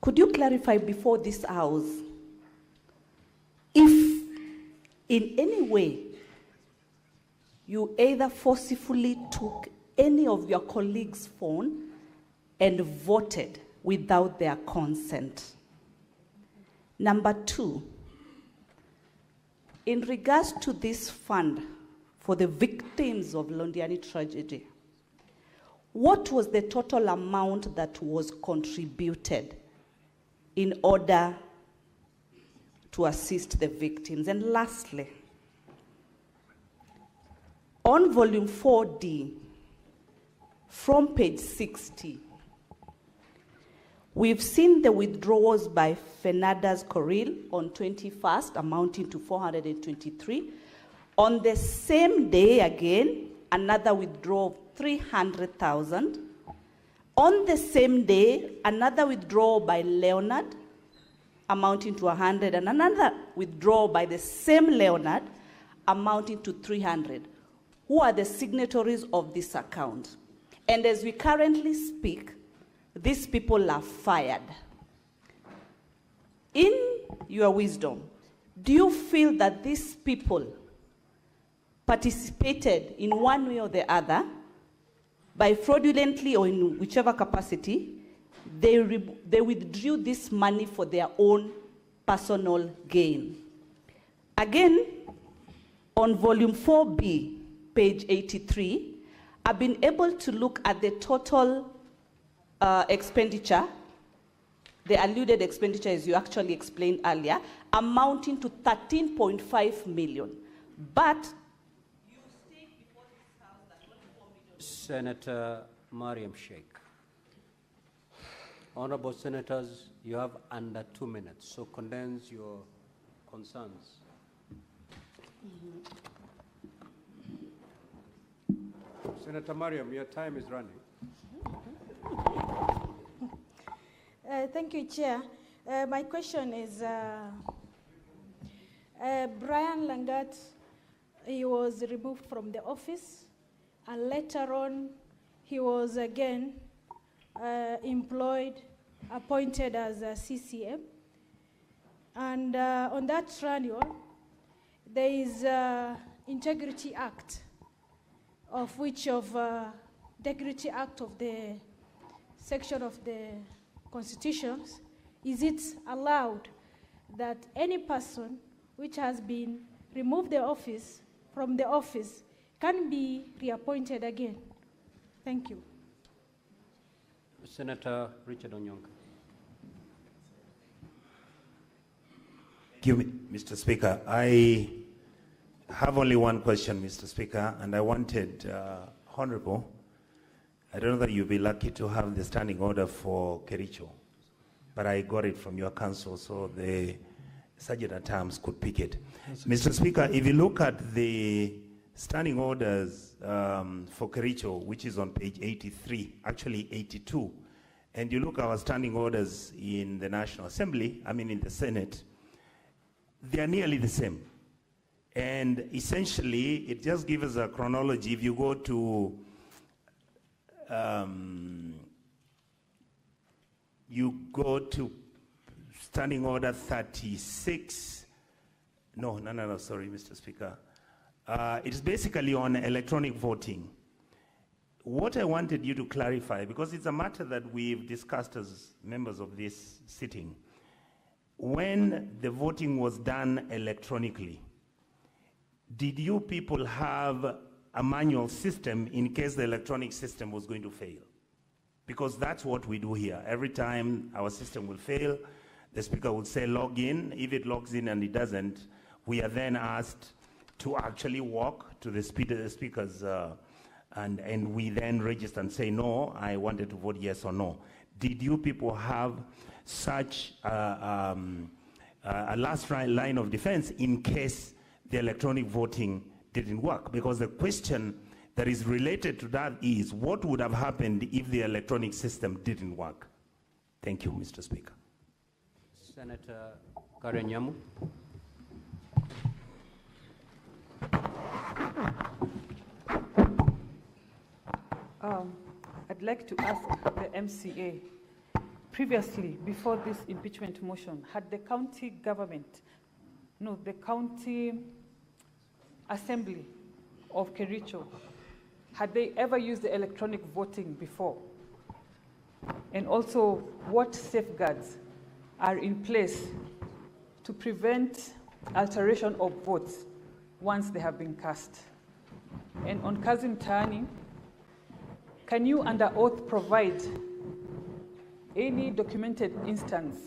could you clarify before this house if in any way you either forcefully took any of your colleagues' phone and voted without their consent? Number two, in regards to this fund for the victims of Londiani tragedy, what was the total amount that was contributed in order to assist the victims? And lastly, on volume 4D, from page 60, we've seen the withdrawals by Fernandez Coril on 21st, amounting to 423. On the same day again, another withdrawal of 300,000. On the same day, another withdrawal by Leonard, amounting to 100, and another withdrawal by the same Leonard, amounting to 300. Who are the signatories of this account? And as we currently speak, these people are fired. In your wisdom, do you feel that these people participated in one way or the other by fraudulently or in whichever capacity, they withdrew this money for their own personal gain? Again, on volume 4B, page 83, I've been able to look at the total expenditure, the alluded expenditure as you actually explained earlier, amounting to 13.5 million. But you state before this house that 24 million. Senator Mariam Sheikh. Honorable Senators, you have under 2 minutes, so condense your concerns. Senator Mariam, your time is running. Thank you, Chair. My question is, Brian Langat, he was removed from the office, and later on, he was again appointed as a CCM. And on that trial, there is Integrity Act, of which Integrity Act of the section of the constitutions, is it allowed that any person which has been removed from the office can be reappointed again? Thank you. Senator Richard Onyonka. Thank you, Mr. Speaker. I have only one question, Mr. Speaker, and I wanted, Honorable, I don't know that you'll be lucky to have the standing order for Kericho, but I got it from your council, so the Sergeant at Arms could pick it. Mr. Speaker, if you look at the standing orders for Kericho, which is on page 83, actually 82, and you look at our standing orders in the National Assembly, in the Senate, they are nearly the same. And essentially, it just gives us a chronology. If you go to Standing Order 36. No, sorry, Mr. Speaker. It's basically on electronic voting. What I wanted you to clarify, because it's a matter that we've discussed as members of this sitting, when the voting was done electronically, did you people have a manual system in case the electronic system was going to fail? Because that's what we do here. Every time our system will fail, the speaker will say log in. If it logs in and it doesn't, we are then asked to actually walk to the speaker's and we then register and say, no, I wanted to vote yes or no. Did you people have such a last line of defense in case the electronic voting didn't work? Because the question that is related to that is, what would have happened if the electronic system didn't work? Thank you, Mr. Speaker. Senator Karenyamu. I'd like to ask the MCA, previously, before this impeachment motion, had the county government, no, the county assembly of Kericho, had they ever used the electronic voting before? And also, what safeguards are in place to prevent alteration of votes once they have been cast? And on Kazi Mtaani, can you under oath provide any documented instance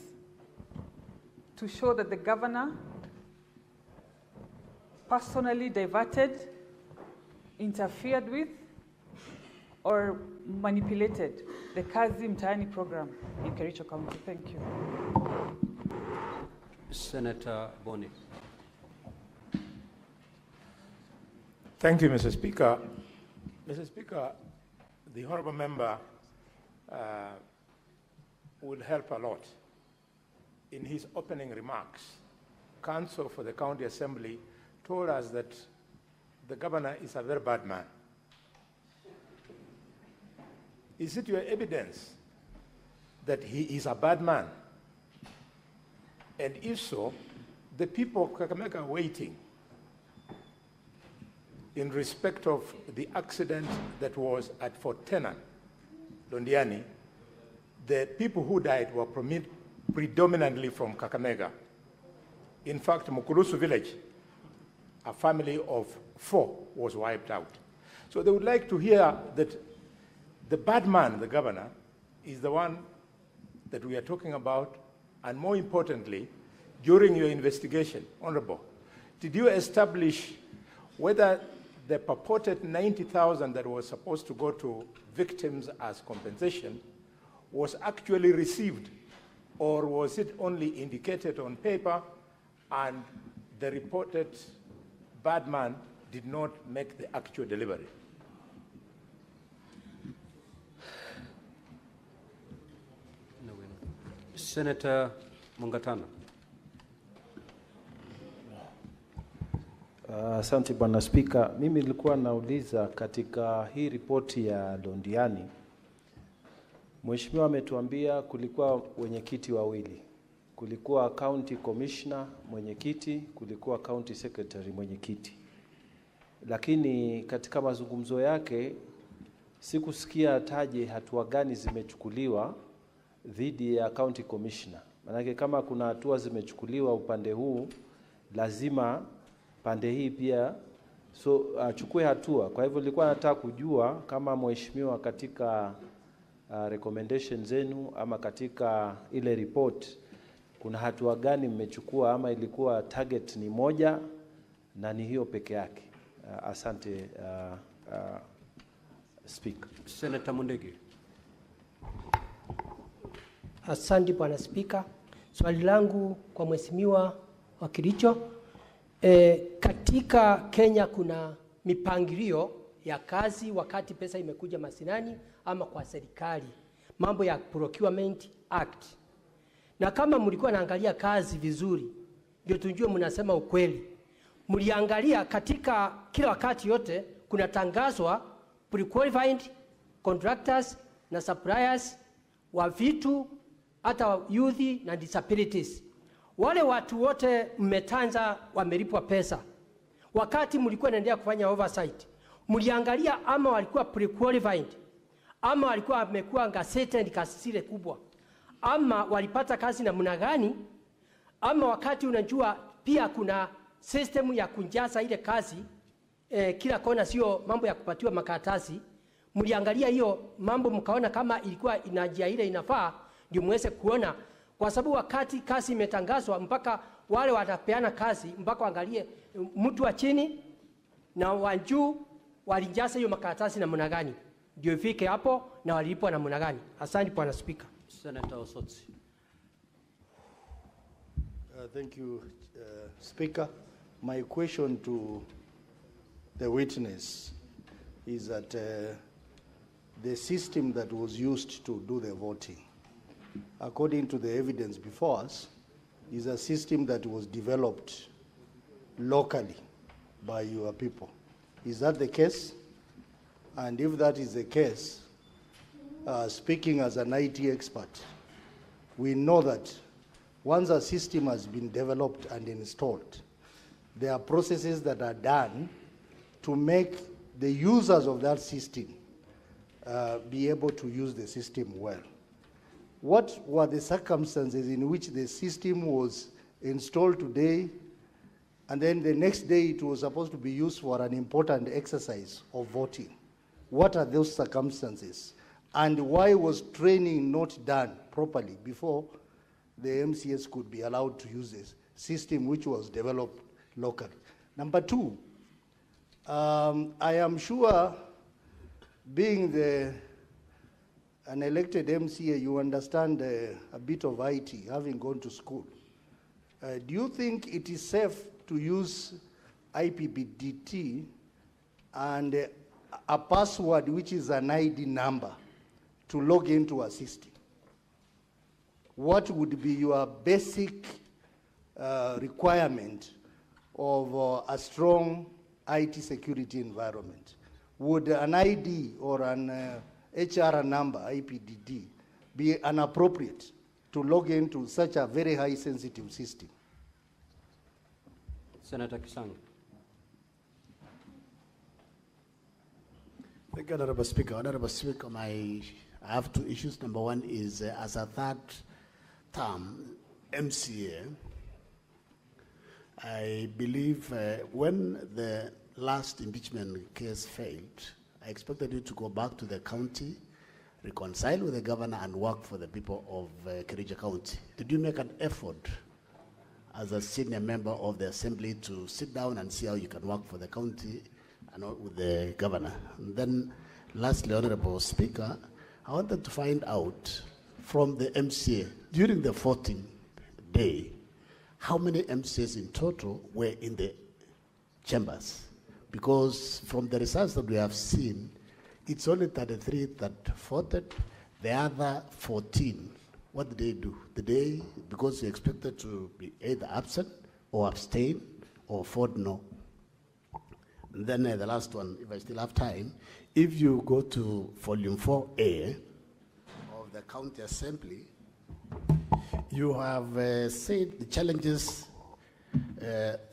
to show that the governor personally diverted, interfered with, or manipulated the Kazi Mtaani program in Kericho County? Thank you. Senator Boni. Thank you, Mr. Speaker. Mr. Speaker, the honorable member will help a lot. In his opening remarks, counsel for the county assembly told us that the governor is a very bad man. Is it your evidence that he is a bad man? And if so, the people of Kakamega are waiting in respect of the accident that was at Fort Tenan, Londiani. The people who died were predominantly from Kakamega. In fact, Mukurusu village, a family of 4 was wiped out. So they would like to hear that the bad man, the governor, is the one that we are talking about, and more importantly, during your investigation, Honorable, did you establish whether the purported 90,000 that was supposed to go to victims as compensation was actually received, or was it only indicated on paper and the reported bad man did not make the actual delivery? Senator Mungatana. Asante Bwana Spika. Mimi nilikuwa nauliza katika hii ripoti ya Londiani, Mheshimiwa ametuambia kulikuwa wenyekiti wawili. Kulikuwa county commissioner mwenyekiti, kulikuwa county secretary mwenyekiti. Lakini katika mazungumzo yake sikusikia ataje hatua gani zimechukuliwa dhidi ya county commissioner. Manake kama kuna hatua zimechukuliwa upande huu, lazima pande hii pia achukue hatua. Kwa hivyo nilikuwa nataka kujua kama mheshimiwa katika recommendation zenu ama katika ile report kuna hatua gani mmechukua, ama ilikuwa target ni moja na ni hiyo peke yake. Asante Speaker. Senator Mundegi. Asante Bwana Spika. Swali langu kwa mheshimiwa wa Kericho. Katika Kenya kuna mipangilio ya kazi wakati pesa imekuja masinani ama kwa serikali, mambo ya Procurement Act. Na kama mlikuwa naangalia kazi vizuri, ndio tujue mnasema ukweli. Mliangalia katika kila wakati yote kuna tangazwa pre-qualified contractors na suppliers wa vitu hata youth na disabilities. Wale watu wote mmetanza wamelipwa pesa. Wakati mlikuwa naendelea kufanya oversight, mliangalia ama walikuwa pre-qualified, ama walikuwa wamekuwa gazetted kasile kubwa, ama walipata kazi namna gani, ama wakati unajua pia kuna system ya kunjaza ile kazi kila kona, sio mambo ya kupatiwa makaratasi. Mliangalia hiyo mambo mkaona kama ilikuwa inajia ile inafaa, ndio muweze kuona, kwa sababu wakati kazi imetangazwa mpaka wale watapeana kazi mpaka waangalie mtu wa chini na wa juu walijaza hiyo makaratasi namna gani, ndio ifike hapo na walipwa namna gani. Asante Bwana Speaker. Senator Osotsi. Thank you, Speaker. My question to the witness is that the system that was used to do the voting, according to the evidence before us, is a system that was developed locally by your people. Is that the case? And if that is the case, speaking as an IT expert, we know that once a system has been developed and installed, there are processes that are done to make the users of that system be able to use the system well. What were the circumstances in which the system was installed today, and then the next day it was supposed to be used for an important exercise of voting? What are those circumstances? And why was training not done properly before the MCS could be allowed to use this system which was developed locally? Number two, I am sure, being an elected MCA, you understand a bit of IT, having gone to school. Do you think it is safe to use IPPDT and a password which is an ID number to log into a system? What would be your basic requirement of a strong IT security environment? Would an ID or an HR number, IPDD, be inappropriate to log into such a very high sensitive system? Senator Kisang. Thank you, Honorable Speaker. Honorable Speaker, I have two issues. Number one is as a third term MCA, I believe when the last impeachment case failed, I expected you to go back to the county, reconcile with the governor, and work for the people of Kericho County. Did you make an effort as a senior member of the assembly to sit down and see how you can work for the county and with the governor? And then lastly, Honorable Speaker, I wanted to find out from the MCA, during the 14th day, how many MCAs in total were in the chambers? Because from the results that we have seen, it's only 33 that voted. The other 14, what did they do? Did they, because they expected to be either absent or abstain or vote no? And then the last one, if I still have time, if you go to volume 4A of the county assembly, you have said the challenges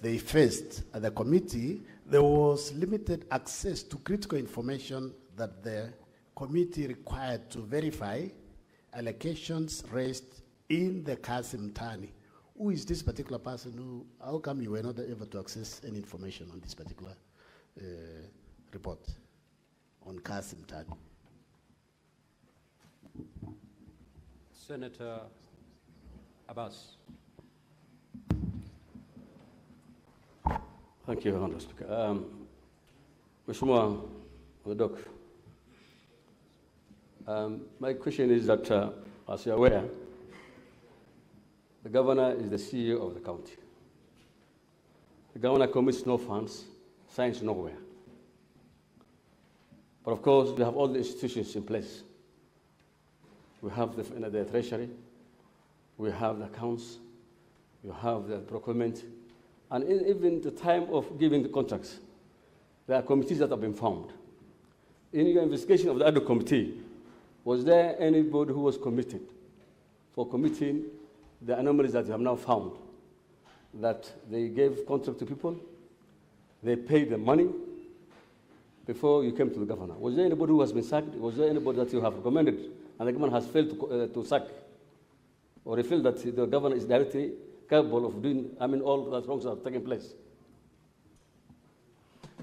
they faced at the committee. There was limited access to critical information that the committee required to verify allegations raised in the Kasim Tani. Who is this particular person? How come you were not able to access any information on this particular report on Kasim Tani? Senator Abbas. Thank you, Honorable Speaker. Mheshimiwa Doc, my question is that, as you're aware, the governor is the CEO of the county. The governor commits no funds, signs nowhere. But of course, we have all the institutions in place. We have the treasury, we have the accounts, you have the procurement, and even the time of giving the contracts, there are committees that have been formed. In your investigation of the other committee, was there anybody who was committed for committing the anomalies that you have now found, that they gave contract to people, they paid the money before you came to the governor. Was there anybody who has been sacked? Was there anybody that you have recommended and the government has failed to sack? Or you feel that the governor is directly capable of doing, all that wrongs are taking place?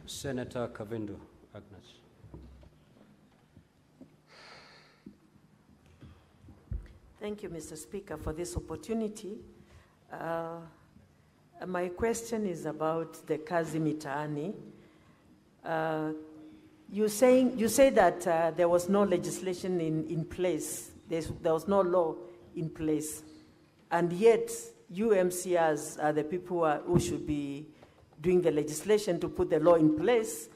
Senator Kavindu Agnes. Thank you, Mr. Speaker, for this opportunity. My question is about the kazi mitaani. You say that there was no legislation in place. There was no law in place. And yet, you MCRs are the people who should be doing the legislation to put the law in place.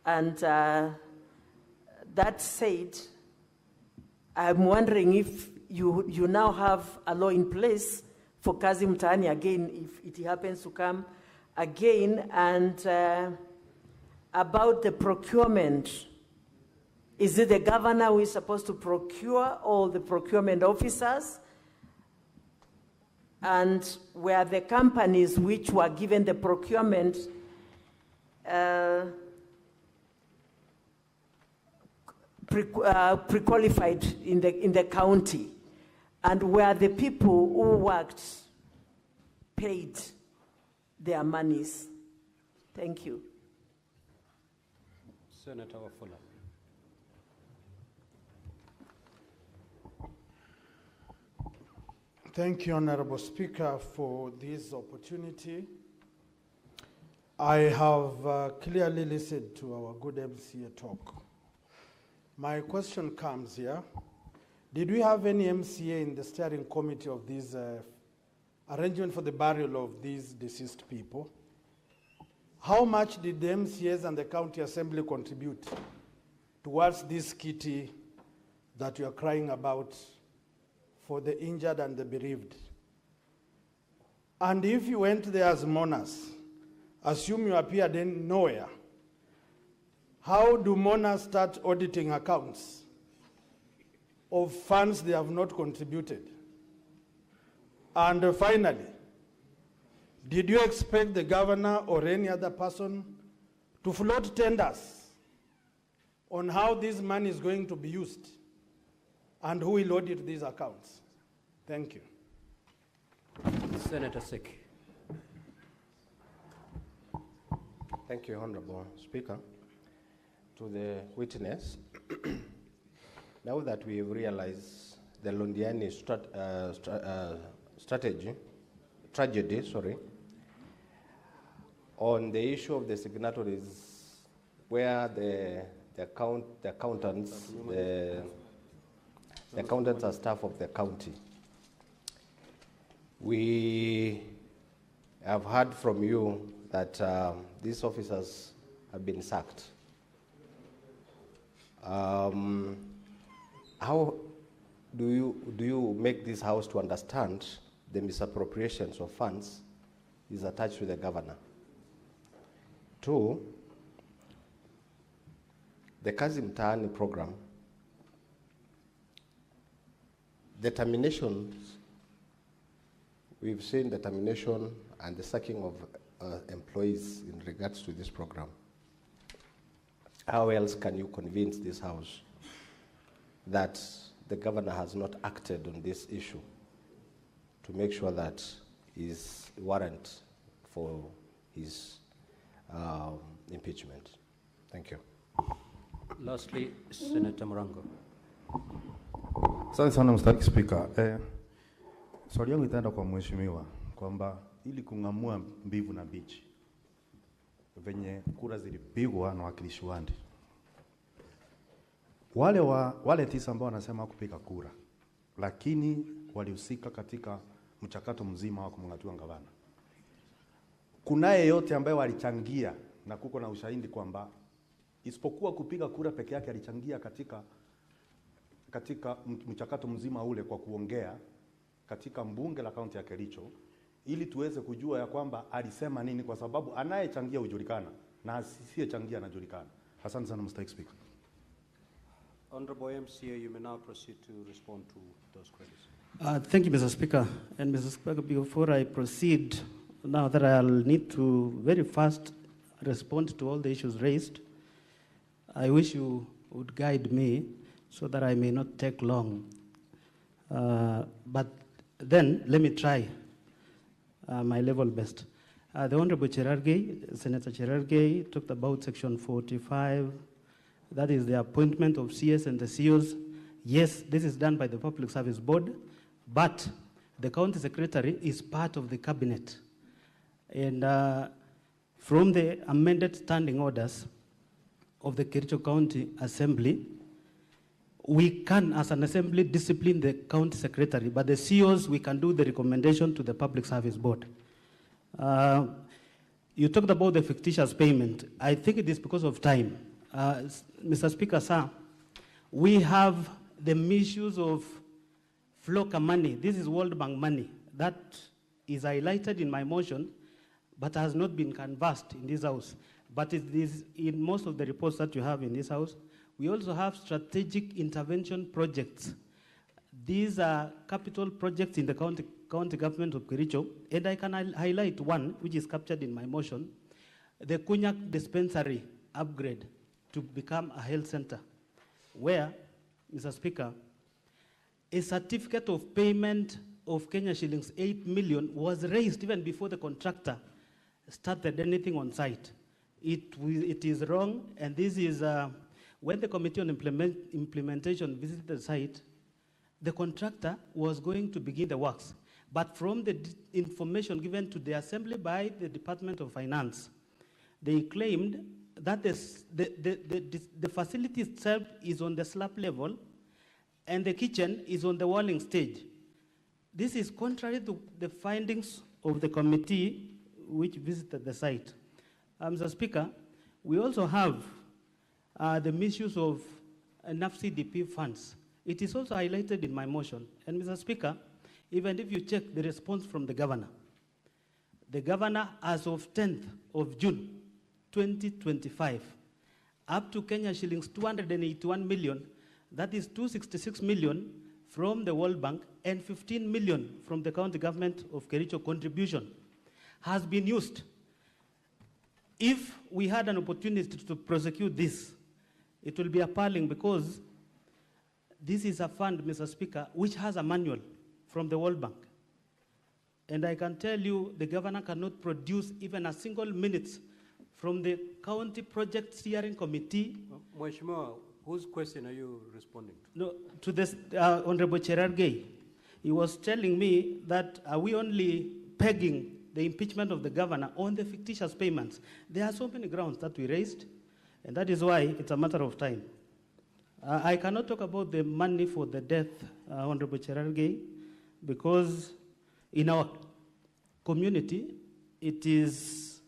And that said, I'm wondering if you now have a law in place for kazi mtaani again, if it happens to come again, and about the procurement. Is it the governor who is supposed to procure all the procurement officers? And were the companies which were given the procurement pre-qualified in the county? And were the people who worked paid their monies? Thank you. Senator Wafula. Thank you, Honorable Speaker, for this opportunity. I have clearly listened to our good MCA talk. My question comes here. Did we have any MCA in the steering committee of this arrangement for the burial of these deceased people? How much did the MCAs and the county assembly contribute towards this kitty that you are crying about for the injured and the bereaved? And if you went there as mourners, assume you appeared in nowhere, how do mourners start auditing accounts of funds they have not contributed? And finally, did you expect the governor or any other person to float tenders on how this money is going to be used and who will audit these accounts? Thank you. Senator Sek. Thank you, Honorable Speaker. To the witness, now that we have realized the Londiani tragedy, on the issue of the signatories, where the accountants are staff of the county, we have heard from you that these officers have been sacked. How do you make this House to understand the misappropriations of funds is attached to the governor? 2, the Kazi Mtaani program, the terminations, we've seen the termination and the sacking of employees in regards to this program. How else can you convince this House that the governor has not acted on this issue to make sure that is warrant for his impeachment? Thank you. Lastly, Senator Morango. Asante sana Mr. Speaker. Swali yangu itaenda kwa mheshimiwa kwamba ili kung'amua mbivu na mbichi venye kura zilipigwa na wakilishi wandi, wale 9 ambao wanasema kupiga kura lakini walihusika katika mchakato mzima wa kumng'atua gavana, kunaye yote ambaye walichangia na kuko na ushahidi kwamba isipokuwa kupiga kura peke yake alichangia katika mchakato mzima ule kwa kuongea katika mbunge la kaunti ya Kericho, ili tuweze kujua ya kwamba alisema nini, kwa sababu anayechangia hujulikana na asiyechangia anajulikana. Asante sana Mr. Speaker. Honorable MCA, you may now proceed to respond to those queries. Thank you, Mr. Speaker. And Mr. Speaker, before I proceed, now that I'll need to very fast respond to all the issues raised, I wish you would guide me so that I may not take long. But then let me try my level best. The Honorable Cherargei, Senator Cherargei, talked about Section 45. That is the appointment of CS and the COs. Yes, this is done by the Public Service Board, but the County Secretary is part of the cabinet. And from the amended standing orders of the Kericho County Assembly, we can, as an assembly, discipline the county secretary, but the COs, we can do the recommendation to the Public Service Board. You talked about the fictitious payment. I think it is because of time. Mr. Speaker, sir, we have the misuse of FLOCA money. This is World Bank money. That is highlighted in my motion, but has not been canvassed in this House. But it is in most of the reports that you have in this House. We also have strategic intervention projects. These are capital projects in the county government of Kericho, and I can highlight one which is captured in my motion, the Kunyak dispensary upgrade to become a health center, where, Mr. Speaker, a certificate of payment of Kenya shillings 8 million was raised even before the contractor started anything on site. It is wrong, and this is when the Committee on Implementation visited the site, the contractor was going to begin the works. But from the information given to the Assembly by the Department of Finance, they claimed that the facility itself is on the slab level and the kitchen is on the walling stage. This is contrary to the findings of the committee which visited the site. Mr. Speaker, we also have the misuse of enough CDP funds. It is also highlighted in my motion. And Mr. Speaker, even if you check the response from the governor as of 10th of June 2025, up to Kenya shillings 281 million, that is 266 million from the World Bank and 15 million from the county government of Kericho contribution has been used. If we had an opportunity to prosecute this, it will be appalling because this is a fund, Mr. Speaker, which has a manual from the World Bank. And I can tell you the governor cannot produce even a single minute from the county project steering committee. Mheshimiwa, whose question are you responding to? No, to this Honorable Cherargei. He was telling me that are we only pegging the impeachment of the governor on the fictitious payments? There are so many grounds that we raised, and that is why it's a matter of time. I cannot talk about the money for the death, Honorable Cherargei, because in our community, it is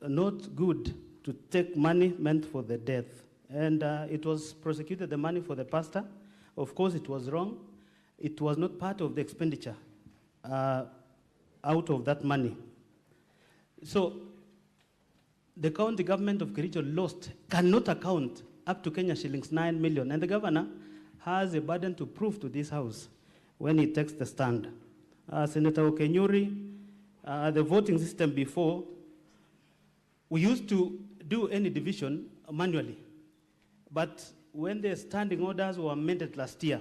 not good to take money meant for the death. And it was prosecuted, the money for the pastor. Of course, it was wrong. It was not part of the expenditure out of that money. So the county government of Kericho cannot account up to Kenya shillings 9 million. And the governor has a burden to prove to this House when he takes the stand. Senator Okenyuri, the voting system before, we used to do any division manually. But when the standing orders were amended last year,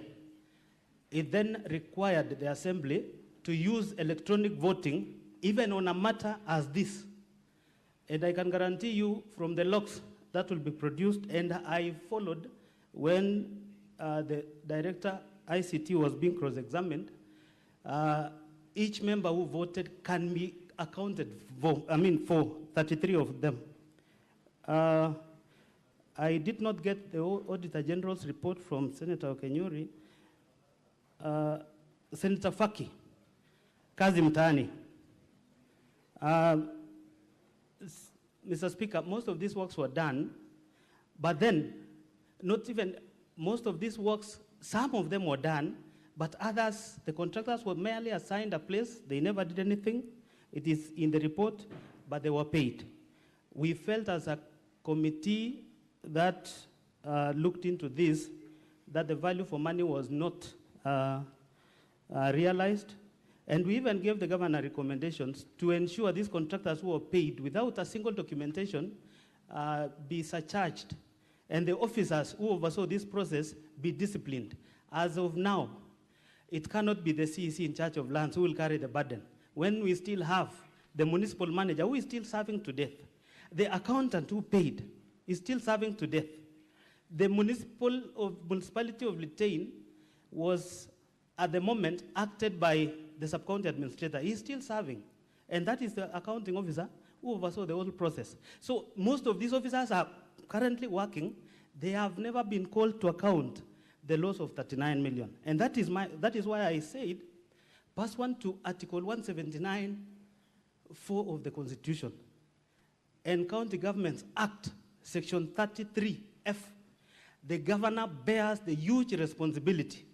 it then required the Assembly to use electronic voting even on a matter as this. And I can guarantee you from the logs that will be produced, and I followed when the director ICT was being cross-examined, each member who voted can be accounted for, for 33 of them. I did not get the Auditor General's report from Senator Okenyuri. Senator Faki, Kazi Mtaani. Mr. Speaker, most of these works were done, but then not even most of these works, some of them were done, but others, the contractors were merely assigned a place. They never did anything. It is in the report, but they were paid. We felt as a committee that looked into this, that the value for money was not realized. And we even gave the governor recommendations to ensure these contractors who were paid without a single documentation be surcharged, and the officers who oversaw this process be disciplined. As of now, it cannot be the CEC in charge of lands who will carry the burden, when we still have the municipal manager who is still serving to death. The accountant who paid is still serving to death. The municipality of Litein was, at the moment, acted by the sub-county administrator. He's still serving. And that is the accounting officer who oversaw the whole process. So most of these officers are currently working. They have never been called to account the loss of 39 million. And that is why I said, pursuant to Article 179(4) of the Constitution and County Governments Act, Section 33F, the governor bears the huge responsibility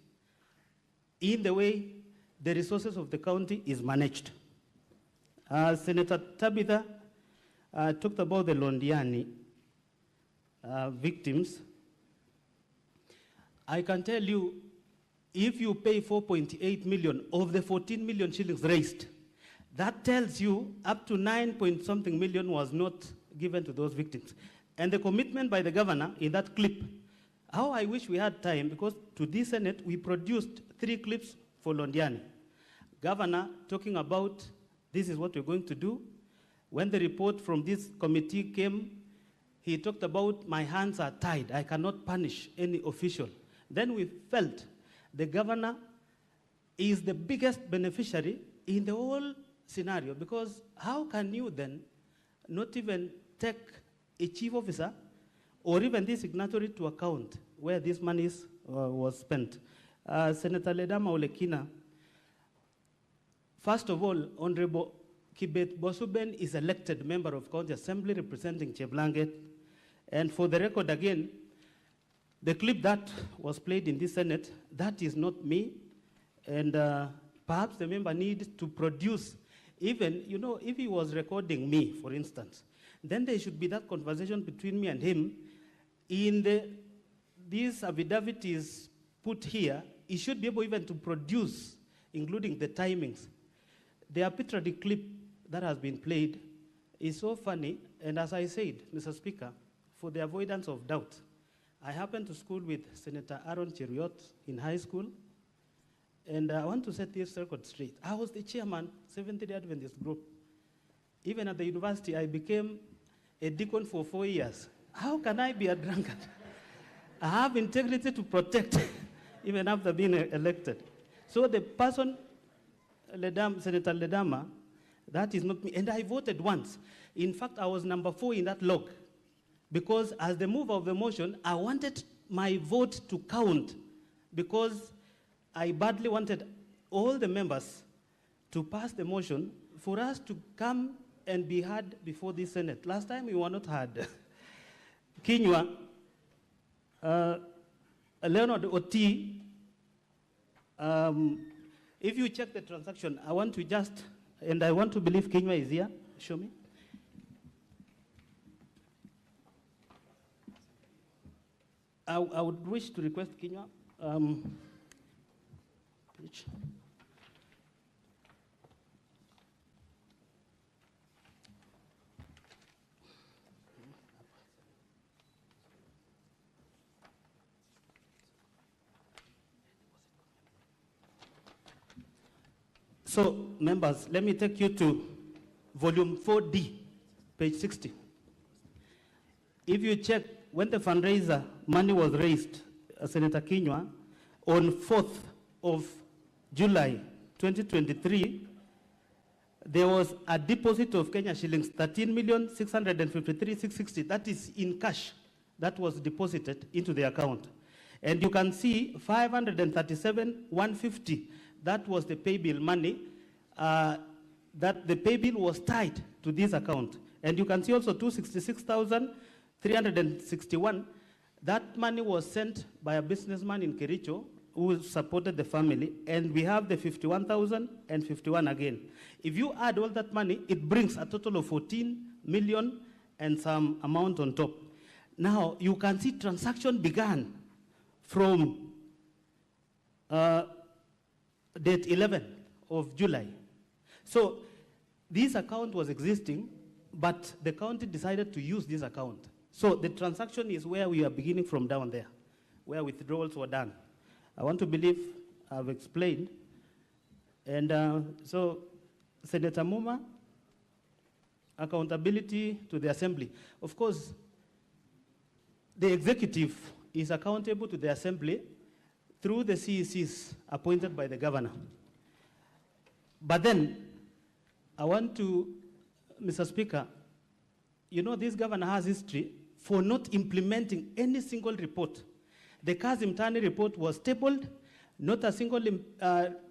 in the way the resources of the county is managed. Senator Tabitha talked about the Londiani victims. I can tell you, if you pay 4.8 million of the 14 million shillings raised, that tells you up to 9-point-something million was not given to those victims. And the commitment by the governor in that clip, how I wish we had time, because to this Senate we produced 3 clips for Londiani. Governor talking about this is what we're going to do. When the report from this committee came, he talked about my hands are tied. I cannot punish any official. Then we felt the governor is the biggest beneficiary in the whole scenario, because how can you then not even take a chief officer or even the signatory to account where this money was spent? Senator Ledama Olekina, first of all, Honorable Kibet Bosuben is elected member of County Assembly representing Cheblanget. And for the record again, the clip that was played in this Senate, that is not me. And perhaps the member needs to produce, even, you know, if he was recording me, for instance, then there should be that conversation between me and him. In this affidavit is put here, he should be able even to produce, including the timings. The arbitrary clip that has been played is so funny, and as I said, Mr. Speaker, for the avoidance of doubt, I happened to school with Senator Aaron Cheruiyot in high school, and I want to set this record straight. I was the chairman, Seventh-day Adventist group. Even at the university, I became a deacon for 4 years. How can I be a drunkard? I have integrity to protect, even after being elected. So the person, Senator Ledama, that is not me. And I voted once. In fact, I was number 4 in that log, because as the mover of the motion, I wanted my vote to count, because I badly wanted all the members to pass the motion for us to come and be heard before the Senate. Last time we were not heard. Kinywa, Leonard Oti, if you check the transaction, I want to just, and I want to believe Kinywa is here. Show me. I would wish to request Kinywa. Page. So, members, let me take you to volume 4D, page 60. If you check, when the fundraiser money was raised, Senator Kinywa, on 4th of July 2023, there was a deposit of Kenya shillings 13,653,660. That is in cash that was deposited into the account. And you can see 537,150. That was the pay bill money. That the pay bill was tied to this account. And you can see also 266,361. That money was sent by a businessman in Kericho who supported the family, and we have the 51,051 again. If you add all that money, it brings a total of 14 million and some amount on top. Now, you can see transaction began from date 11th of July. So this account was existing, but the county decided to use this account. So the transaction is where we are beginning from down there, where withdrawals were done. I want to believe I've explained. And so Senator Muma, accountability to the assembly. Of course, the executive is accountable to the assembly through the CECs appointed by the governor. But then, I want to, Mr. Speaker, you know this governor has history for not implementing any single report. The Kazim Tani report was tabled, not a single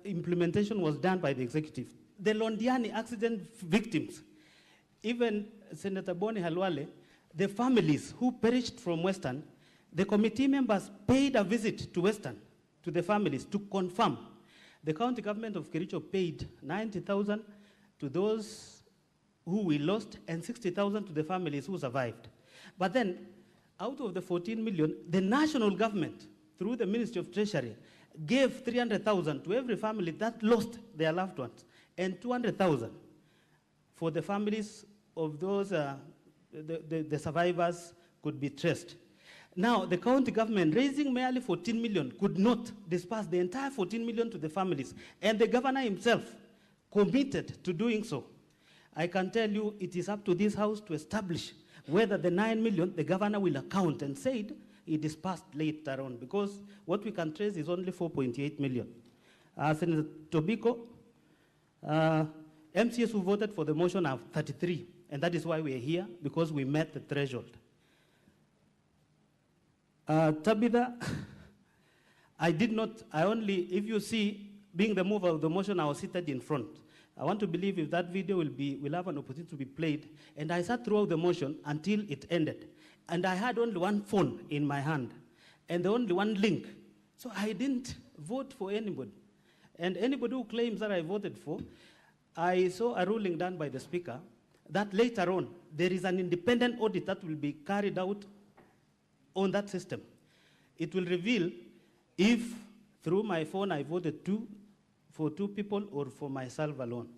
implementation was done by the executive. The Londiani accident victims, even Senator Boni Halwale, the families who perished from Western, the committee members paid a visit to Western, to the families, to confirm. The county government of Kericho paid 90,000 to those who we lost and 60,000 to the families who survived. But then, out of the 14 million, the national government, through the Ministry of Treasury, gave 300,000 to every family that lost their loved ones, and 200,000 for the families of those, the survivors could be traced. Now, the county government, raising merely 14 million, could not disperse the entire 14 million to the families, and the governor himself committed to doing so. I can tell you it is up to this House to establish whether the 9 million the governor will account, and said he dispersed later on, because what we can trace is only 4.8 million. Senator Tobiko, MCS who voted for the motion are 33, and that is why we are here, because we met the threshold. Tabitha, if you see, being the mover of the motion, I was seated in front. I want to believe if that video will have an opportunity to be played, and I sat throughout the motion until it ended. And I had only one phone in my hand, and only one link. So I didn't vote for anybody. And anybody who claims that I voted for, I saw a ruling done by the Speaker that later on, there is an independent audit that will be carried out on that system. It will reveal if, through my phone, I voted for two people or for myself alone.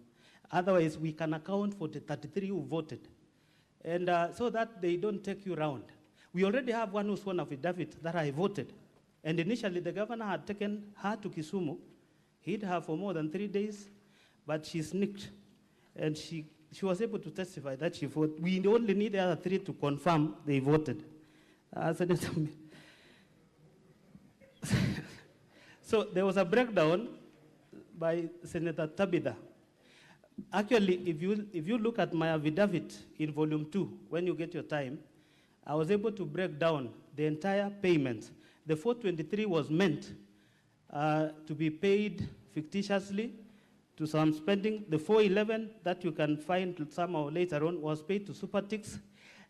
Otherwise, we can account for the 33 who voted. And so that they don't take you around. We already have one who sworn affidavit that I voted. And initially, the governor had taken her to Kisumu, hid her for more than 3 days, but she sneaked. And she was able to testify that she voted. We only need the other 3 to confirm they voted. So there was a breakdown by Senator Tabitha. Actually, if you look at my affidavit in volume 2, when you get your time, I was able to break down the entire payment. The 423 was meant to be paid fictitiously to some spending. The 411 that you can find somehow later on was paid to Supertix.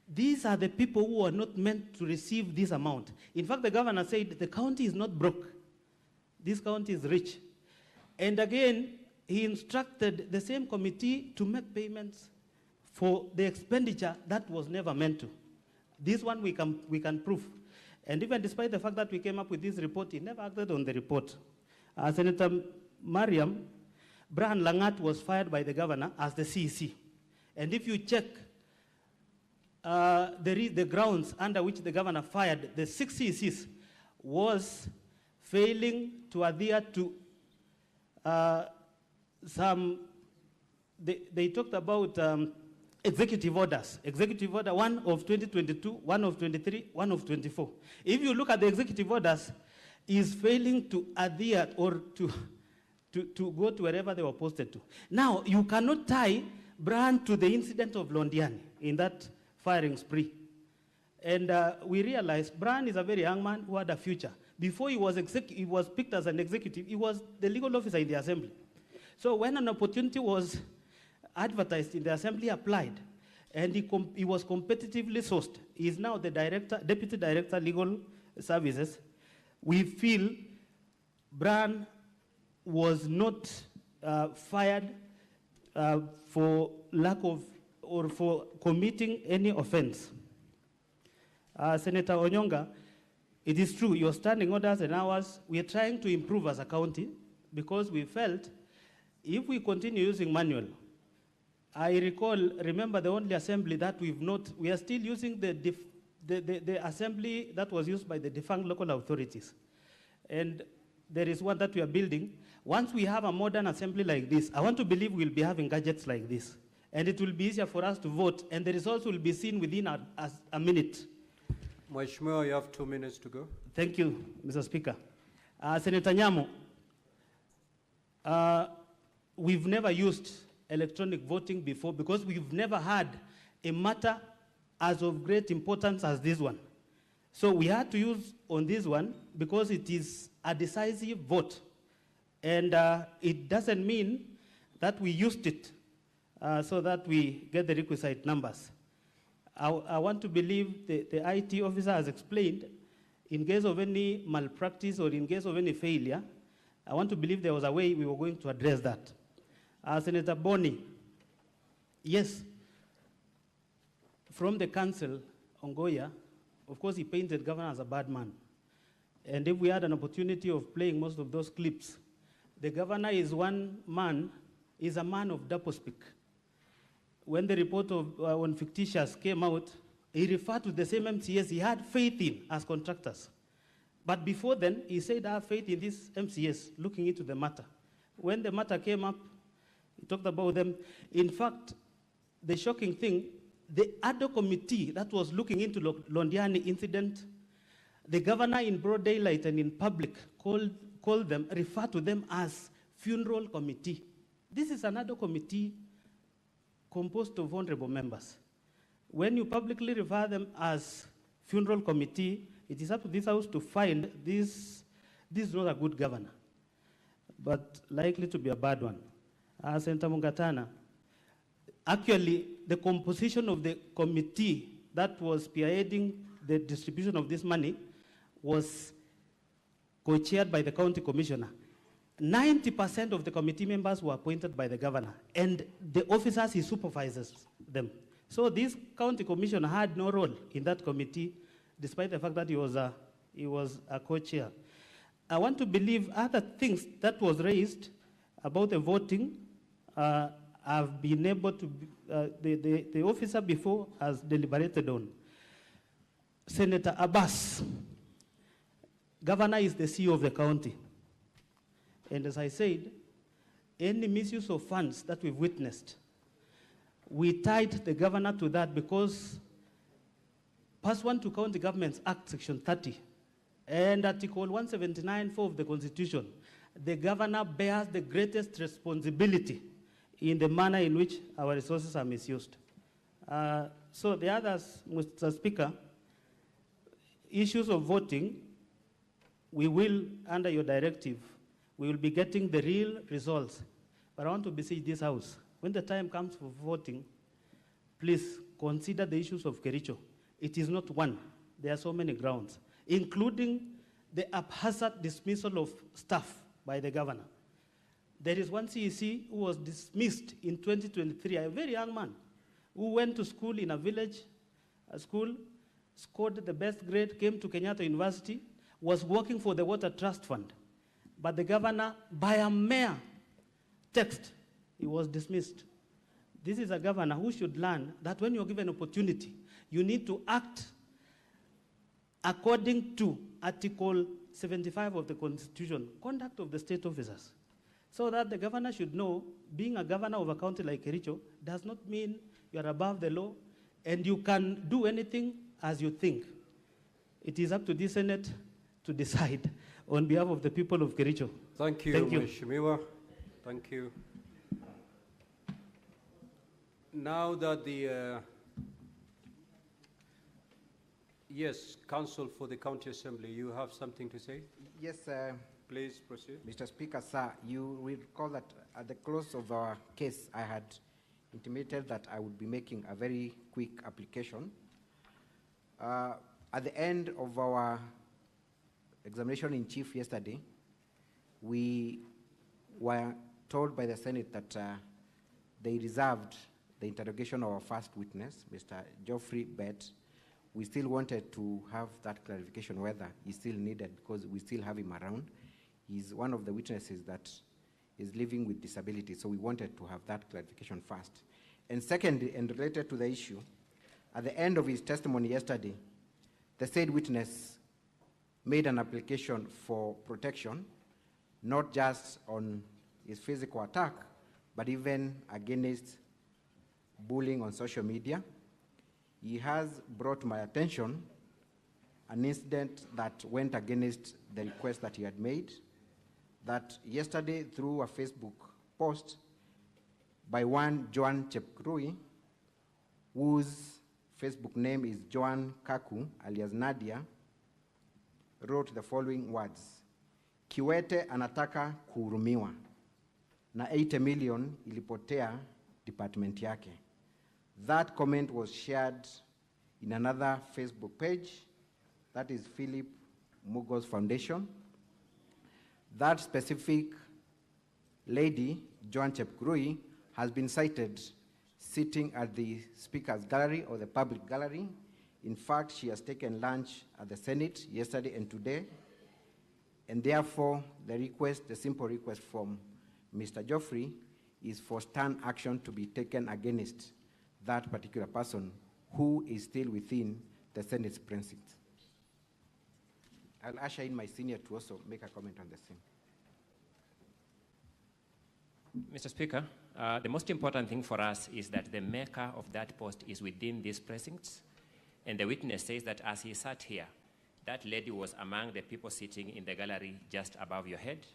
These are the people who are not meant to receive this amount. In fact, the governor said the county is not broke. This county is rich. And again, he instructed the same committee to make payments for the expenditure that was never meant to. This one we can prove. And even despite the fact that we came up with this report, he never acted on the report. Senator Mariam, Brian Langat was fired by the governor as the CEC. And if you check the grounds under which the governor fired the 6 CECs was failing to adhere to they talked about executive orders. Executive order 1 of 2022, 1 of 23, 1 of 24. If you look at the executive orders, is failing to adhere or to go to wherever they were posted to. Now, you cannot tie Brian to the incident of Londiani in that firing spree. And we realized Brian is a very young man who had a future. Before he was picked as an executive, he was the legal officer in the assembly. So when an opportunity was advertised in the assembly, he applied. And he was competitively sourced. He is now the deputy director, legal services. We feel Brian was not fired for lack of or for committing any offense. Senator Onyonga, it is true, your standing orders and ours, we are trying to improve as a county. because we felt if we continue using manual, remember the only assembly that we are still using the assembly that was used by the defunct local authorities. And there is one that we are building. Once we have a modern assembly like this, I want to believe we'll be having gadgets like this. And it will be easier for us to vote, and the results will be seen within a minute. Mheshimiwa, you have 2 minutes to go. Thank you, Mr. Speaker. Senator Nyamo, we've never used electronic voting before because we've never had a matter as of great importance as this one. So we had to use on this one because it is a decisive vote. And it doesn't mean that we used it so that we get the requisite numbers. I want to believe the IT officer has explained, in case of any malpractice or in case of any failure, I want to believe there was a way we were going to address that. Senator Boni, yes, from the council, Ongoya, of course he painted governor as a bad man. And if we had an opportunity of playing most of those clips, the governor is one man, is a man of doublespeak. When the report on fictitious came out, he referred to the same MCS he had faith in as contractors. But before then, he said, I have faith in this MCS, looking into the matter. When the matter came up, he talked about them. In fact, the shocking thing, the other committee that was looking into Londiani incident, the governor in broad daylight and in public called them, referred to them as funeral committee. This is another committee composed of honorable members. When you publicly refer them as funeral committee, it is up to this house to find this is not a good governor, but likely to be a bad one. Senator Mungatana, actually, the composition of the committee that was spearheading the distribution of this money was co-chaired by the county commissioner. 90% of the committee members were appointed by the governor, and the officers, he supervises them. So this county commissioner had no role in that committee, despite the fact that he was a co-chair. I want to believe other things that was raised about the voting have been able to, the officer before has deliberated on. Senator Abbas, governor is the CEO of the county. And as I said, any misuse of funds that we've witnessed, we tied the governor to that because pursuant to County Governments Act, Section 30, and Article 179(4) of the Constitution, the governor bears the greatest responsibility in the manner in which our resources are misused. So the others, Mr. Speaker, issues of voting, we will, under your directive, we will be getting the real results. But I want to beseech this House, when the time comes for voting, please consider the issues of Kericho. It is not one. There are so many grounds, including the haphazard dismissal of staff by the governor. There is one CEC who was dismissed in 2023, a very young man, who went to school in a village, school, scored the best grade, came to Kenyatta University, was working for the Water Trust Fund. But the governor, by a mere text, he was dismissed. This is a governor who should learn that when you're given opportunity, you need to act according to Article 75 of the Constitution, conduct of the state officers, so that the governor should know, being a governor of a county like Kericho does not mean you're above the law and you can do anything as you think. It is up to the Senate to decide on behalf of the people of Kericho. Thank you, Mheshimiwa. Thank you. Now that the yes, Council for the County Assembly, you have something to say? Yes, please proceed. Mr. Speaker, sir, you will recall that at the close of our case, I had intimated that I would be making a very quick application. At the end of our examination in chief yesterday, we were told by the Senate that they reserved the interrogation of our first witness, Mr. Geoffrey Bett. We still wanted to have that clarification whether he still needed, because we still have him around. He's one of the witnesses that is living with disability, so we wanted to have that clarification first. And second, and related to the issue, at the end of his testimony yesterday, the said witness made an application for protection, not just on his physical attack, but even against bullying on social media. He has brought to my attention an incident that went against the request that he had made, that yesterday through a Facebook post by one Joan Chepkrui, whose Facebook name is Joan Kaku, alias Nadia, wrote the following words: Kiwete anataka kuhurumiwa na 80 million ilipotea department yake. That comment was shared in another Facebook page, that is Philip Mugo's Foundation. That specific lady, Joan Chepkrui, has been cited sitting at the Speaker's gallery or the public gallery. In fact, she has taken lunch at the Senate yesterday and today, and therefore the simple request from Mr. Geoffrey is for stern action to be taken against that particular person who is still within the Senate's precincts. I'll usher in my senior to also make a comment on the same. Mr. Speaker, the most important thing for us is that the maker of that post is within these precincts, and the witness says that as he sat here, that lady was among the people sitting in the gallery just above your head,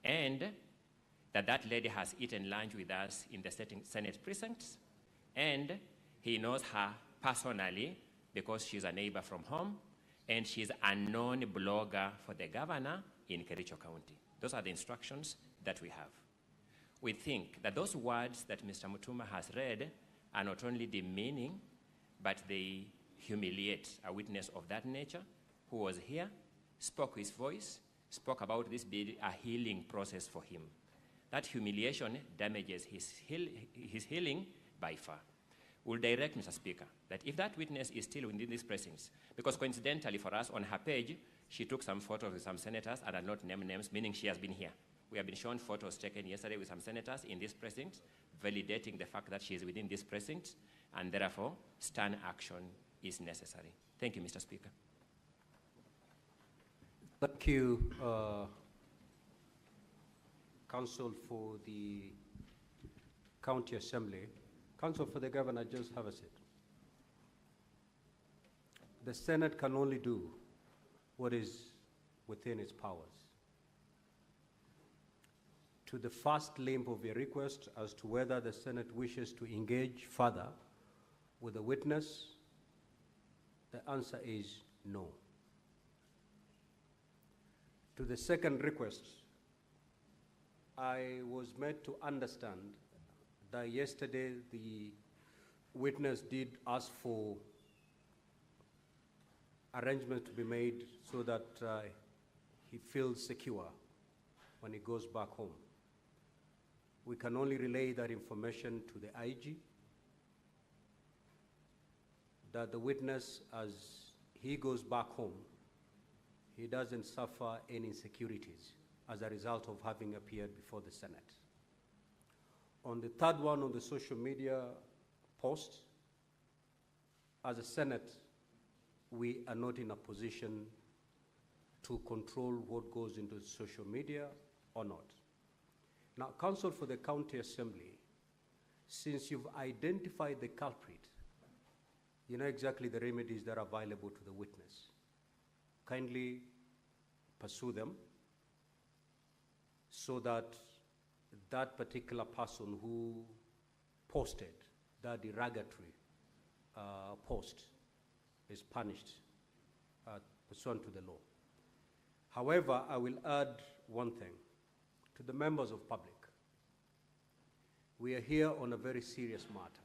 and that lady has eaten lunch with us in the Senate precincts, and he knows her personally because she's a neighbor from home, and she's a known blogger for the governor in Kericho County. Those are the instructions that we have. We think that those words that Mr. Mutuma has read are not only demeaning, but they humiliate a witness of that nature who was here, spoke his voice, spoke about this being a healing process for him. That humiliation damages his healing by far. We'll direct, Mr. Speaker, that if that witness is still within these precincts, because coincidentally for us on her page, she took some photos with some senators and had not named names, meaning she has been here. We have been shown photos taken yesterday with some senators in this precinct, validating the fact that she is within this precinct, and therefore stern action is necessary. Thank you, Mr. Speaker. Thank you, Counsel for the County Assembly. Counsel for the Governor, just have a seat. The Senate can only do what is within its powers. To the first limb of your request as to whether the Senate wishes to engage further with the witness, the answer is no. To the second request, I was made to understand that yesterday the witness did ask for arrangements to be made so that he feels secure when he goes back home. We can only relay that information to the IG, that the witness, as he goes back home, he doesn't suffer any insecurities as a result of having appeared before the Senate. On the third one, on the social media post, as a Senate, we are not in a position to control what goes into social media or not. Now, Counsel for the County Assembly, since you've identified the culprit, you know exactly the remedies that are available to the witness. Kindly pursue them so that that particular person who posted that derogatory post is punished pursuant to the law. However, I will add one thing to the members of public. We are here on a very serious matter.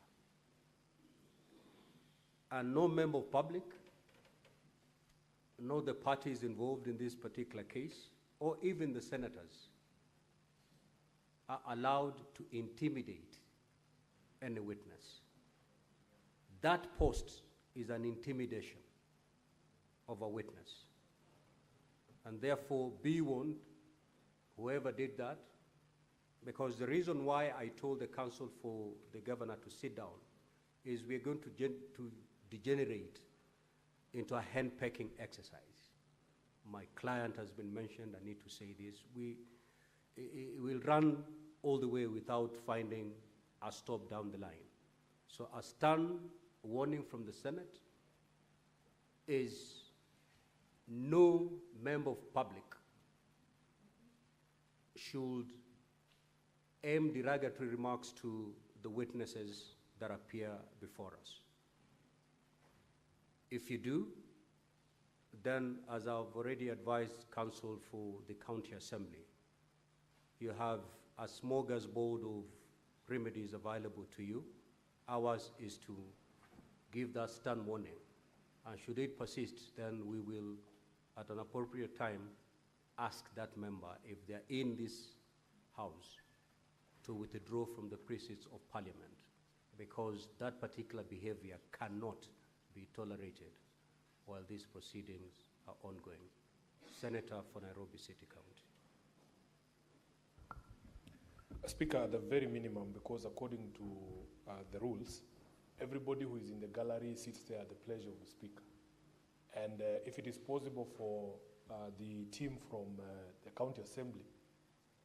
And no member of public, nor the parties involved in this particular case, or even the senators, are allowed to intimidate any witness. That post is an intimidation of a witness. And therefore, be warned whoever did that, because the reason why I told the council for the governor to sit down is we're going to degenerate into a hand-pecking exercise. My client has been mentioned, I need to say this. It will run all the way without finding a stop down the line. So a stern warning from the Senate is no member of public should aim derogatory remarks to the witnesses that appear before us. If you do, then as I've already advised counsel for the county assembly, you have a smorgasbord of remedies available to you. Ours is to give that stern warning. And should it persist, then we will, at an appropriate time, ask that member, if they're in this house, to withdraw from the precincts of parliament, because that particular behavior cannot be tolerated while these proceedings are ongoing. Senator for Nairobi City County. Speaker, at the very minimum, because according to the rules, everybody who is in the gallery sits there at the pleasure of the Speaker. And if it is possible for the team from the County Assembly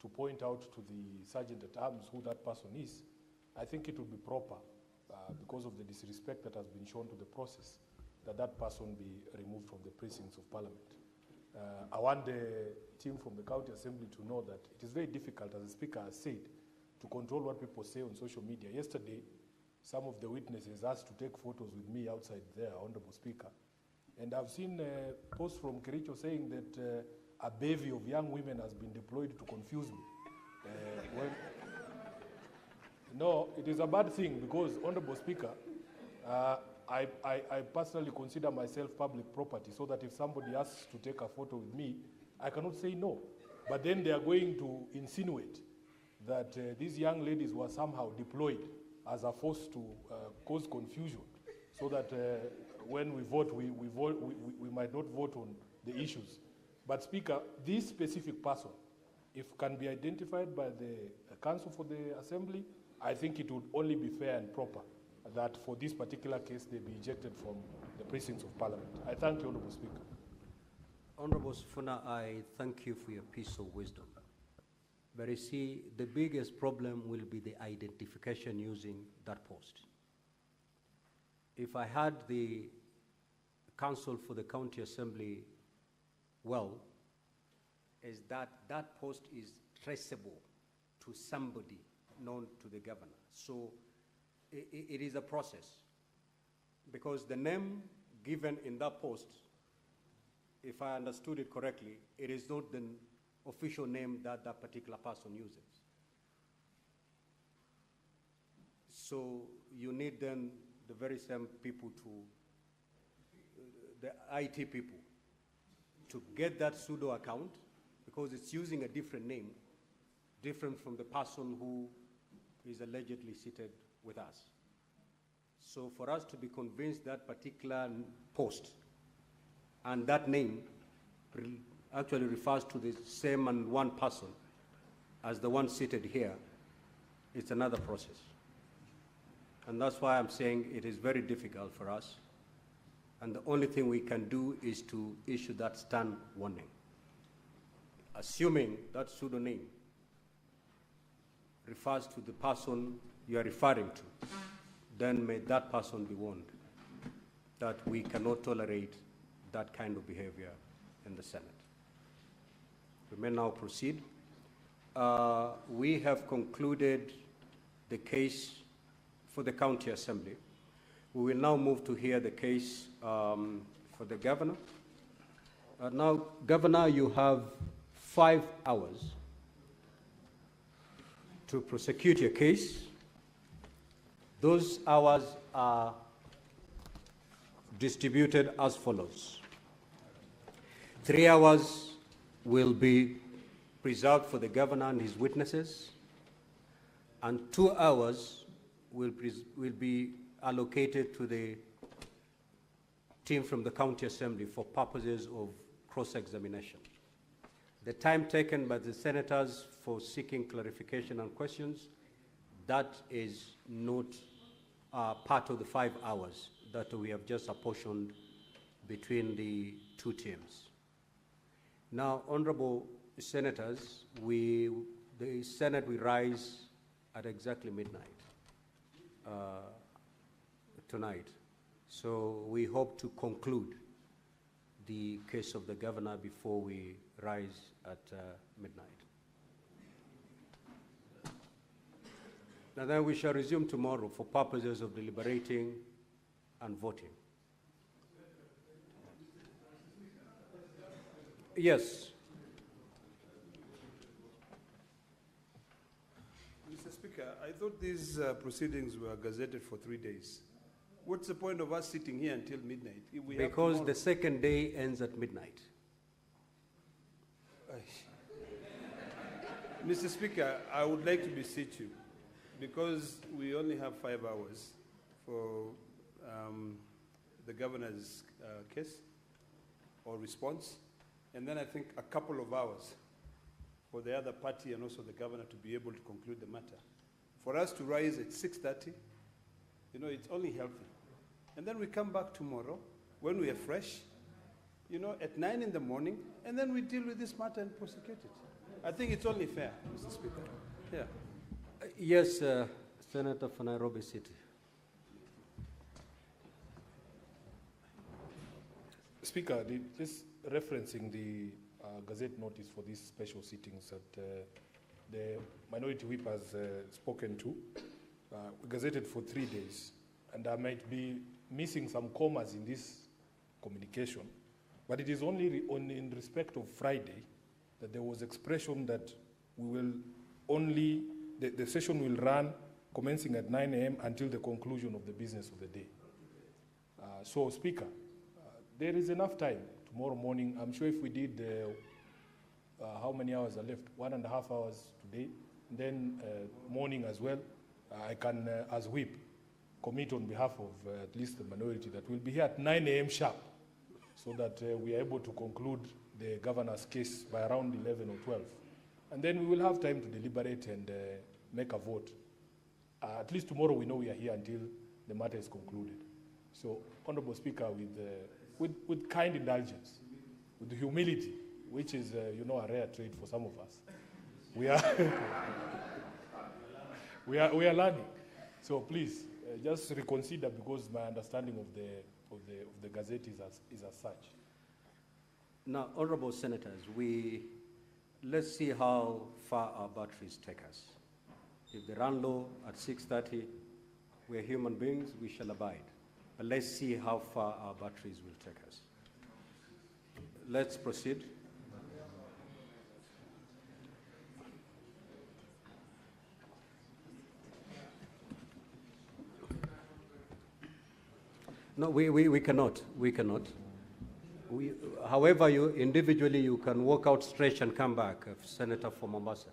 to point out to the Sergeant-at-Arms who that person is, I think it would be proper, because of the disrespect that has been shown to the process, that that person be removed from the precincts of Parliament. I want the team from the County Assembly to know that it is very difficult, as the Speaker has said, to control what people say on social media. Yesterday, some of the witnesses asked to take photos with me outside there, Honorable Speaker. And I've seen posts from Kericho saying that a bevy of young women has been deployed to confuse me. No, it is a bad thing because, Honorable Speaker, I personally consider myself public property, so that if somebody asks to take a photo with me, I cannot say no. But then they are going to insinuate that these young ladies were somehow deployed as a force to cause confusion, so that when we vote, we might not vote on the issues. But Speaker, this specific person, if can be identified by the Council for the Assembly, I think it would only be fair and proper that for this particular case they be ejected from the precincts of Parliament. I thank you, Honourable Speaker. Honourable Sifuna, I thank you for your piece of wisdom. But you see, the biggest problem will be the identification using that post. If I had the counsel for the county assembly well, is that that post is traceable to somebody known to the governor. So it is a process, because the name given in that post, if I understood it correctly, it is not the official name that that particular person uses. So you need then the very same people to, the IT people, to get that pseudo account, because it's using a different name, different from the person who is allegedly seated with us. So for us to be convinced that particular post and that name actually refers to the same and one person as the one seated here, it's another process. And that's why I'm saying it is very difficult for us. And the only thing we can do is to issue that stern warning. Assuming that pseudonym refers to the person you are referring to, then may that person be warned that we cannot tolerate that kind of behavior in the Senate. We may now proceed. We have concluded the case for the county assembly. We will now move to hear the case for the governor. Now, Governor, you have 5 hours to prosecute your case. Those hours are distributed as follows. 3 hours will be preserved for the governor and his witnesses, and 2 hours will be allocated to the team from the county assembly for purposes of cross-examination. The time taken by the senators for seeking clarification and questions, that is not part of the 5 hours that we have just apportioned between the two teams. Now, honorable senators, the Senate will rise at exactly midnight tonight. So we hope to conclude the case of the governor before we rise at midnight. And then we shall resume tomorrow for purposes of deliberating and voting. Yes. Mr. Speaker, I thought these proceedings were gazetted for 3 days. What's the point of us sitting here until midnight? If we Because the second day ends at midnight. Mr. Speaker, I would like to beseech you, because we only have 5 hours for the governor's case or response, and then I think a couple of hours for the other party and also the governor to be able to conclude the matter. For us to rise at 6:30, it's only healthy. And then we come back tomorrow when we are fresh, at 9 in the morning, and then we deal with this matter and prosecute it. I think it's only fair, Mr. Speaker. Yeah. Yes, Senator for Nairobi City. Speaker, just referencing the Gazette notice for these special sittings that the Minority Whip has spoken to, we gazetted for 3 days, and I might be missing some commas in this communication, but it is only in respect of Friday that there was expression that we will only, the session will run commencing at 9 a.m. until the conclusion of the business of the day. So, Speaker, there is enough time tomorrow morning. I'm sure if we did, how many hours are left? 1.5 hours today, and then morning as well. I can, as whip, commit on behalf of at least the minority that we'll be here at 9 a.m. sharp, so that we are able to conclude the governor's case by around 11 or 12. And then we will have time to deliberate and make a vote. At least tomorrow we know we are here until the matter is concluded. So, Honorable Speaker, with kind indulgence, with humility, which is, a rare trait for some of us, we are we are learning. So please, just reconsider, because my understanding of the Gazette is as such. Now, honorable senators, let's see how far our batteries take us. If they run low at 6:30, we're human beings, we shall abide. But let's see how far our batteries will take us. Let's proceed. No, we cannot. We cannot. However, individually you can walk out, stretch, and come back, Senator for Mombasa.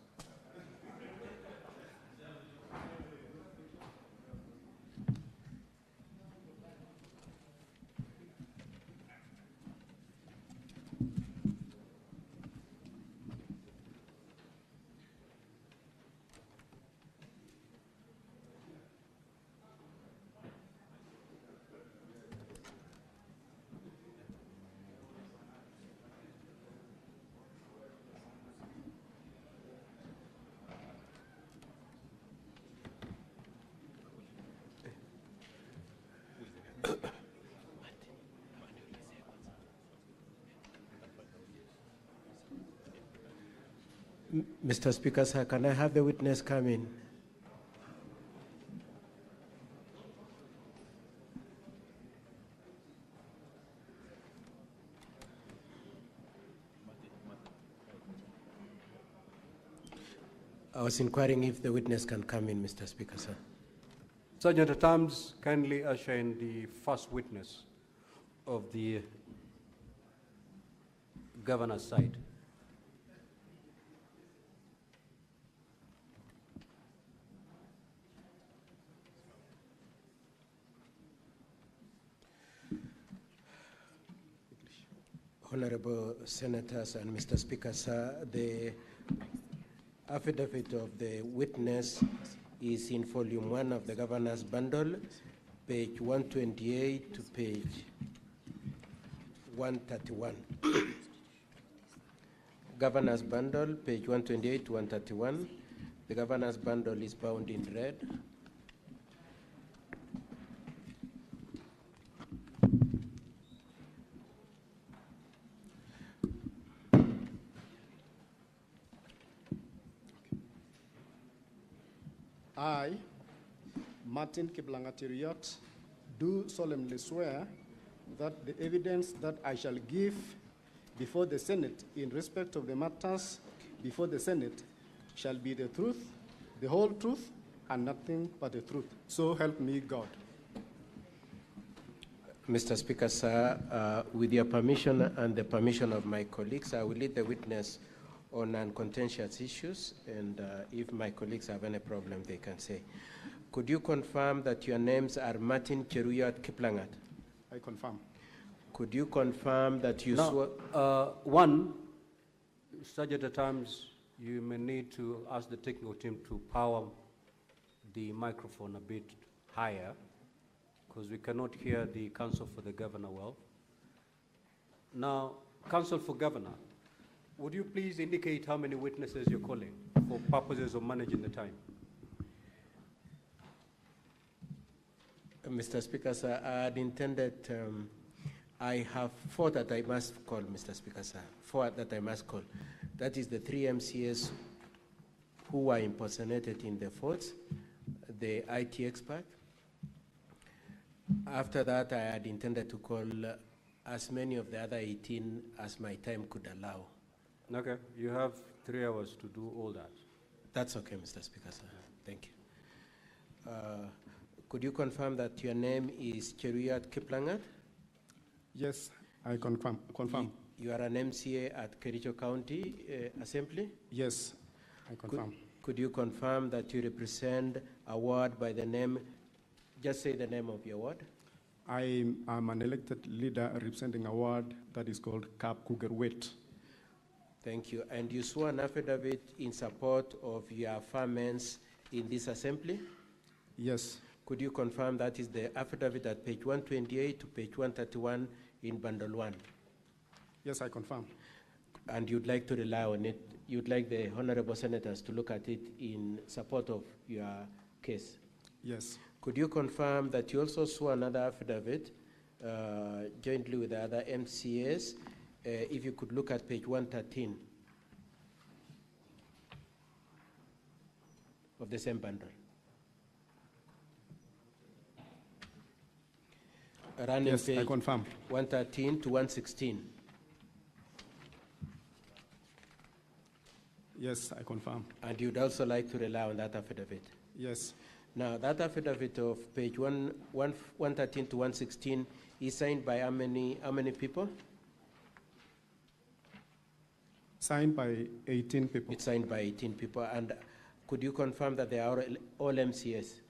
Mr. Speaker, sir, can I have the witness come in? I was inquiring if the witness can come in, Mr. Speaker, sir. Sergeant at Arms, kindly usher in the first witness of the governor's side. Honorable Senators and Mr. Speaker, sir, the affidavit of the witness is in volume 1 of the governor's bundle, page 128 to page 131. Governor's bundle, page 128 to 131. The governor's bundle is bound in red. I, Martin Kiplangat-Teriot, do solemnly swear that the evidence that I shall give before the Senate in respect of the matters before the Senate shall be the truth, the whole truth, and nothing but the truth. So help me God. Mr. Speaker, sir, with your permission and the permission of my colleagues, I will lead the witness on non-contentious issues, and if my colleagues have any problem, they can say. Could you confirm that your names are Martin Cheruyot Kiplangat? I confirm. Could you confirm that you one, such at times you may need to ask the technical team to power the microphone a bit higher, because we cannot hear the counsel for the governor well. Now, counsel for governor, would you please indicate how many witnesses you're calling for purposes of managing the time? Mr. Speaker, sir, I had intended, I have 4 that I must call, Mr. Speaker, sir. 4 that I must call. That is the 3 MCAs who were impersonated in the votes, the IT expert. After that, I had intended to call as many of the other 18 as my time could allow. Okay, you have 3 hours to do all that. That's okay, Mr. Speaker, sir. Thank you. Could you confirm that your name is Cheruyot Kiplangat? Yes, I confirm. You are an MCA at Kericho County Assembly? Yes, I confirm. Could you confirm that you represent a ward by the name, just say the name of your ward? I am an elected leader representing a ward that is called Cap Cougar-Wet. Thank you. And you swore an affidavit in support of your affirmance in this assembly? Yes. Could you confirm that is the affidavit at page 128 to page 131 in bundle 1? Yes, I confirm. And you'd like to rely on it? You'd like the honorable senators to look at it in support of your case? Yes. Could you confirm that you also swore another affidavit jointly with the other MCAs? If you could look at page 113 of the same bundle. Running yes, page I confirm. 113 to 116. Yes, I confirm. And you'd also like to rely on that affidavit? Yes. Now, that affidavit of page 113 to 116 is signed by how many people? Signed by 18 people. It's signed by 18 people. And could you confirm that they are all MCS?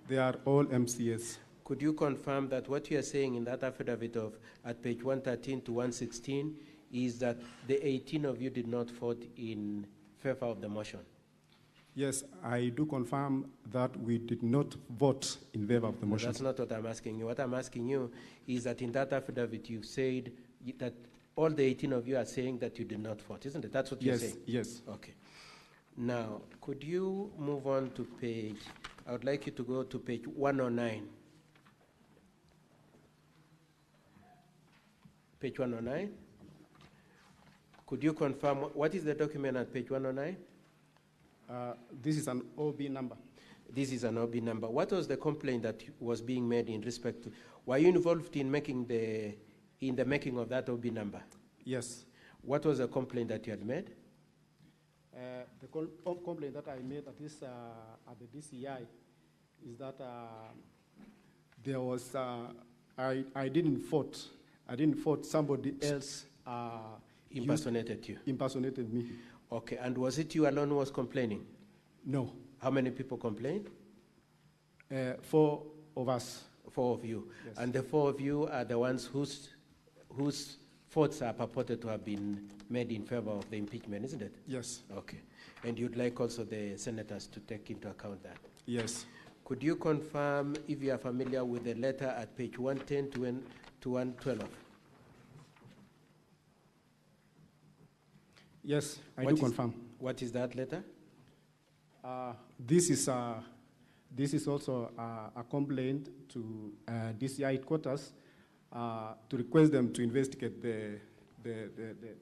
They are all MCS. Could you confirm that what you are saying in that affidavit of at page 113 to 116 is that the 18 of you did not vote in favor of the motion? Yes, I do confirm that we did not vote in favor of the motion. That's not what I'm asking you. What I'm asking you is that in that affidavit you've said that all the 18 of you are saying that you did not vote, isn't it? That's what you're saying? Yes. Okay. Now, could you move on to page, I would like you to go to page 109. Page 109. Could you confirm, what is the document at page 109? This is an OB number. This is an OB number. What was the complaint that was being made in respect to, were you involved in the making of that OB number? Yes. What was the complaint that you had made? The complaint that I made at this at the DCI is that there was I didn't vote. I didn't vote. Somebody else impersonated you. Impersonated me. Okay. And was it you alone who was complaining? No. How many people complained? 4 of us. 4 of you. Yes. And the 4 of you are the ones whose votes are purported to have been made in favor of the impeachment, isn't it? Yes. Okay. And you'd like also the senators to take into account that? Yes. Could you confirm if you are familiar with the letter at page 110 to 112? Yes, I do confirm. What is that letter? This is also a complaint to DCI headquarters to request them to investigate the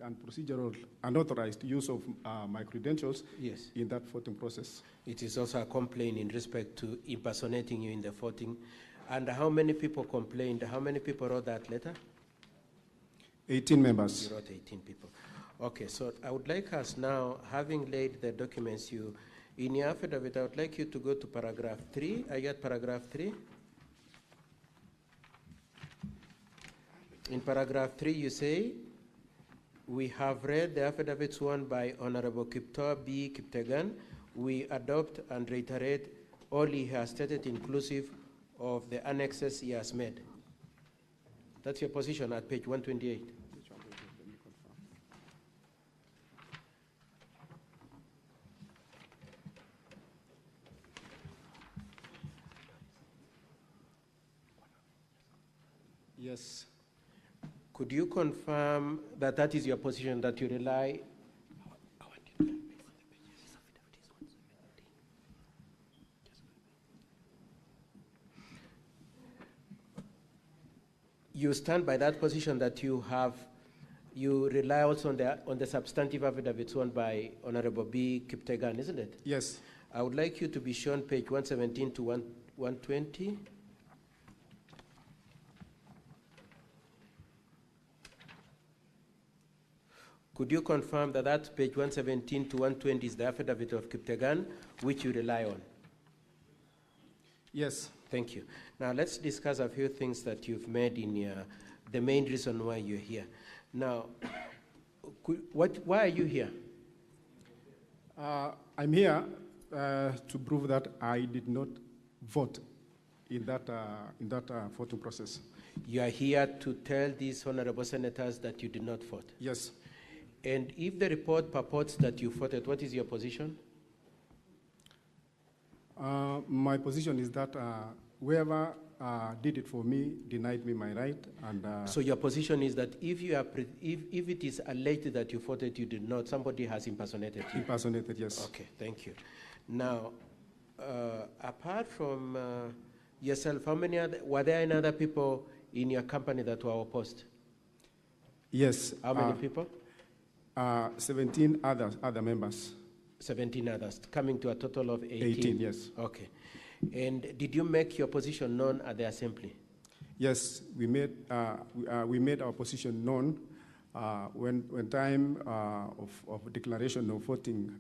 unprocedural, unauthorized use of my credentials in that voting process. It is also a complaint in respect to impersonating you in the voting. And how many people complained? How many people wrote that letter? 18 members. You wrote 18 people. Okay, so I would like us now, having laid the documents in your affidavit, I would like you to go to paragraph 3. Are you at paragraph 3? In paragraph 3, you say, we have read the affidavit sworn by Honorable Kiptor B. Kiptegan. We adopt and reiterate all he has stated, inclusive of the annexes he has made. That's your position at page 128. Yes. Could you confirm that that is your position, that you rely? You stand by that position that you rely also on the substantive affidavit sworn by Honorable B. Kiptegan, isn't it? Yes. I would like you to be shown page 117 to 120. Could you confirm that that page 117 to 120 is the affidavit of Kiptegan, which you rely on? Yes. Thank you. Now let's discuss a few things that you've made in the main reason why you're here. Now, why are you here? I'm here to prove that I did not vote in that voting process. You are here to tell these honorable senators that you did not vote? Yes. And if the report purports that you voted, what is your position? My position is that whoever did it for me denied me my right. And so your position is that if it is alleged that you voted, you did not, somebody has impersonated you? Impersonated, yes. Okay, thank you. Now, apart from yourself, were there any other people in your company that were opposed? Yes. How many people? 17 other members. 17 others, coming to a total of 18? 18, yes. Okay. And did you make your position known at the assembly? Yes, we made our position known when time of declaration of voting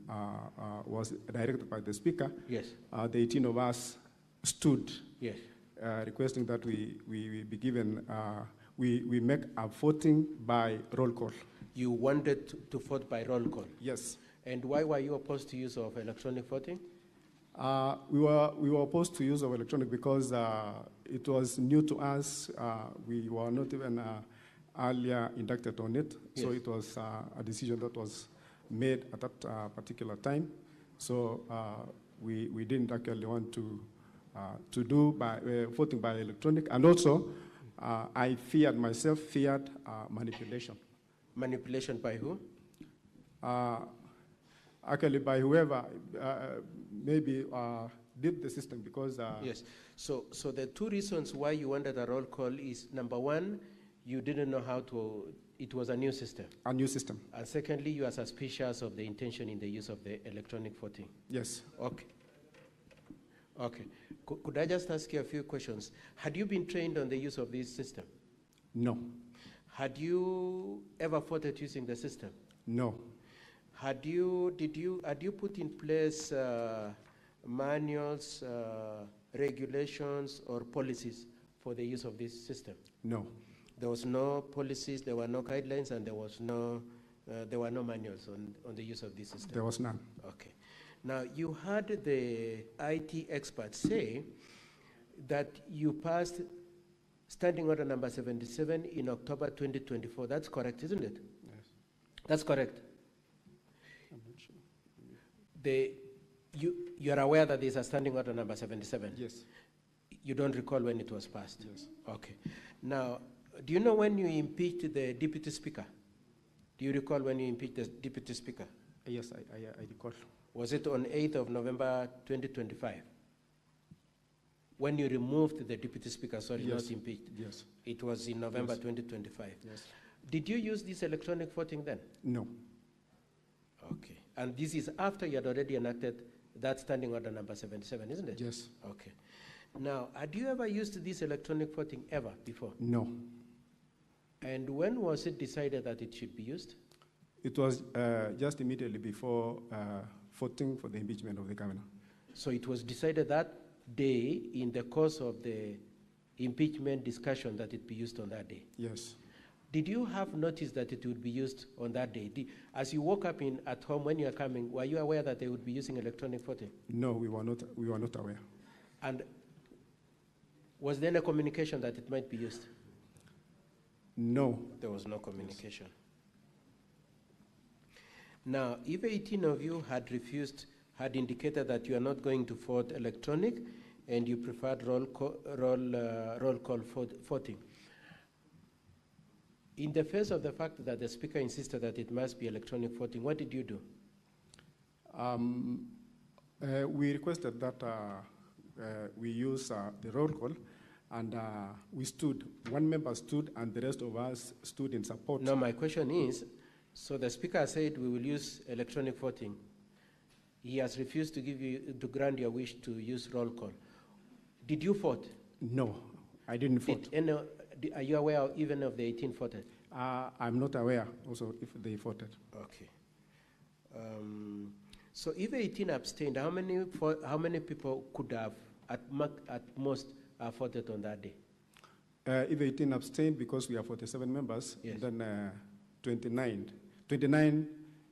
was directed by the speaker. Yes. The 18 of us stood, yes, requesting that we be given, we make a voting by roll call. You wanted to vote by roll call? Yes. And why were you opposed to use of electronic voting? We were opposed to use of electronic because it was new to us. We were not even earlier inducted on it, yes. So it was a decision that was made at that particular time. So we didn't actually want to do voting by electronic, and also I feared manipulation. Manipulation by who? Actually, by whoever maybe did the system, because yes. So the two reasons why you wanted a roll call is, number one, you didn't know how to. It was a new system. A new system. And secondly, you are suspicious of the intention in the use of the electronic voting. Yes. Okay. Okay. Could I just ask you a few questions? Had you been trained on the use of this system? No. Had you ever voted using the system? No. Had you put in place manuals, regulations, or policies for the use of this system? No. There was no policies, there were no guidelines, and there were no manuals on the use of this system? There was none. Okay. Now, you had the IT experts say that you passed Standing Order number 77 in October 2024. That's correct, isn't it? Yes. That's correct. I'm not sure. You are aware that there's a Standing Order number 77? Yes. You don't recall when it was passed? Yes. Okay. Now, do you know when you impeached the Deputy Speaker? Do you recall when you impeached the Deputy Speaker? Yes, I recall. Was it on 8th of November 2025? When you removed the Deputy Speaker, sorry, Yes. not impeached? Yes. It was in November Yes. 2025? Yes. Did you use this electronic voting then? No. Okay. And this is after you had already enacted that Standing Order number 77, isn't it? Yes. Okay. Now, had you ever used this electronic voting ever before? No. And when was it decided that it should be used? It was just immediately before voting for the impeachment of the governor. So it was decided that day in the course of the impeachment discussion that it be used on that day? Yes. Did you have notice that it would be used on that day? As you woke up at home when you were coming, were you aware that they would be using electronic voting? No, we were not aware. And was there any communication that it might be used? No. There was no communication. Now, if 18 of you had indicated that you are not going to vote electronic and you preferred roll call voting, in the face of the fact that the Speaker insisted that it must be electronic voting, what did you do? We requested that we use the roll call, and we stood. One member stood, and the rest of us stood in support. No, my question is, so the Speaker said we will use electronic voting. He has refused to grant your wish to use roll call. Did you vote? No, I didn't vote. Are you aware even of the 18 voted? I'm not aware also if they voted. Okay. So if 18 abstained, how many people could have at most voted on that day? If 18 abstained, because we are 47 members, yes, then 29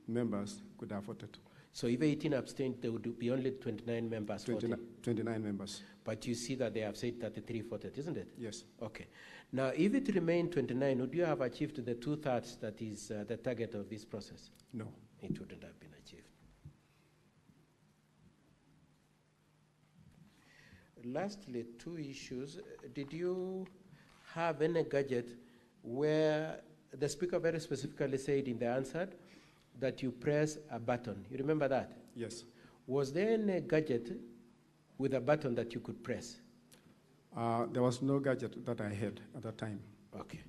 members could have voted. So if 18 abstained, there would be only 29 members 29 members. But you see that they have said 33 voted, isn't it? Yes. Okay. Now, if it remained 29, would you have achieved the 2/3 that is the target of this process? No. It wouldn't have been achieved. Lastly, two issues. Did you have any gadget where the Speaker very specifically said in the answer that you press a button? You remember that? Yes. Was there any gadget with a button that you could press? There was no gadget that I had at that time. Okay.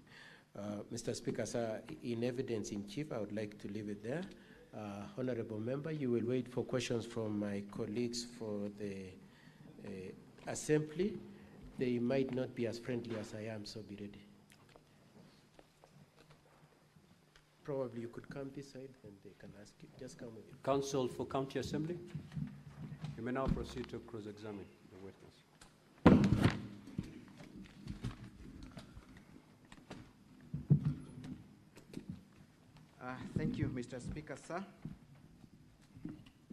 Mr. Speaker, sir, in evidence in chief, I would like to leave it there. Honorable member, you will wait for questions from my colleagues for the assembly. They might not be as friendly as I am, so be ready. Probably you could come this side and they can ask you. Just come with you. Counsel for County Assembly, you may now proceed to cross-examine the witness. Thank you, Mr. Speaker, sir.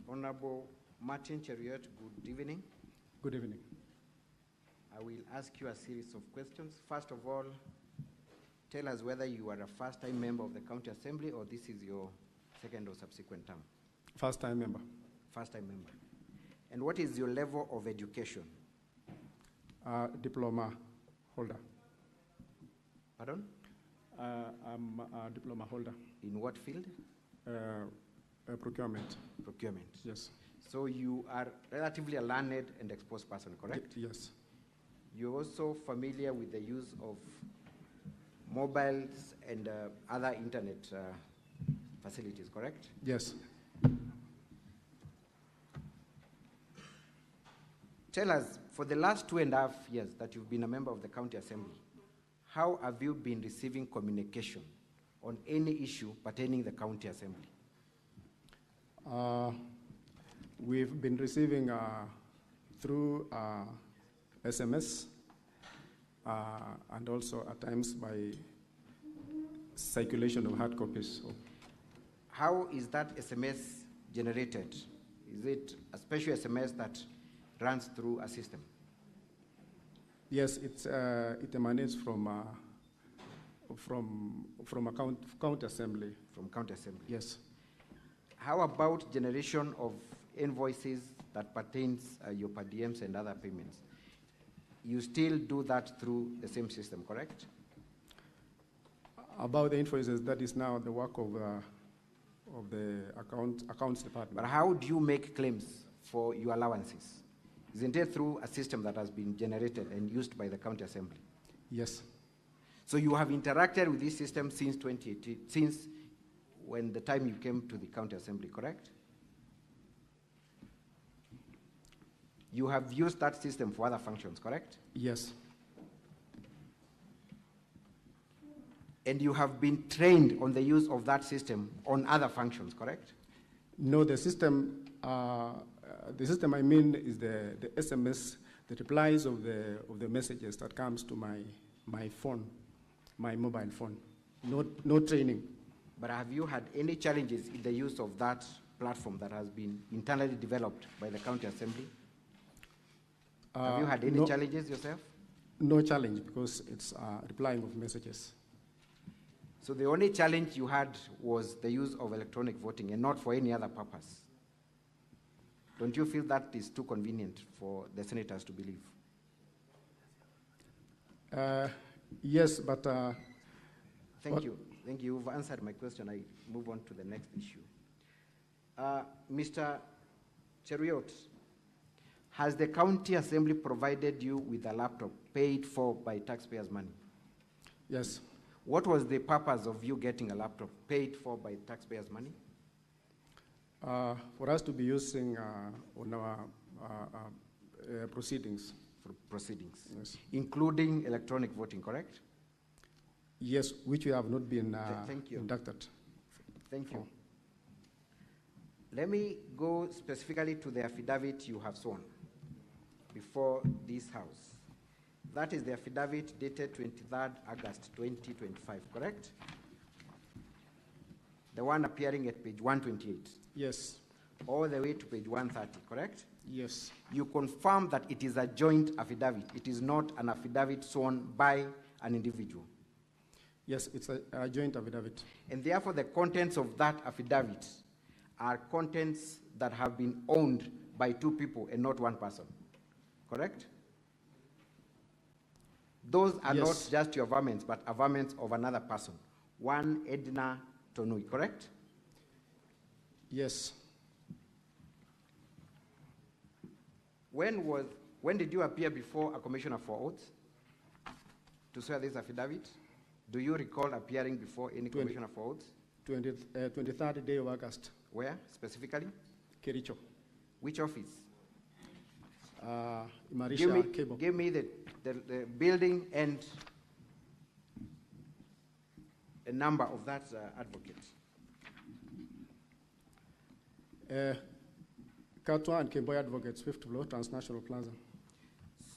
Honorable Martin Cheriot, good evening. Good evening. I will ask you a series of questions. First of all, tell us whether you are a first-time member of the County Assembly or this is your second or subsequent term. First-time member. First-time member. And what is your level of education? Diploma holder. Pardon? I'm a diploma holder. In what field? Procurement. Procurement. Yes. So you are relatively a learned and exposed person, correct? Yes. You're also familiar with the use of mobiles and other internet facilities, correct? Yes. Tell us, for the last 2.5 years that you've been a member of the County Assembly, how have you been receiving communication on any issue pertaining the County Assembly? We've been receiving through SMS and also at times by circulation of hard copies. How is that SMS generated? Is it a special SMS that runs through a system? Yes, it emanates from a county assembly. From county assembly? Yes. How about generation of invoices that pertains your per diems and other payments? You still do that through the same system, correct? About the invoices, that is now the work of the accounts department. But how do you make claims for your allowances? Isn't it through a system that has been generated and used by the county assembly? Yes. So you have interacted with this system since 2018, since when the time you came to the county assembly, correct? You have used that system for other functions, correct? Yes. And you have been trained on the use of that system on other functions, correct? No, the system I mean is the SMS, the replies of the messages that comes to my phone, my mobile phone. No training. But have you had any challenges in the use of that platform that has been internally developed by the county assembly? Have you had any challenges yourself? No challenge, because it's replying of messages. So the only challenge you had was the use of electronic voting and not for any other purpose. Don't you feel that is too convenient for the senators to believe? Yes, but... Thank you. Thank you. You've answered my question. I move on to the next issue. Mr. Cheruiyot, has the county assembly provided you with a laptop paid for by taxpayers' money? Yes. What was the purpose of you getting a laptop paid for by taxpayers' money? For us to be using on our proceedings. For proceedings? Yes. Including electronic voting, correct? Yes, which we have not been Thank you. inducted. Thank you. Let me go specifically to the affidavit you have sworn before this House. That is the affidavit dated 23rd August 2025, correct? The one appearing at page 128. Yes. All the way to page 130, correct? Yes. You confirm that it is a joint affidavit. It is not an affidavit sworn by an individual. Yes, it's a joint affidavit. And therefore, the contents of that affidavit are contents that have been owned by two people and not one person, correct? Those are not just your varmints, but varmints of another person, one Edna Tonui, correct? Yes. When did you appear before a commissioner for oaths to swear this affidavit? Do you recall appearing before any commissioner for oaths? 23rd day of August. Where, specifically? Kericho. Which office? Marisha Cable. Give me the building and a number of that advocate. Katwa and Kemboy Advocates, 5th floor, Transnational Plaza.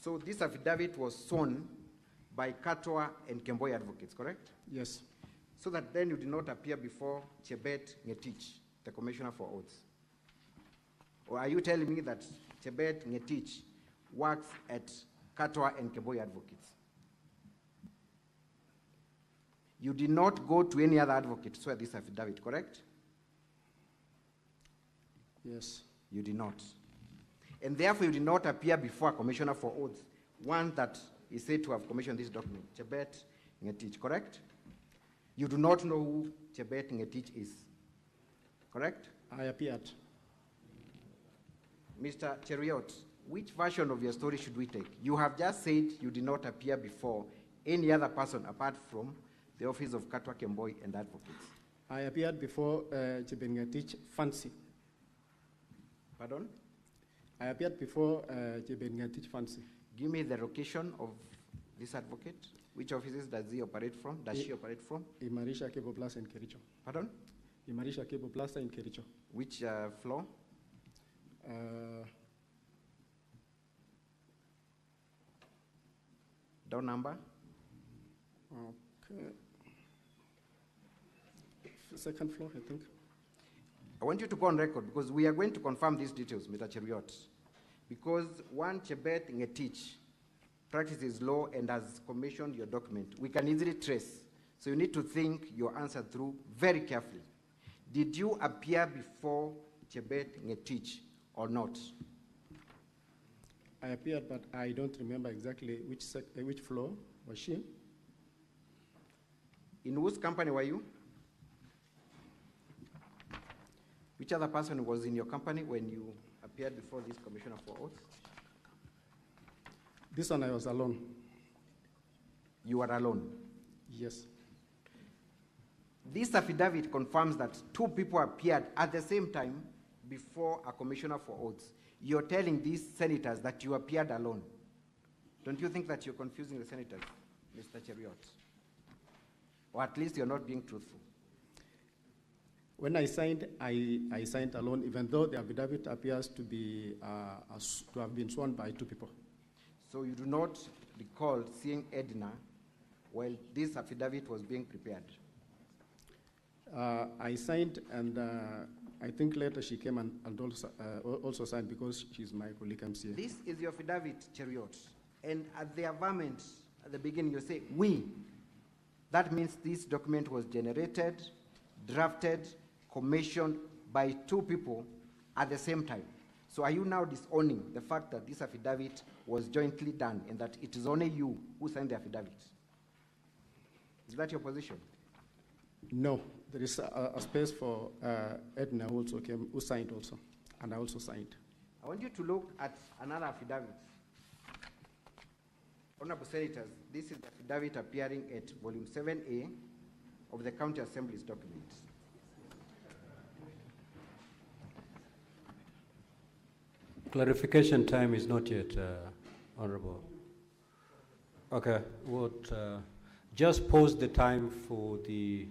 So this affidavit was sworn by Katwa and Kemboy Advocates, correct? Yes. So that then you did not appear before Chebet Ngetich, the Commissioner for Oaths. Or are you telling me that Chebet Ngetich works at Katwa and Kemboy Advocates? You did not go to any other advocate to swear this affidavit, correct? Yes. You did not. And therefore, you did not appear before a Commissioner for Oaths, one that is said to have commissioned this document, Chebet Ngetich, correct? You do not know who Chebet Ngetich is, correct? I appeared. Mr. Cheruiyot, which version of your story should we take? You have just said you did not appear before any other person apart from the office of Katwa Kemboy and advocates. I appeared before Chebet Ngetich Fancy. Pardon? I appeared before Chebet Ngetich Fancy. Give me the location of this advocate. Which offices does he operate from? Does she operate from? Marisha Cable Plaza in Kericho. Pardon? Marisha Cable Plaza in Kericho. Which floor? Door number? Okay. Second floor, I think. I want you to go on record because we are going to confirm these details, Mr. Cheruiyot. Because one Chebet Ngetich practices law and has commissioned your document, we can easily trace. So you need to think your answer through very carefully. Did you appear before Chebet Ngetich or not? I appeared, but I don't remember exactly which floor was she. In whose company were you? Which other person was in your company when you appeared before this commissioner for oath? This one I was alone. You were alone? Yes. This affidavit confirms that two people appeared at the same time before a commissioner for oaths. You're telling these senators that you appeared alone. Don't you think that you're confusing the senators, Mr. Cheriot? Or at least you're not being truthful. When I signed, I signed alone, even though the affidavit appears to be to have been sworn by two people. So you do not recall seeing Edna while this affidavit was being prepared? I signed, and I think later she came and also signed because she's my colleague MCA. This is your affidavit, Cheriot. And at the averment, at the beginning, you say, we. That means this document was generated, drafted, commissioned by two people at the same time. So are you now disowning the fact that this affidavit was jointly done and that it is only you who signed the affidavit? Is that your position? No, there is a space for Edna who also came, who signed also, and I also signed. I want you to look at another affidavit. Honorable Senators, this is the affidavit appearing at volume 7A of the County Assembly's document. Clarification time is not yet, Honorable. Okay, just pause the time for the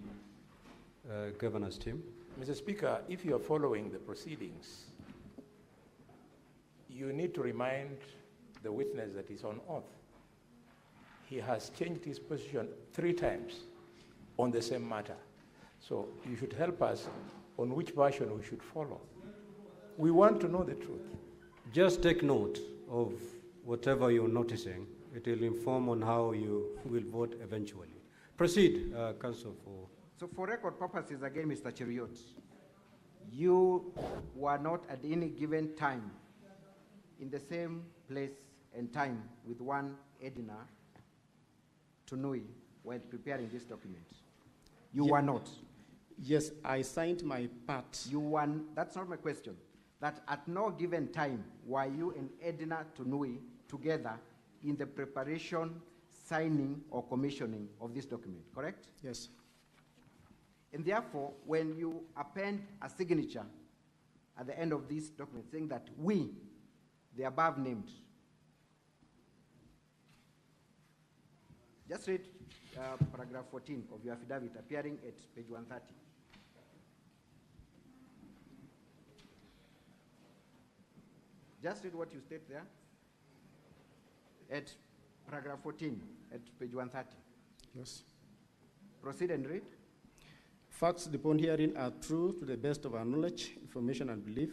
governor's team. Mr. Speaker, if you are following the proceedings, you need to remind the witness that he's on oath. He has changed his position 3 times on the same matter. So you should help us on which version we should follow. We want to know the truth. Just take note of whatever you're noticing. It will inform on how you will vote eventually. Proceed, Council. So for record purposes, again, Mr. Cheriot, you were not at any given time in the same place and time with one Edna Tunui while preparing this document. You were not. Yes, I signed my part. You were. That's not my question. That at no given time were you and Edna Tunui together in the preparation, signing, or commissioning of this document, correct? Yes. And therefore, when you append a signature at the end of this document saying that we, the above named, just read paragraph 14 of your affidavit appearing at page 130. Just read what you state there at paragraph 14 at page 130. Yes. Proceed and read. Facts upon hearing are true to the best of our knowledge, information, and belief,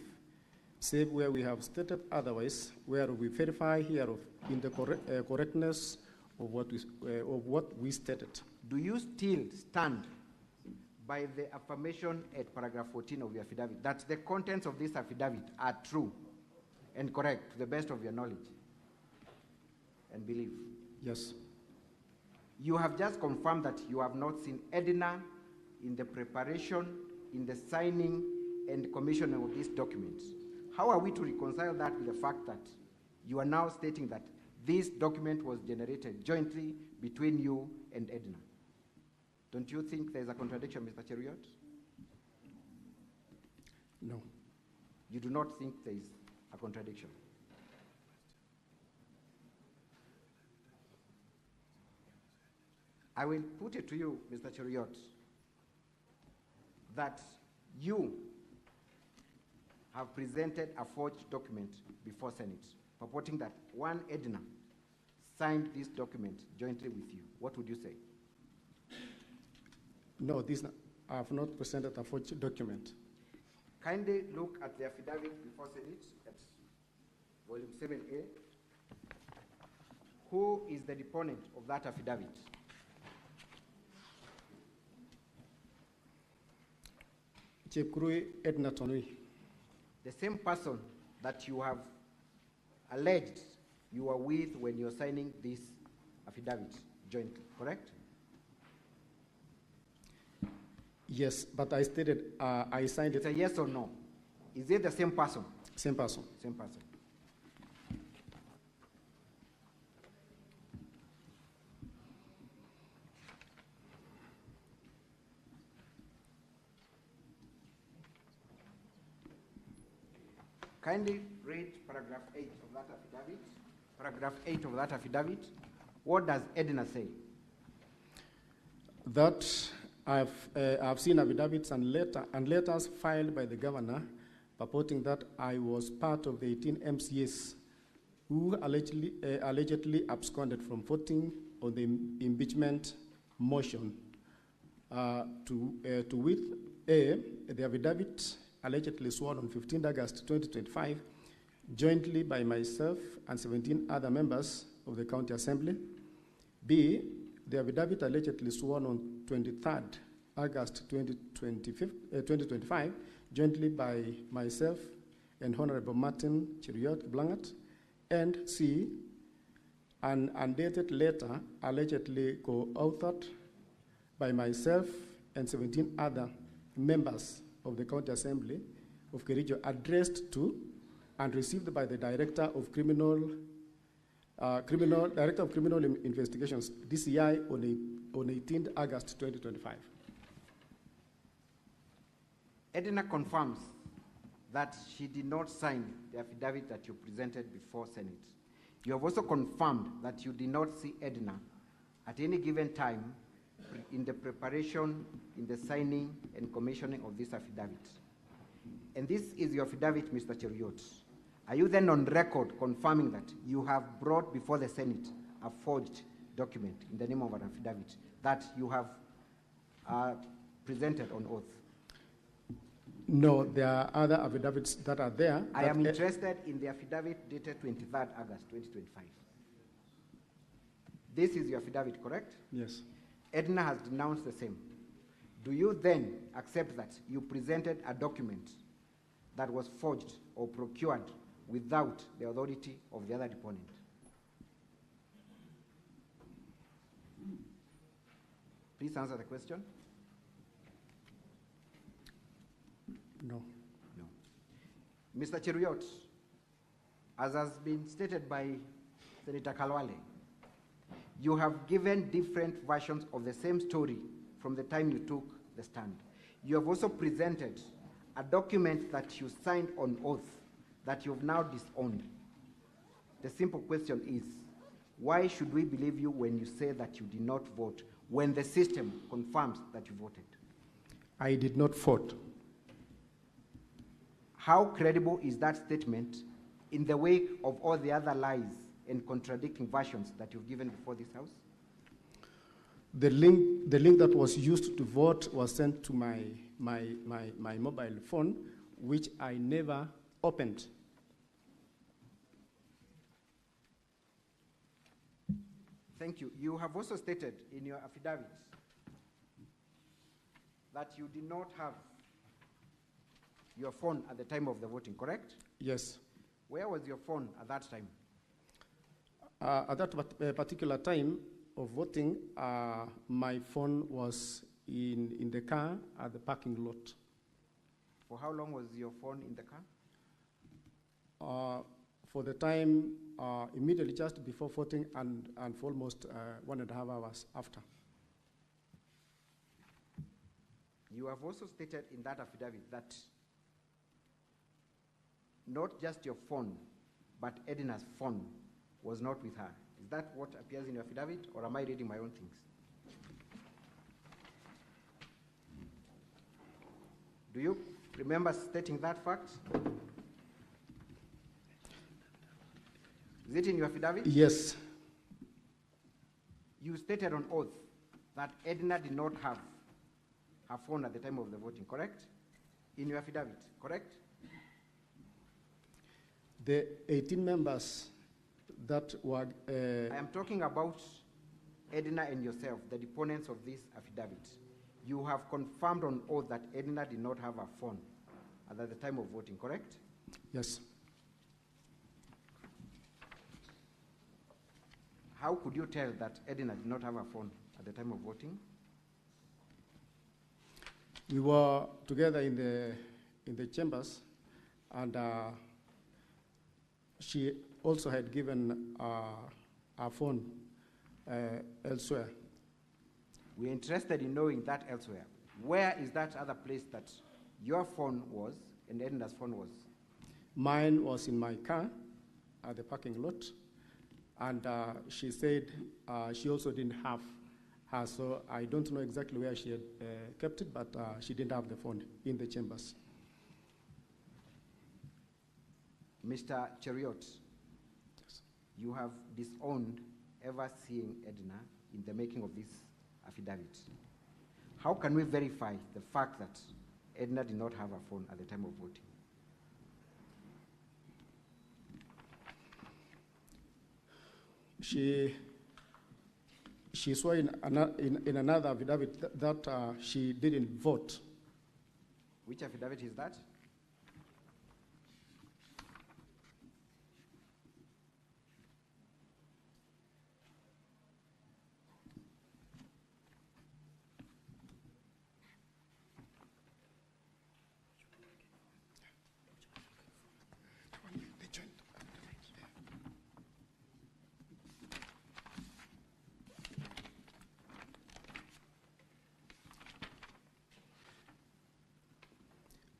save where we have stated otherwise, where we verify hereof in the correctness of what we stated. Do you still stand by the affirmation at paragraph 14 of your affidavit that the contents of this affidavit are true and correct to the best of your knowledge and belief? Yes. You have just confirmed that you have not seen Edna in the preparation, in the signing, and commissioning of these documents. How are we to reconcile that with the fact that you are now stating that this document was generated jointly between you and Edna? Don't you think there's a contradiction, Mr. Cheriot? No. You do not think there is a contradiction? I will put it to you, Mr. Cheriot, that you have presented a forged document before Senate, purporting that one Edna signed this document jointly with you. What would you say? No, I have not presented a forged document. Kindly look at the affidavit before Senate at volume 7A. Who is the deponent of that affidavit? Chepkurui Edna Tonui. The same person that you have alleged you were with when you're signing this affidavit jointly, correct? Yes, but I stated I signed It's it. a yes or no. Is it the same person? Same person. Same person. Kindly read paragraph 8 of that affidavit. Paragraph 8 of that affidavit. What does Edna say? That I've seen affidavits and letters filed by the governor purporting that I was part of the 18 MCAs who allegedly absconded from voting on the impeachment motion. To with the affidavit allegedly sworn on 15 August 2025, jointly by myself and 17 other members of the County Assembly. B, the affidavit allegedly sworn on 23rd August 2025, jointly by myself and Honorable Martin Cheriot Blangat. And C, an undated letter allegedly co-authored by myself and 17 other members of the County Assembly of Kericho, addressed to and received by the Director of Criminal Investigations, DCI, on 18th August 2025. Edna confirms that she did not sign the affidavit that you presented before Senate. You have also confirmed that you did not see Edna at any given time in the preparation, in the signing and commissioning of this affidavit. And this is your affidavit, Mr. Cheriot. Are you then on record confirming that you have brought before the Senate a forged document in the name of an affidavit that you have presented on oath? No, there are other affidavits that are there. I am interested in the affidavit dated 23rd August 2025. This is your affidavit, correct? Yes. Edna has denounced the same. Do you then accept that you presented a document that was forged or procured without the authority of the other deponent? Please answer the question. No. No. Mr. Cheriot, as has been stated by Senator Kalwale, you have given different versions of the same story from the time you took the stand. You have also presented a document that you signed on oath that you've now disowned. The simple question is, why should we believe you when you say that you did not vote, when the system confirms that you voted? I did not vote. How credible is that statement in the wake of all the other lies and contradicting versions that you've given before this House? The link that was used to vote was sent to my mobile phone, which I never opened. Thank you. You have also stated in your affidavit that you did not have your phone at the time of the voting, correct? Yes. Where was your phone at that time? At that particular time of voting, my phone was in the car at the parking lot. For how long was your phone in the car? For the time immediately just before voting and for almost 1.5 hours after. You have also stated in that affidavit that not just your phone, but Edna's phone was not with her. Is that what appears in your affidavit, or am I reading my own things? Do you remember stating that fact? Is it in your affidavit? Yes. You stated on oath that Edna did not have her phone at the time of the voting, correct? In your affidavit, correct? The 18 members that were... I am talking about Edna and yourself, the deponents of this affidavit. You have confirmed on oath that Edna did not have a phone at the time of voting, correct? Yes. How could you tell that Edna did not have a phone at the time of voting? We were together in the chambers, and she also had given her phone elsewhere. We're interested in knowing that elsewhere. Where is that other place that your phone was and Edna's phone was? Mine was in my car at the parking lot, and she said she also didn't have her, so I don't know exactly where she had kept it, but she didn't have the phone in the chambers. Mr. Cheriot, yes. You have disowned ever seeing Edna in the making of this affidavit. How can we verify the fact that Edna did not have a phone at the time of voting? She swore in another affidavit that she didn't vote. Which affidavit is that?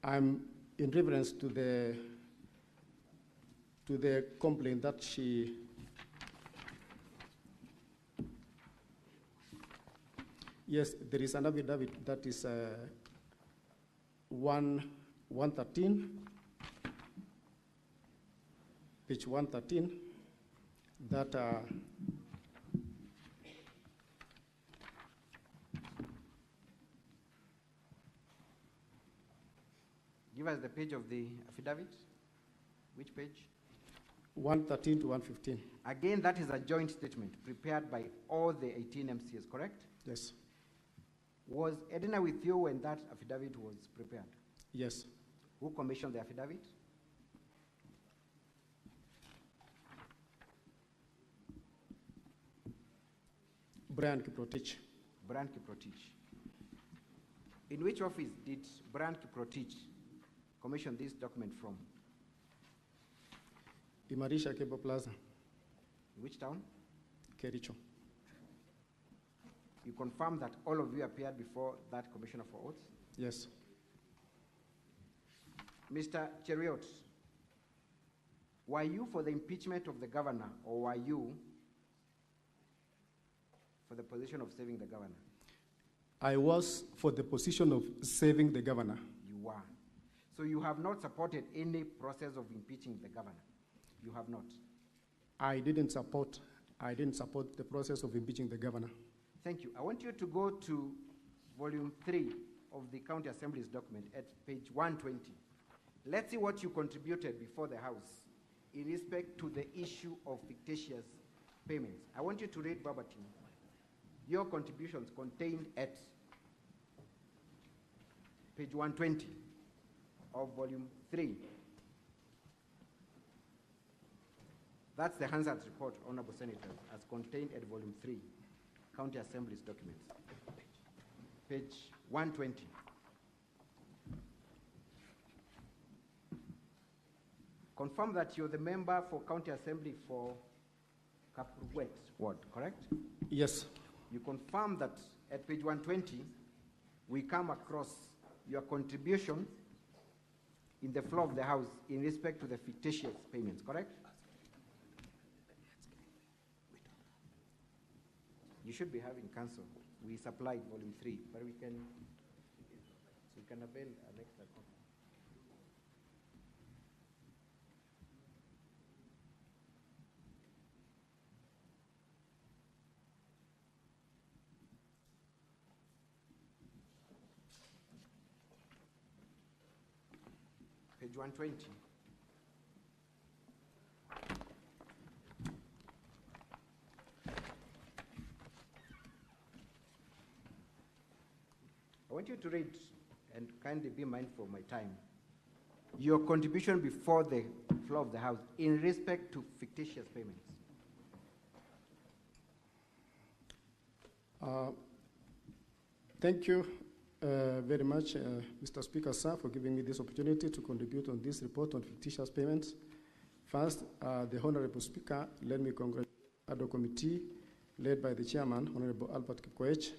I'm in reference to the complaint that she yes, there is an affidavit that is 113, page 113, that give us the page of the affidavit. Which page? 113 to 115. Again, that is a joint statement prepared by all the 18 MCs, correct? Yes. Was Edna with you when that affidavit was prepared? Yes. Who commissioned the affidavit? Brian Kiprotich. Brian Kiprotich. In which office did Brian Kiprotich commission this document from? Imarisha Kebo Plaza. Which town? Kericho. You confirm that all of you appeared before that commissioner for oaths? Yes. Mr. Cheriot, were you for the impeachment of the governor, or were you for the position of saving the governor? I was for the position of saving the governor. You were. So you have not supported any process of impeaching the governor? You have not? I didn't support the process of impeaching the governor. Thank you. I want you to go to volume 3 of the County Assembly's document at page 120. Let's see what you contributed before the House in respect to the issue of fictitious payments. I want you to read verbatim your contributions contained at page 120 of volume 3. That's the Hansard report, Honorable Senators, as contained at volume 3, County Assembly's documents. Page 120. Confirm that you're the member for County Assembly for Kapruwet ward, correct? Yes. You confirm that at page 120, we come across your contribution in the floor of the House in respect to the fictitious payments, correct? You should be having counsel. We supplied volume 3, but we can avail an extra copy. Page 120. I want you to read, and kindly be mindful of my time, your contribution before the floor of the House in respect to fictitious payments. Thank you very much, Mr. Speaker, sir, for giving me this opportunity to contribute on this report on fictitious payments. First, the Honorable Speaker, let me congratulate the committee led by the chairman, Honorable Albert Kipkoech,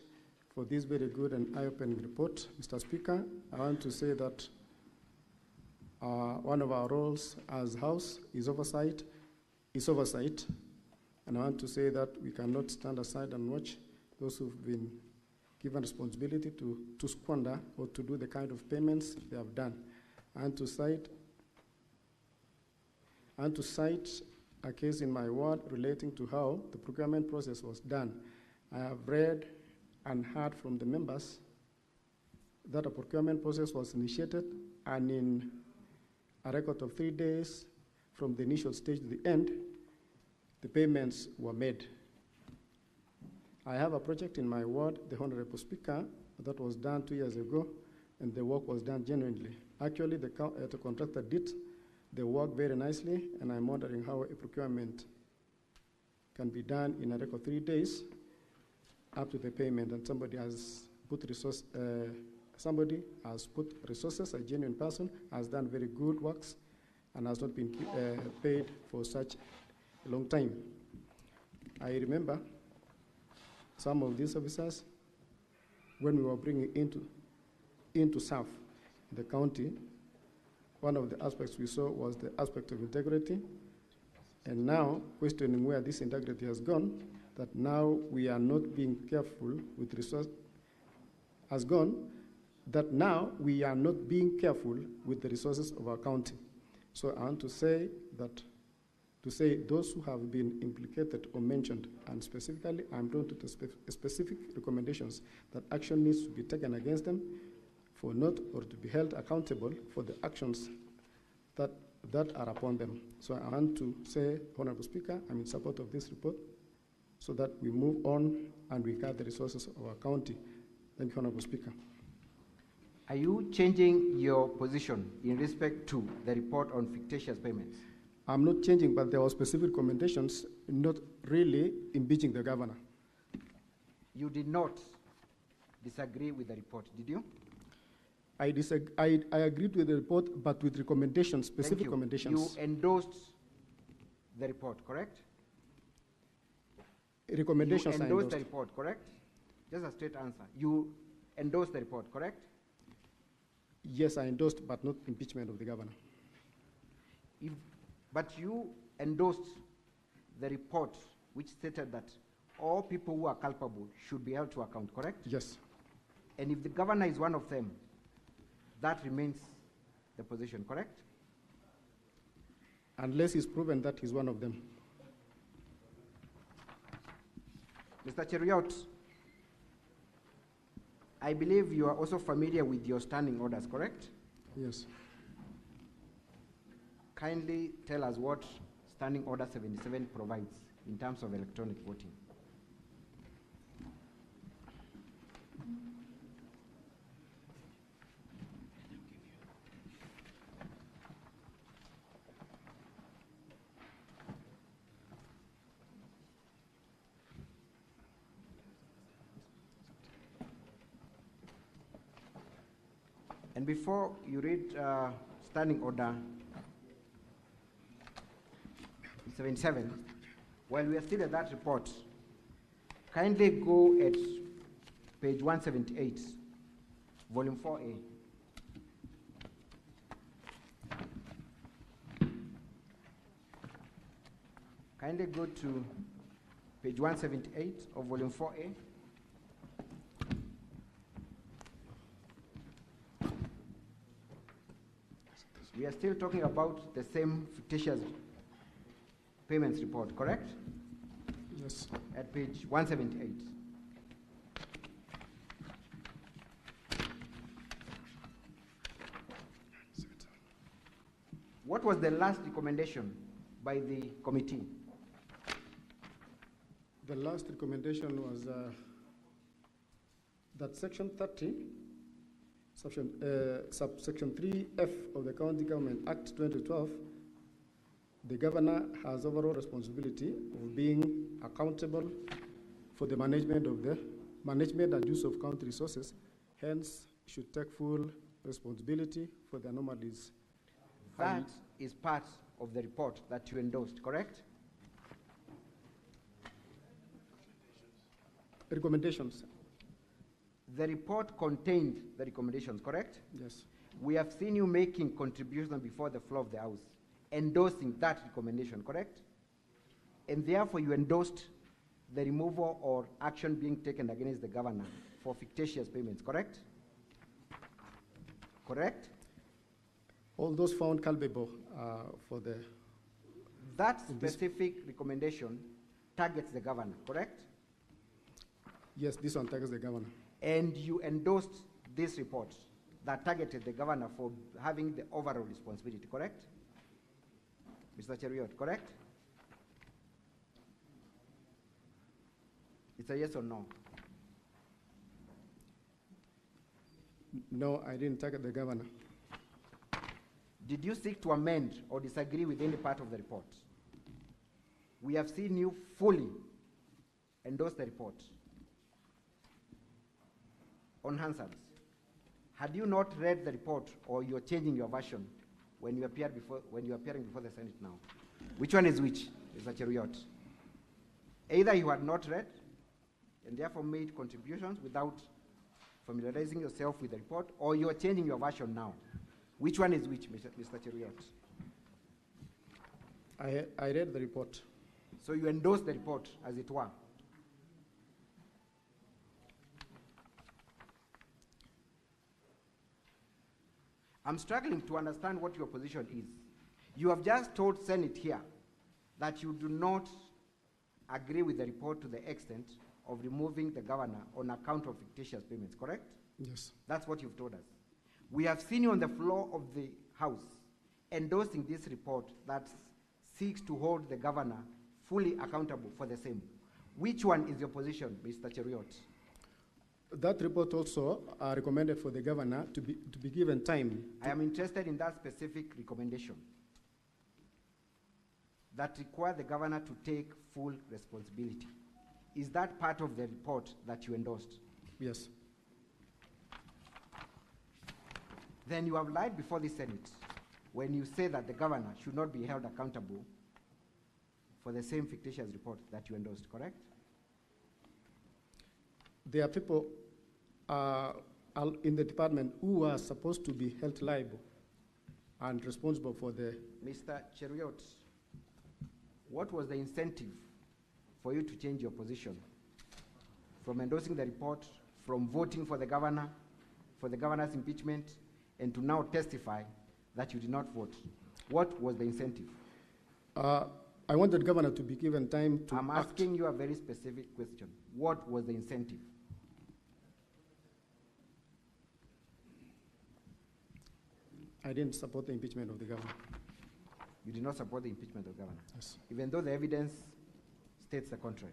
for this very good and eye-opening report. Mr. Speaker, I want to say that one of our roles as House is oversight, and I want to say that we cannot stand aside and watch those who've been given responsibility to squander or to do the kind of payments they have done. And to cite a case in my ward relating to how the procurement process was done. I have read and heard from the members that a procurement process was initiated, and in a record of 3 days from the initial stage to the end, the payments were made. I have a project in my ward, the Honorable Speaker, that was done 2 years ago, and the work was done genuinely. Actually, the contractor did the work very nicely, and I'm wondering how a procurement can be done in a record 3 days up to the payment, and somebody has put resources, a genuine person, has done very good works, and has not been paid for such a long time. I remember some of these officers, when we were bringing into serve the county, one of the aspects we saw was the aspect of integrity, and now questioning where this integrity has gone, that now we are not being careful with resource, has gone, that now we are not being careful with the resources of our county. So I want to say that, those who have been implicated or mentioned, and specifically I'm drawn to the specific recommendations that action needs to be taken against them for not, or to be held accountable for the actions that are upon them. So I want to say, Honorable Speaker, I'm in support of this report so that we move on and we guard the resources of our county. Thank you, Honorable Speaker. Are you changing your position in respect to the report on fictitious payments? I'm not changing, but there were specific recommendations, not really impeaching the governor. You did not disagree with the report, did you? I agreed with the report, but with recommendations, specific recommendations. You endorsed the report, correct? Recommendations. You endorsed the report, correct? Just a straight answer. You endorsed the report, correct? Yes, I endorsed, but not impeachment of the governor. But you endorsed the report which stated that all people who are culpable should be held to account, correct? Yes. And if the governor is one of them, that remains the position, correct? Unless it's proven that he's one of them. Mr. Cheruiyot, I believe you are also familiar with your standing orders, correct? Yes. Kindly tell us what Standing Order 77 provides in terms of electronic voting. And before you read Standing Order 77, while we are still at that report, kindly go at page 178, volume 4A. Kindly go to page 178 of volume 4A. We are still talking about the same fictitious payments report, correct? Yes. At page 178. What was the last recommendation by the committee? The last recommendation was that section 30 subsection 3F of the County Government Act 2012, the governor has overall responsibility of being accountable for the management and use of county resources, hence should take full responsibility for the anomalies. That is part of the report that you endorsed, correct? Recommendations. The report contained the recommendations, correct? Yes. We have seen you making contributions before the floor of the House, endorsing that recommendation, correct? And therefore you endorsed the removal or action being taken against the governor for fictitious payments, correct? Correct? All those found culpable for the... That specific recommendation targets the governor, correct? Yes, this one targets the governor. And you endorsed this report that targeted the governor for having the overall responsibility, correct? Mr. Cheriot, correct? It's a yes or no? No, I didn't target the governor. Did you seek to amend or disagree with any part of the report? We have seen you fully endorse the report. On Hansard, had you not read the report or you're changing your version when you appear before the Senate now? Which one is which, Mr. Cheriot? Either you had not read and therefore made contributions without familiarizing yourself with the report, or you're changing your version now. Which one is which, Mr. Cheriot? I read the report. So you endorsed the report, as it were? I'm struggling to understand what your position is. You have just told Senate here that you do not agree with the report to the extent of removing the governor on account of fictitious payments, correct? Yes. That's what you've told us. We have seen you on the floor of the House endorsing this report that seeks to hold the governor fully accountable for the same. Which one is your position, Mr. Cheriot? That report also recommended for the governor to be given time. I am interested in that specific recommendation that require the governor to take full responsibility. Is that part of the report that you endorsed? Yes. Then you have lied before the Senate when you say that the governor should not be held accountable for the same fictitious report that you endorsed, correct? There are people in the department who are supposed to be held liable and responsible for the... Mr. Cheriot, what was the incentive for you to change your position from endorsing the report, from voting for the governor, for the governor's impeachment, and to now testify that you did not vote? What was the incentive? I wanted the governor to be given time to I'm asking you a very specific question. What was the incentive? I didn't support the impeachment of the governor. You did not support the impeachment of the governor? Yes. Even though the evidence states the contrary.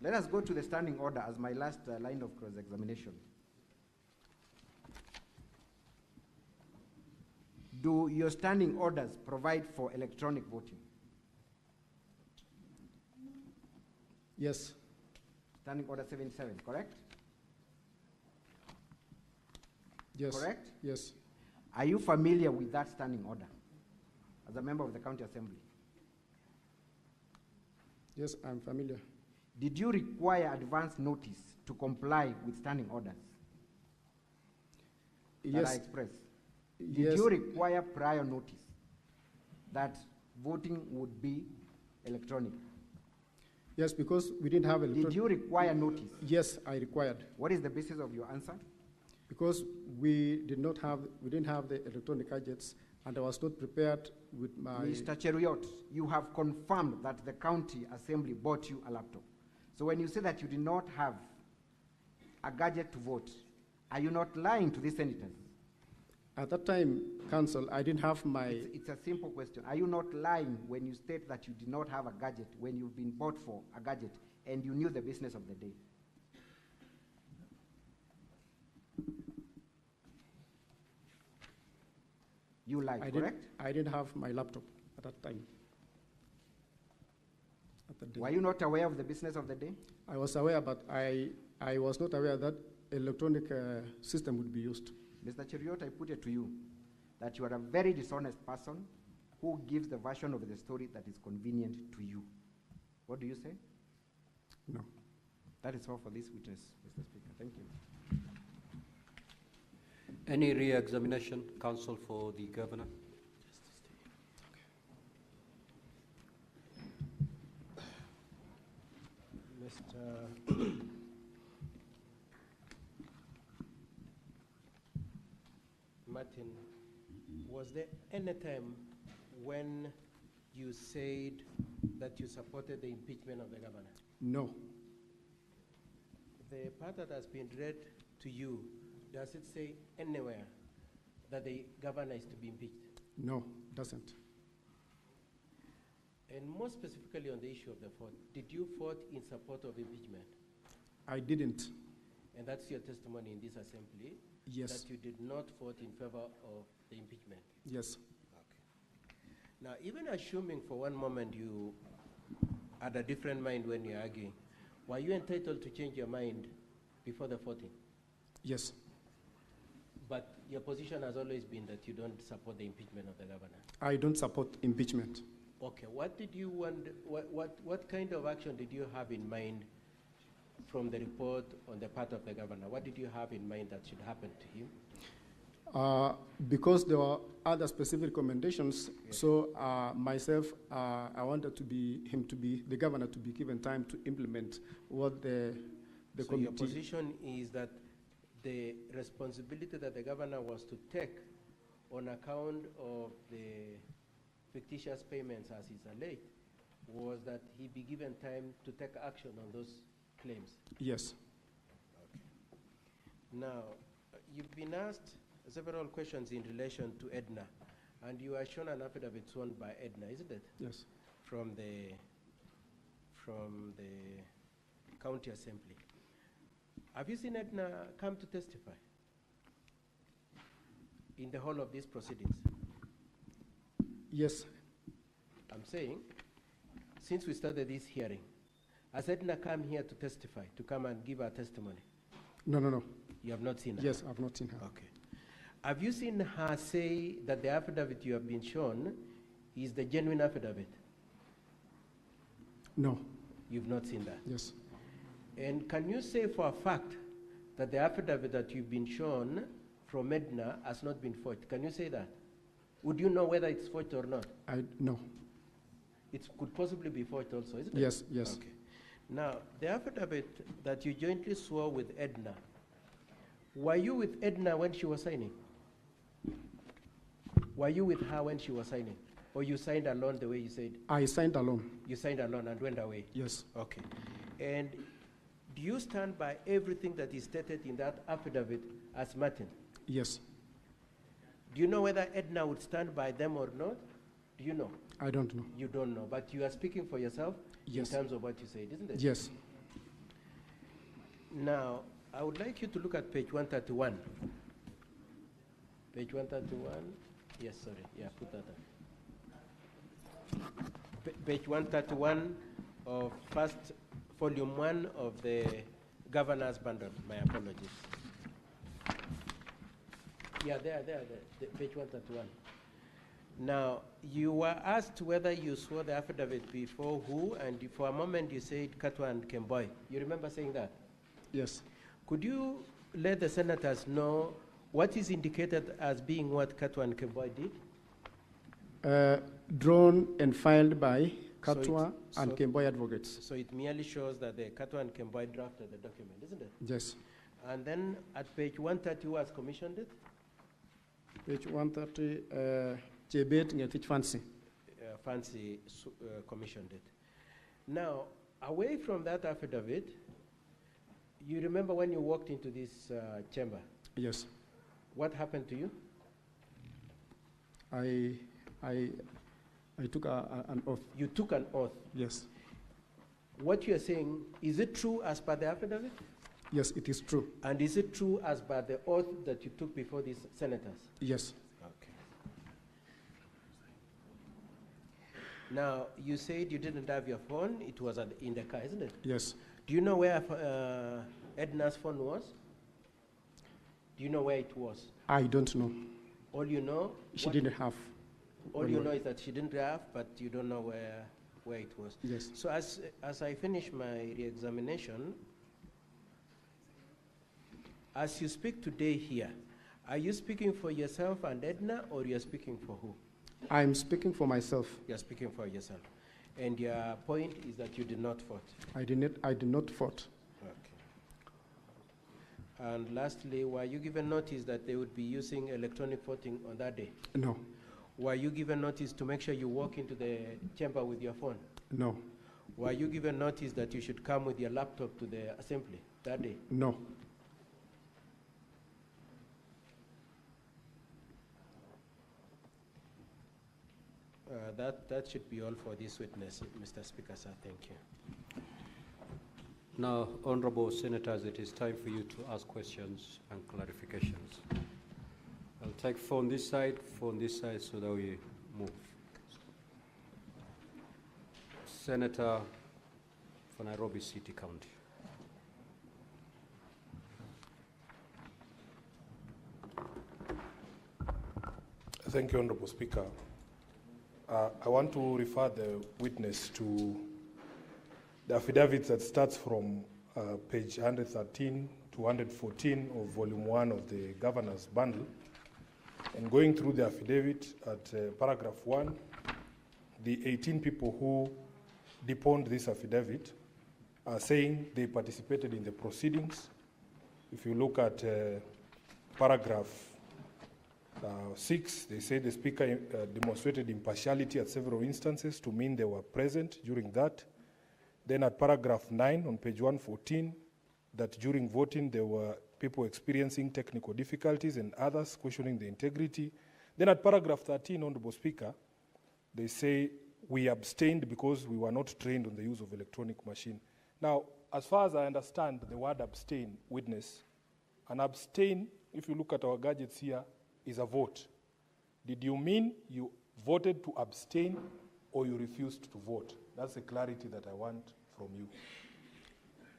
Let us go to the standing order as my last line of cross-examination. Do your standing orders provide for electronic voting? Yes. Standing order 77, correct? Yes. Correct? Yes. Are you familiar with that standing order as a member of the County Assembly? Yes, I'm familiar. Did you require advance notice to comply with standing orders that I expressed? Did you require prior notice that voting would be electronic? Yes, because we didn't have electronic. Did you require notice? Yes, I required. What is the basis of your answer? Because we didn't have the electronic gadgets, and I was not prepared with my... Mr. Cheriot, you have confirmed that the County Assembly bought you a laptop. So when you say that you did not have a gadget to vote, are you not lying to these senators? At that time, Council, I didn't have my... It's a simple question. Are you not lying when you state that you did not have a gadget when you've been bought for a gadget and you knew the business of the day? You lied, correct? I didn't have my laptop at that time. Were you not aware of the business of the day? I was aware, but I was not aware that electronic system would be used. Mr. Cheriot, I put it to you that you are a very dishonest person who gives the version of the story that is convenient to you. What do you say? No. That is all for this witness, Mr. Speaker. Thank you. Any re-examination, counsel for the governor? Mr. Martin, was there any time when you said that you supported the impeachment of the governor? No. The part that has been read to you, does it say anywhere that the governor is to be impeached? No, it doesn't. And more specifically on the issue of the vote, did you vote in support of impeachment? I didn't. And that's your testimony in this assembly? Yes. That you did not vote in favor of the impeachment? Yes. Okay. Now, even assuming for one moment you had a different mind when you're arguing, were you entitled to change your mind before the voting? Yes. But your position has always been that you don't support the impeachment of the governor? I don't support impeachment. Okay, what did you want, what kind of action did you have in mind from the report on the part of the governor? What did you have in mind that should happen to him? Because there were other specific recommendations, yes. So myself, I wanted the governor to be given time to implement what the committee... Your position is that the responsibility that the governor was to take on account of the fictitious payments, as is alleged, was that he be given time to take action on those claims? Yes. Okay. Now, you've been asked several questions in relation to Edna, and you are shown an affidavit sworn by Edna, isn't it? Yes. From the county assembly. Have you seen Edna come to testify in the whole of these proceedings? Yes. I'm saying, since we started this hearing, has Edna come here to testify, to come and give her testimony? No. You have not seen her? Yes, I've not seen her. Okay. Have you seen her say that the affidavit you have been shown is the genuine affidavit? No. You've not seen that? Yes. And can you say for a fact that the affidavit that you've been shown from Edna has not been forged? Can you say that? Would you know whether it's forged or not? No. It could possibly be forged also, isn't it? Yes, yes. Okay. Now, the affidavit that you jointly swore with Edna, were you with Edna when she was signing? Were you with her when she was signing? Or you signed alone the way you said? I signed alone. You signed alone and went away? Yes. Okay. And do you stand by everything that is stated in that affidavit as Martin? Yes. Do you know whether Edna would stand by them or not? Do you know? I don't know. You don't know, but you are speaking for yourself yes. in terms of what you said, isn't it? Yes. Now, I would like you to look at page 131. Page 131. Yes, sorry. Yeah, put that on. Page 131 of first volume 1 of the governor's bundle. My apologies. Yeah, there, page 131. Now, you were asked whether you swore the affidavit before who, and for a moment you said Katwa and Kemboy. You remember saying that? Yes. Could you let the senators know what is indicated as being what Katwa and Kemboy did? Drawn and filed by Katwa and Kemboy advocates. So it merely shows that the Katwa and Kemboy drafted the document, isn't it? Yes. And then at page 130, who has commissioned it? Page 130, Jebet Ngetich Fancy. Fancy commissioned it. Now, away from that affidavit, you remember when you walked into this chamber? Yes. What happened to you? I took an oath. You took an oath? Yes. What you are saying, is it true as per the affidavit? Yes, it is true. And is it true as per the oath that you took before these senators? Yes. Okay. Now, you said you didn't have your phone. It was in the car, isn't it? Yes. Do you know where Edna's phone was? Do you know where it was? I don't know. All you know? She didn't have. All you know is that she didn't have, but you don't know where it was. Yes. So as I finish my re-examination, as you speak today here, are you speaking for yourself and Edna, or you're speaking for who? I'm speaking for myself. You're speaking for yourself. And your point is that you did not vote? I did not vote. Okay. And lastly, were you given notice that they would be using electronic voting on that day? No. Were you given notice to make sure you walk into the chamber with your phone? No. Were you given notice that you should come with your laptop to the assembly that day? No. That should be all for this witness, Mr. Speaker, sir. Thank you. Now, honorable senators, it is time for you to ask questions and clarifications. I'll take phone this side, so that we move. Senator for Nairobi City County. Thank you, Honorable Speaker. I want to refer the witness to the affidavit that starts from page 113 to 114 of volume 1 of the governor's bundle. And going through the affidavit at paragraph 1, the 18 people who deponed this affidavit are saying they participated in the proceedings. If you look at paragraph 6, they say the speaker demonstrated impartiality at several instances to mean they were present during that. Then at paragraph 9 on page 114, that during voting there were people experiencing technical difficulties and others questioning the integrity. Then at paragraph 13, Honorable Speaker, they say we abstained because we were not trained on the use of electronic machine. Now, as far as I understand the word abstain, witness, an abstain, if you look at our gadgets here, is a vote. Did you mean you voted to abstain or you refused to vote? That's the clarity that I want from you.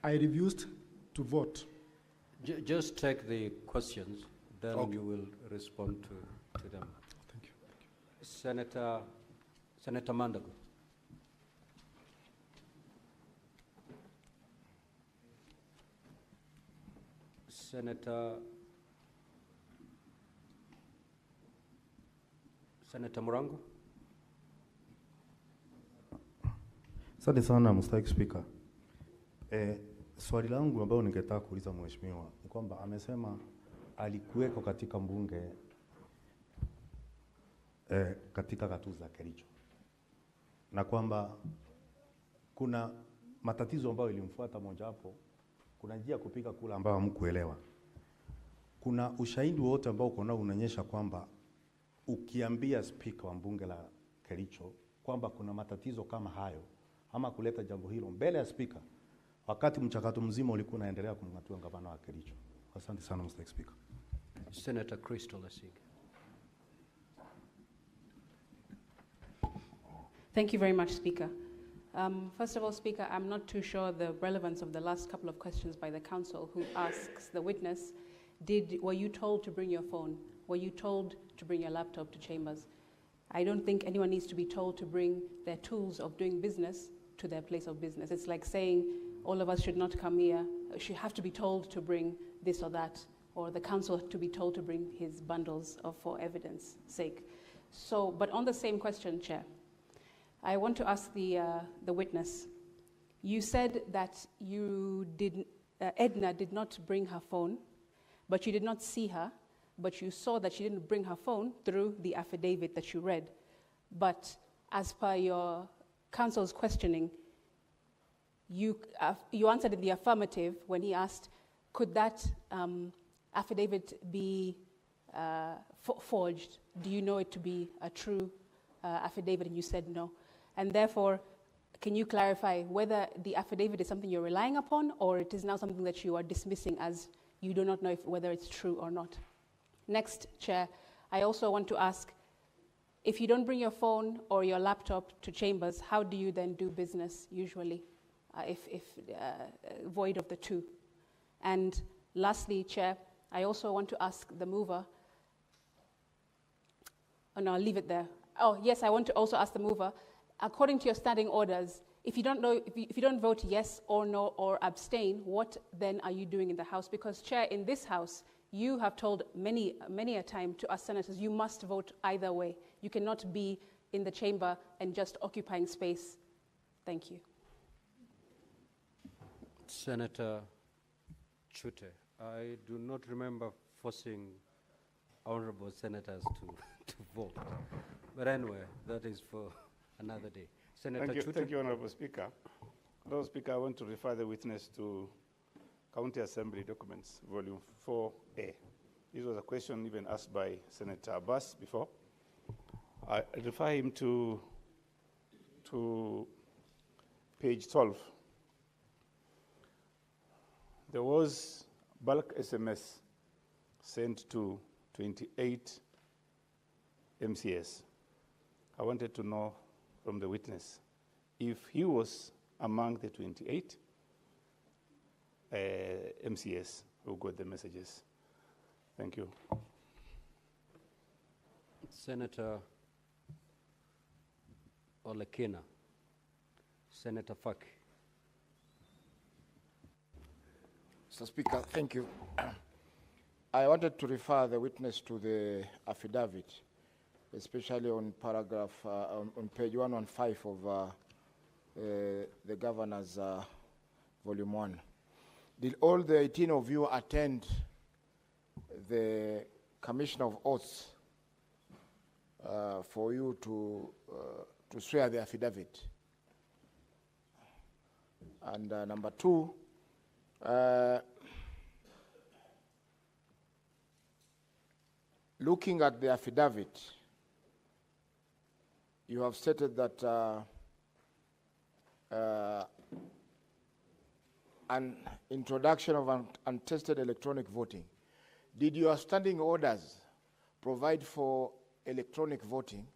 I refused to vote. Just take the questions, then Okay. you will respond to them. Thank you. Senator Mandago. Senator Murango. Asante sana Mr. Speaker. Swali langu ambao ningetaka kuuliza mheshimiwa ni kwamba amesema alikuweko katika mbunge katika gatuzi za Kericho na kwamba kuna matatizo ambayo ilimfuata mojawapo, kuna njia kupiga kula ambayo hamkuelewa. Kuna ushahidi wote ambao uko nao unaonyesha kwamba ukiambia speaker wa mbunge la Kericho kwamba kuna matatizo kama hayo ama kuleta jambo hilo mbele ya speaker wakati mchakato mzima ulikuwa unaendelea kumng'atua gavana wa Kericho. Asante sana Mr. Speaker. Senator Crystal Asig. Thank you very much, Speaker. First of all, Speaker, I'm not too sure the relevance of the last couple of questions by the counsel who asks the witness, were you told to bring your phone? Were you told to bring your laptop to chambers? I don't think anyone needs to be told to bring their tools of doing business to their place of business. It's like saying all of us should not come here, should have to be told to bring this or that, or the counsel to be told to bring his bundles for evidence sake. So, but on the same question, Chair, I want to ask the witness. You said that Edna did not bring her phone, but you did not see her, but you saw that she didn't bring her phone through the affidavit that you read. But as per your counsel's questioning, you answered in the affirmative when he asked, could that affidavit be forged? Do you know it to be a true affidavit? And you said no. And therefore, can you clarify whether the affidavit is something you're relying upon, or it is now something that you are dismissing as you do not know whether it's true or not? Next, Chair, I also want to ask, if you don't bring your phone or your laptop to chambers, how do you then do business usually, if void of the two? And lastly, Chair, I also want to ask the mover. Oh no, I'll leave it there. Oh yes, I want to also ask the mover. According to your standing orders, if you don't vote yes or no or abstain, what then are you doing in the House? Because Chair, in this House, you have told many a time to us senators, you must vote either way. You cannot be in the chamber and just occupying space. Thank you. Senator Chute, I do not remember forcing honorable senators to vote. But anyway, that is for another day. Senator Chute. Thank you, Honorable Speaker. Honorable Speaker, I want to refer the witness to County Assembly Documents, Volume 4A. This was a question even asked by Senator Abbas before. I refer him to page 12. There was bulk SMS sent to 28 MCS. I wanted to know from the witness if he was among the 28 MCS who got the messages. Thank you. Senator Olekina. Senator Faki. Mr. Speaker, thank you. I wanted to refer the witness to the affidavit, especially on paragraph, on page 115 of the Governor's Volume 1. Did all the 18 of you attend the Commission of Oaths for you to swear the affidavit? And number two, looking at the affidavit, you have stated that an introduction of untested electronic voting. Did your standing orders provide for electronic voting?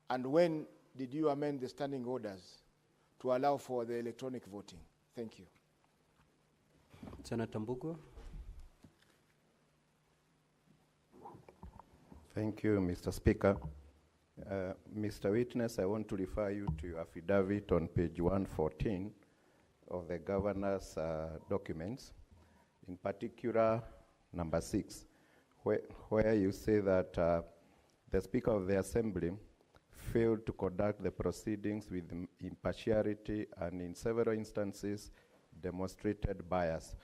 And when did you amend the standing orders to allow for the electronic voting? Thank you. Senator Mbugua. Thank you, Mr. Speaker. Mr. Witness, I want to refer you to your affidavit on page 114 of the Governor's documents, in particular number 6, where you say that the Speaker of the Assembly failed to conduct the proceedings with impartiality and in several instances demonstrated bias.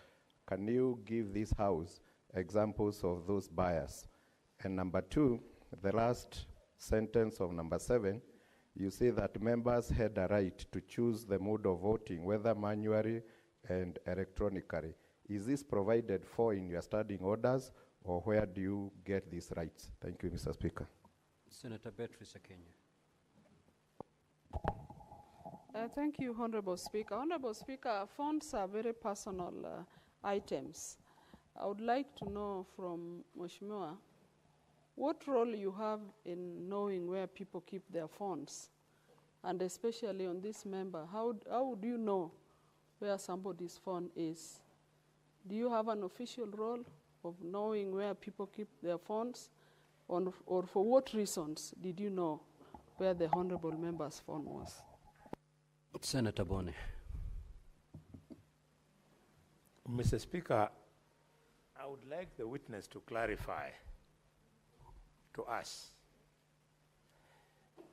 Can you give this House examples of those bias? And number 2, the last sentence of number 7, you say that members had a right to choose the mode of voting, whether manually and electronically. Is this provided for in your standing orders, or where do you get these rights? Thank you, Mr. Speaker. Senator Beatrice Akenya. Thank you, Honorable Speaker. Honorable Speaker, phones are very personal items. I would like to know from Mheshimiwa, what role you have in knowing where people keep their phones? And especially on this member, how do you know where somebody's phone is? Do you have an official role of knowing where people keep their phones? Or for what reasons did you know where the honorable member's phone was? Senator Boni. Mr. Speaker, I would like the witness to clarify to us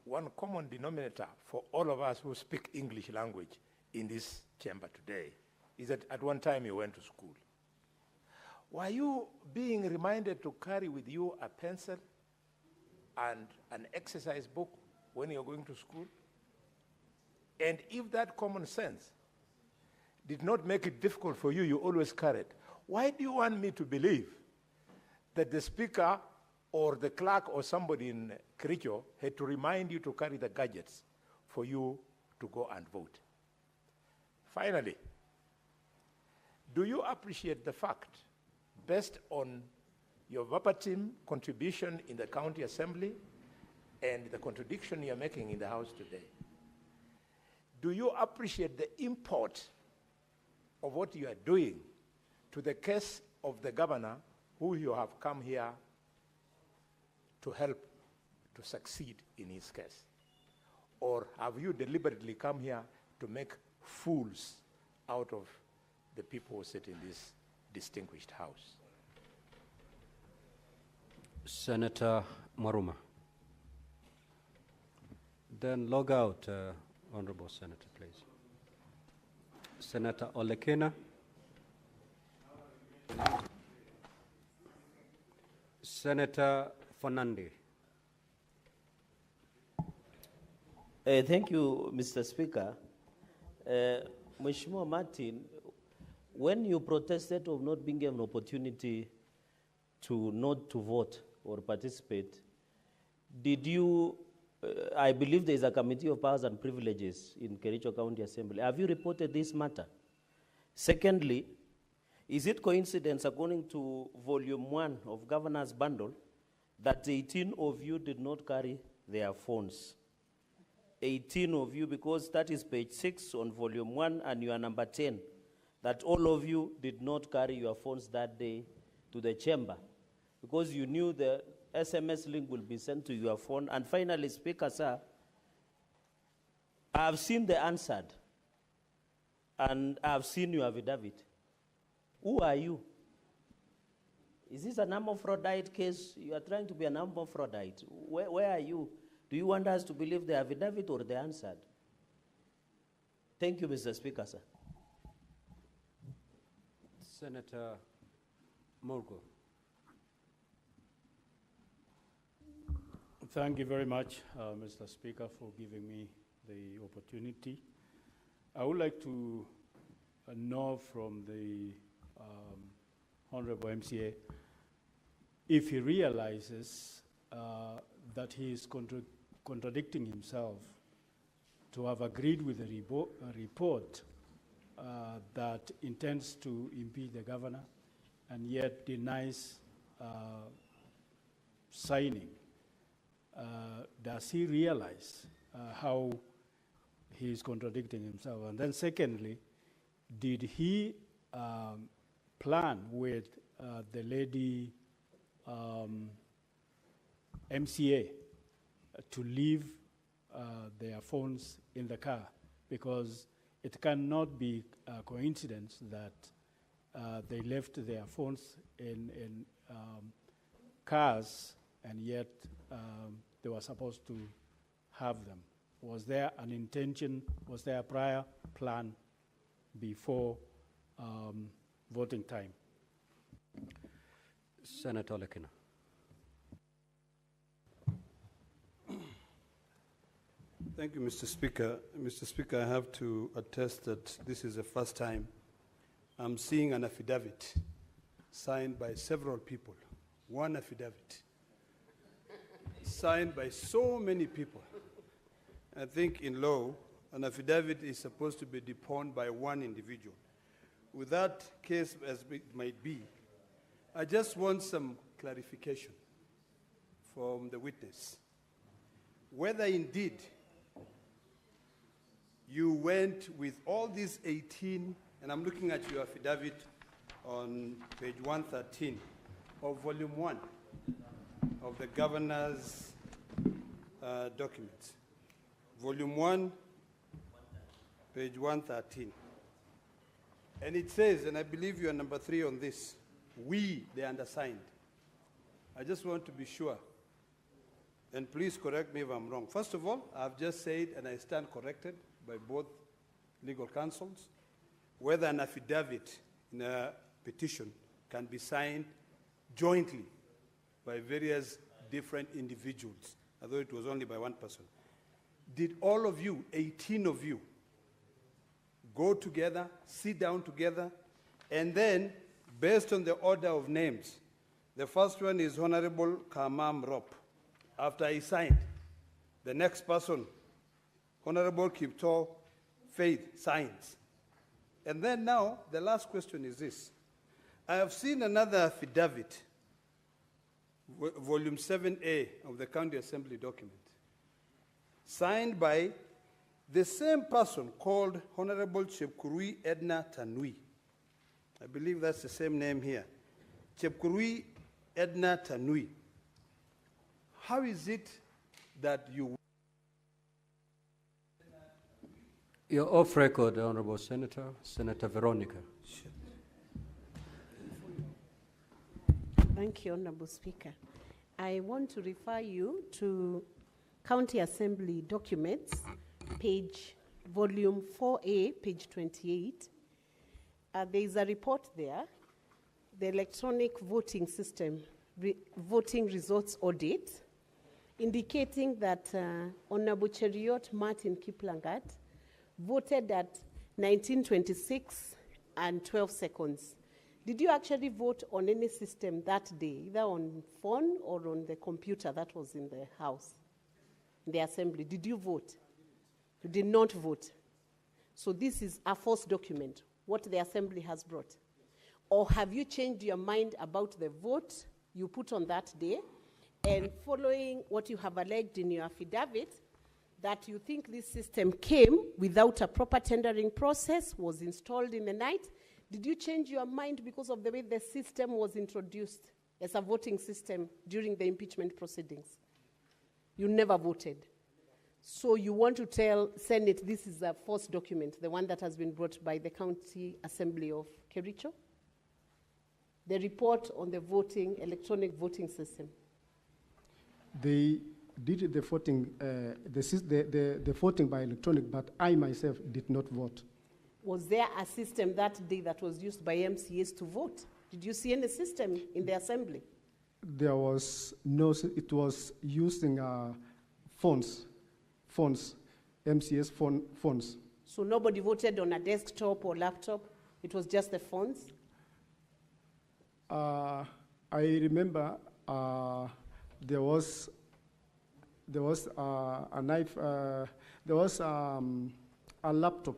one common denominator for all of us who speak English language in this chamber today is that at one time you went to school. Were you being reminded to carry with you a pencil and an exercise book when you're going to school? And if that common sense did not make it difficult for you, you always carried, why do you want me to believe that the speaker or the clerk or somebody in Kericho had to remind you to carry the gadgets for you to go and vote. Finally, do you appreciate the fact, based on your verbatim contribution in the county assembly and the contradiction you're making in the House today, do you appreciate the import of what you are doing to the case of the governor who you have come here to help to succeed in his case? Or have you deliberately come here to make fools out of the people who sit in this distinguished House? Senator Maruma. Then log out, Honorable Senator, please. Senator Olekina. Senator Fernande. Thank you, Mr. Speaker. Mheshimiwa Martin, when you protested of not being given an opportunity to not to vote or participate, did you, I believe there is a Committee of Powers and Privileges in Kericho County Assembly. Have you reported this matter? Secondly, is it coincidence, according to Volume 1 of Governor's Bundle, that 18 of you did not carry their phones? 18 of you, because that is page 6 on Volume 1 and you are number 10, that all of you did not carry your phones that day to the chamber because you knew the SMS link will be sent to your phone. And finally, Speaker, sir, I have seen the answered and I have seen your affidavit. Who are you? Is this a number fraudite case? You are trying to be a number fraudite. Where are you? Do you want us to believe the affidavit or the answered? Thank you, Mr. Speaker, sir. Senator Morgo. Thank you very much, Mr. Speaker, for giving me the opportunity. I would like to know from the Honorable MCA if he realizes that he is contradicting himself to have agreed with a report that intends to impeach the governor and yet denies signing. Does he realize how he is contradicting himself? And then secondly, did he plan with the lady MCA to leave their phones in the car? Because it cannot be a coincidence that they left their phones in cars and yet they were supposed to have them. Was there an intention, was there a prior plan before voting time? Senator Olekina. Thank you, Mr. Speaker. Mr. Speaker, I have to attest that this is the first time I'm seeing an affidavit signed by several people. One affidavit signed by so many people. I think in law, an affidavit is supposed to be deponed by one individual. With that case as it might be, I just want some clarification from the witness. Whether indeed you went with all these 18, and I'm looking at your affidavit on page 113 of volume 1 of the governor's documents. Volume 1, page 113. And it says, and I believe you are number 3 on this, we, the undersigned. I just want to be sure, and please correct me if I'm wrong. First of all, I've just said, and I stand corrected by both legal counsels, whether an affidavit in a petition can be signed jointly by various different individuals, although it was only by one person. Did all of you, 18 of you, go together, sit down together, and then, based on the order of names, The first one is Honorable Kamam Rop. After he signed, the next person, Honorable Kipto Faith, signs. And then now, the last question is this. I have seen another affidavit, volume 7A of the County Assembly document, signed by the same person called Honorable Chepkurui Edna Tanui. I believe that's the same name here. Chepkurui Edna Tanui. How is it that you... You're off record, Honorable Senator. Senator Veronica. Thank you, Honorable Speaker. I want to refer you to County Assembly documents, volume 4A, page 28. There is a report there, the electronic voting system, voting results audit, indicating that Honorable Cheriot Martin Kiplangat voted at 19:26 and 12 seconds. Did you actually vote on any system that day, either on phone or on the computer that was in the house, in the assembly? Did you vote? You did not vote. So this is a false document, what the assembly has brought. Or have you changed your mind about the vote you put on that day, and following what you have alleged in your affidavit, that you think this system came without a proper tendering process, was installed in the night? Did you change your mind because of the way the system was introduced as a voting system during the impeachment proceedings? You never voted. So you want to tell Senate this is a false document, the one that has been brought by the County Assembly of Kericho? The report on the voting, electronic voting system. They did the voting, the voting by electronic, but I myself did not vote. Was there a system that day that was used by MCAs to vote? Did you see any system in the assembly? There was no, it was using phones, MCAs phones. So nobody voted on a desktop or laptop? It was just the phones? I remember there was a knife, there was a laptop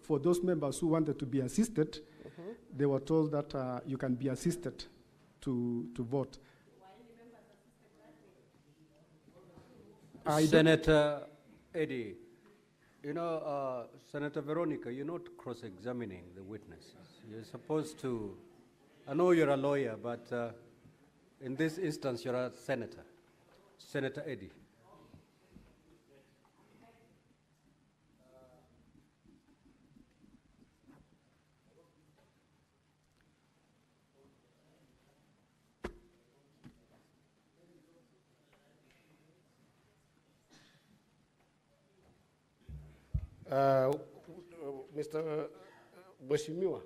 for those members who wanted to be assisted. They were told that you can be assisted to vote. Senator Eddie, you know, Senator Veronica, you're not cross-examining the witnesses. You're supposed to, I know you're a lawyer, but in this instance, you're a senator. Senator Eddie. Mr. Mheshimiwa,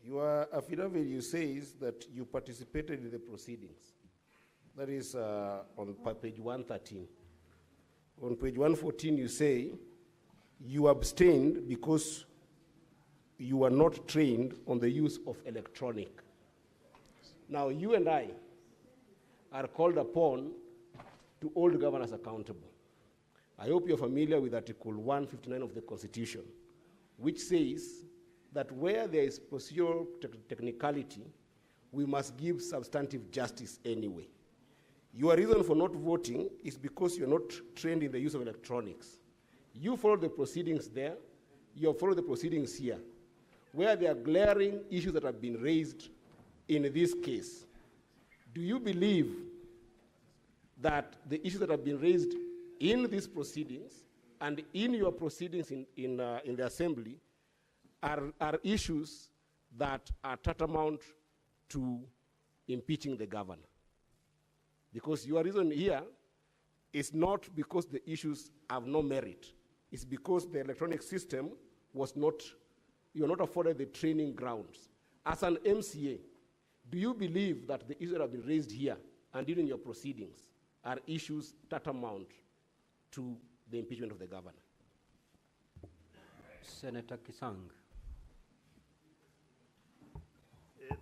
your affidavit says that you participated in the proceedings. That is on page 113. On page 114, you say you abstained because you were not trained on the use of electronic. Now, you and I are called upon to hold governors accountable. I hope you're familiar with Article 159 of the Constitution, which says that where there is procedural technicality, we must give substantive justice anyway. Your reason for not voting is because you're not trained in the use of electronics. You followed the proceedings there, you have followed the proceedings here, where there are glaring issues that have been raised in this case. Do you believe that the issues that have been raised in these proceedings and in your proceedings in the Assembly are issues that are tantamount to impeaching the governor? Because your reason here is not because the issues have no merit. It's because the electronic system was not, you're not afforded the training grounds. As an MCA, do you believe that the issues that have been raised here and during your proceedings are issues tantamount to the impeachment of the governor? Senator Kisang.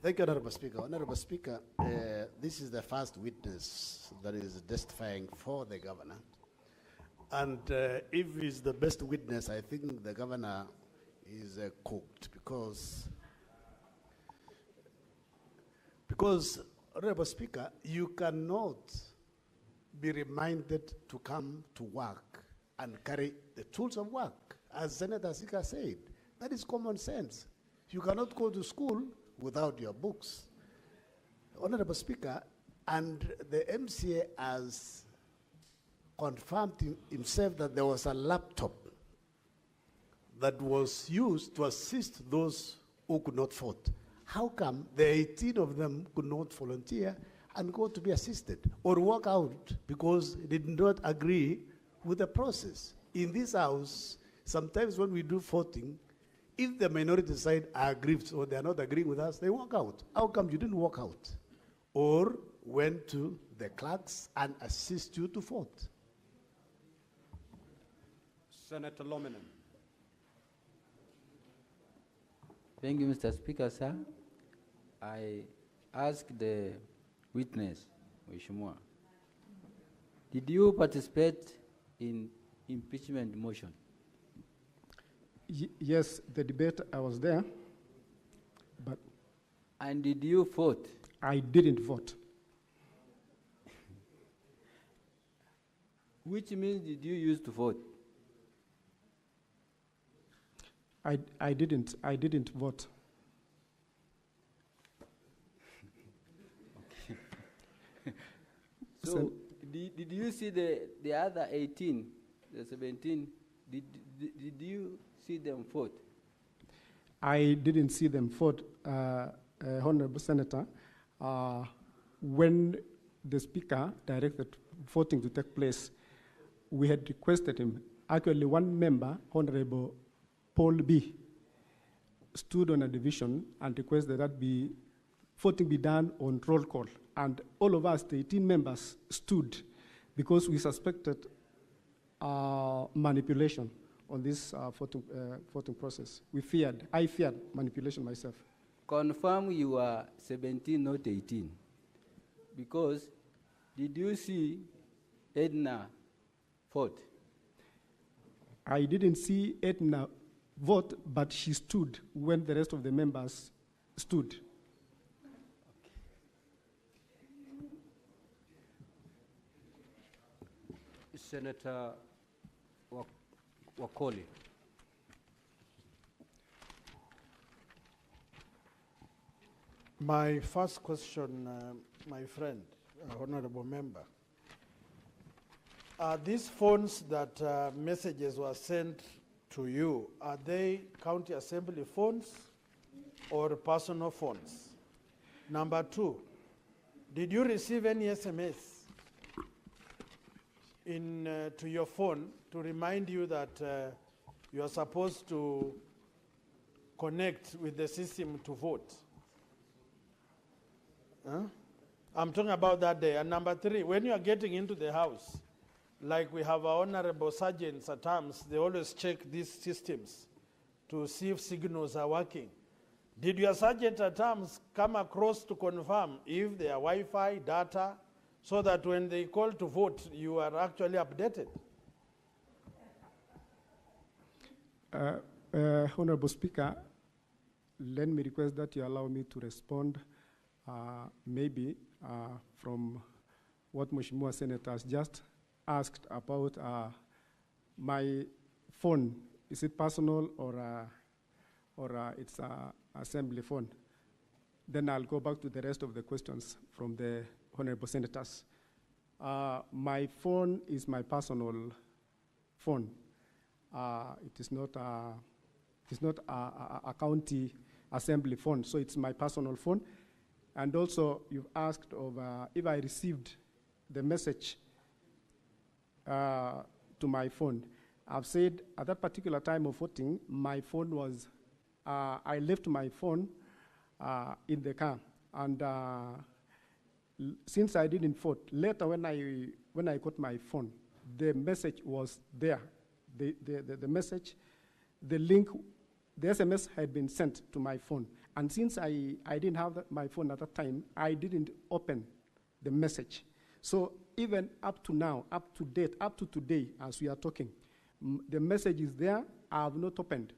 Thank you, Honorable Speaker. Honorable Speaker, this is the first witness that is testifying for the governor. And if he's the best witness, I think the governor is cooked because, Honorable Speaker, you cannot be reminded to come to work and carry the tools of work, as Senator Sika said. That is common sense. You cannot go to school without your books. Honorable Speaker, and the MCA has confirmed himself that there was a laptop that was used to assist those who could not vote. How come the 18 of them could not volunteer and go to be assisted or walk out because they did not agree with the process? In this house, sometimes when we do voting, if the minority side are aggrieved or they are not agreeing with us, they walk out. How come you didn't walk out? Or went to the clerks and assist you to vote? Senator Lominen. Thank you, Mr. Speaker, sir. I ask the witness, Mheshimiwa, did you participate in impeachment motion? Yes, the debate, I was there, but... And did you vote? I didn't vote. Which means did you use to vote? I didn't vote. So, did you see the other 18, the 17, did you see them vote? I didn't see them vote, Honorable Senator. When the Speaker directed voting to take place, we had requested him. Actually, one member, Honorable Paul B., stood on a division and requested that voting be done on roll call. And all of us, the 18 members, stood because we suspected manipulation on this voting process. I feared manipulation myself. Confirm you are 17, not 18. Because did you see Edna vote? I didn't see Edna vote, but she stood when the rest of the members stood. Senator Wakoli. My first question, my friend, honorable member. Are these phones that messages were sent to you, are they county assembly phones or personal phones? Number two, did you receive any SMS to your phone to remind you that you are supposed to connect with the system to vote? Huh? I'm talking about that day. And number three, when you are getting into the house, like we have our honorable sergeants at times, they always check these systems to see if signals are working. Did your sergeant at times come across to confirm if there are Wi-Fi, data, so that when they call to vote, you are actually updated? Honorable Speaker, let me request that you allow me to respond maybe from what Mheshimiwa Senator has just asked about my phone. Is it personal or it's an assembly phone? Then I'll go back to the rest of the questions from the honorable senators. My phone is my personal phone. It is not a county assembly phone, so it's my personal phone. And also, you've asked of if I received the message to my phone. I've said at that particular time of voting, my phone was, I left my phone in the car. And since I didn't vote, later when I got my phone, the message was there. The message, the link the SMS had been sent to my phone. And since I didn't have my phone at that time, I didn't open the message. So even up to now, up to date, up to today, as we are talking, the message is there. I have not opened.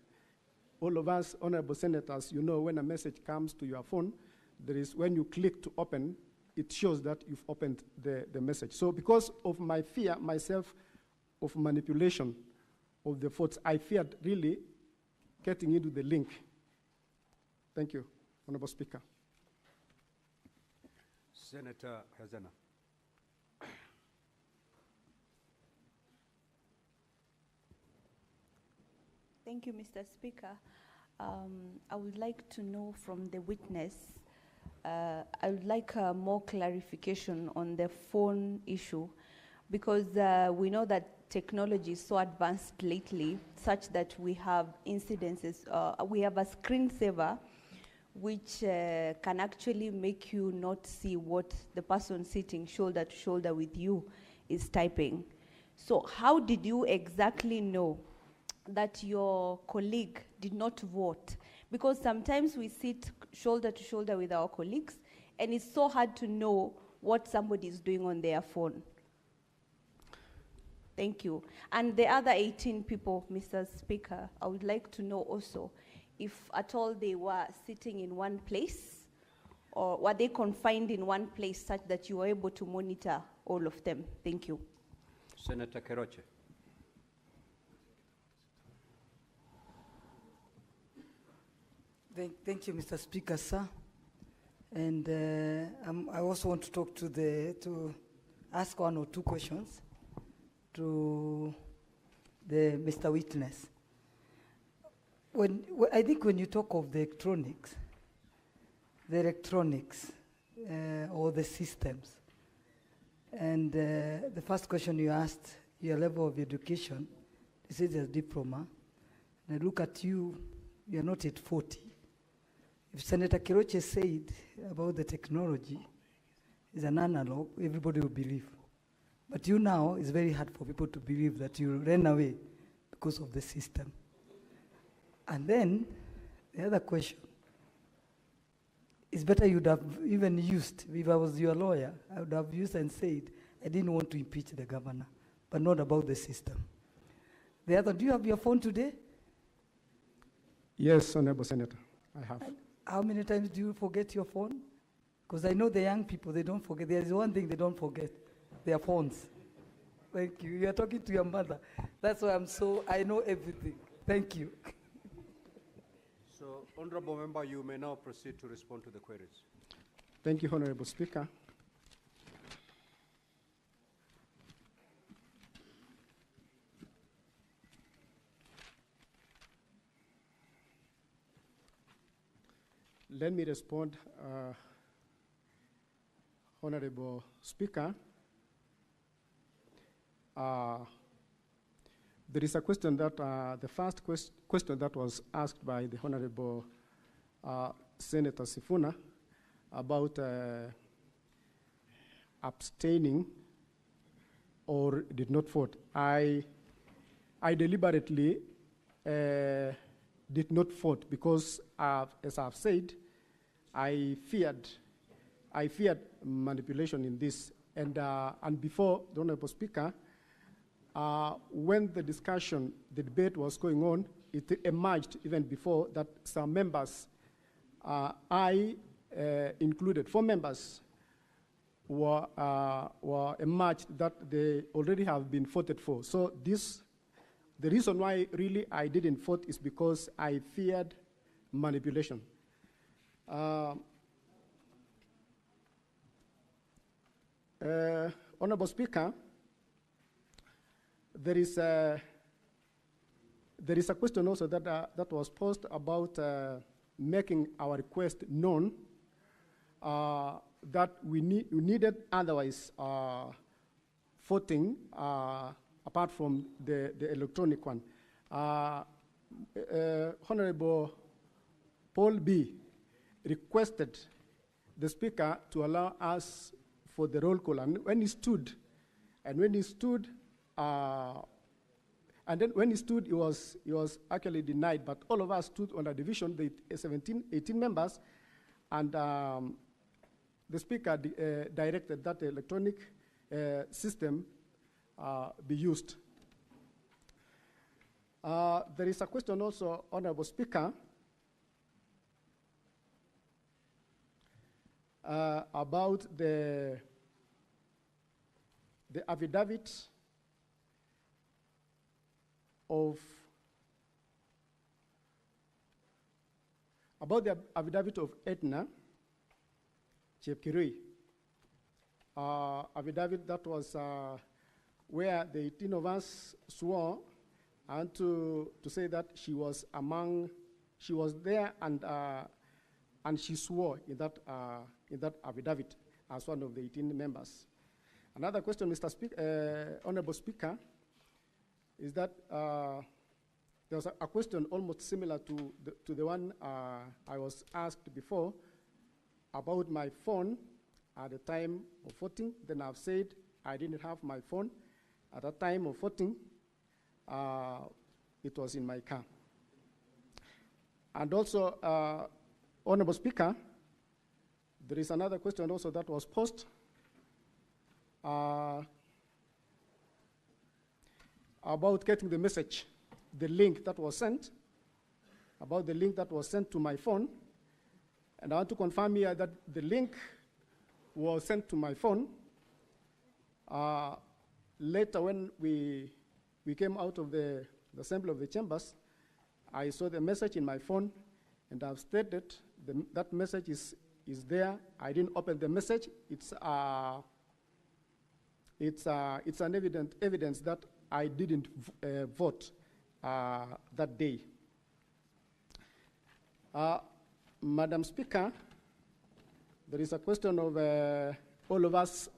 All of us, honorable senators, you know when a message comes to your phone, there is, when you click to open, it shows that you've opened the message. So because of my fear, myself, of manipulation of the votes, I feared really getting into the link. Thank you, Honorable Speaker. Senator Hazana. Thank you, Mr. Speaker. I would like to know from the witness, I would like more clarification on the phone issue, because we know that technology is so advanced lately, such that we have incidences, we have a screensaver which can actually make you not see what the person sitting shoulder to shoulder with you is typing. So how did you exactly know that your colleague did not vote? Because sometimes we sit shoulder to shoulder with our colleagues, and it's so hard to know what somebody is doing on their phone. Thank you. And the other 18 people, Mr. Speaker, I would like to know also if at all they were sitting in one place, or were they confined in one place such that you were able to monitor all of them? Thank you. Senator Kericho. Thank you, Mr. Speaker, sir. And I also want to talk to ask one or two questions to the Mr. Witness. I think when you talk of the electronics or the systems, and the first question you asked, your level of education, this is a diploma, and I look at you, you're not at 40. If Senator Kericho said about the technology is an analog, everybody will believe. But you now, it's very hard for people to believe that you ran away because of the system. And then, the other question, it's better you'd have even used, if I was your lawyer, I would have used and said, I didn't want to impeach the governor, but not about the system. The other, do you have your phone today? Yes, Honorable Senator, I have. And how many times do you forget your phone? Because I know the young people, they don't forget. There is one thing they don't forget, their phones. Thank you. You are talking to your mother. That's why I know everything. Thank you. So, Honorable Member, you may now proceed to respond to the queries. Thank you, Honorable Speaker. Let me respond, Honorable Speaker. There is a question that, the first question that was asked by the Honorable Senator Sifuna about abstaining or did not vote. I deliberately did not vote because, as I've said, I feared manipulation in this. And before the Honorable Speaker, when the debate was going on, it emerged even before that some members, I included, 4 members, were emerged that they already have been voted for. So the reason why really I didn't vote is because I feared manipulation. Honorable Speaker, there is a question also that was posed about making our request known, that we needed otherwise voting apart from the electronic one. Honorable Paul B. requested the Speaker to allow us for the roll call, and when he stood, And then when he stood, he was actually denied, but all of us stood on a division, the 18 members, and the speaker directed that the electronic system be used. There is a question also, Honorable Speaker, about the affidavit of Edna Chepkirui, affidavit that was where the 18 of us swore and to say that she was there and she swore in that affidavit as one of the 18 members. Another question, Honorable Speaker, is that there was a question almost similar to the one I was asked before about my phone at the time of voting. Then I've said I didn't have my phone at the time of voting. It was in my car. And also, Honorable Speaker, there is another question also that was posed about getting the message, the link that was sent, to my phone. And I want to confirm here that the link was sent to my phone. Later, when we came out of the assembly of the chambers, I saw the message in my phone, and I've stated that message is there. I didn't open the message. It's an evidence that I didn't vote that day. Madam Speaker, there is a question of all of us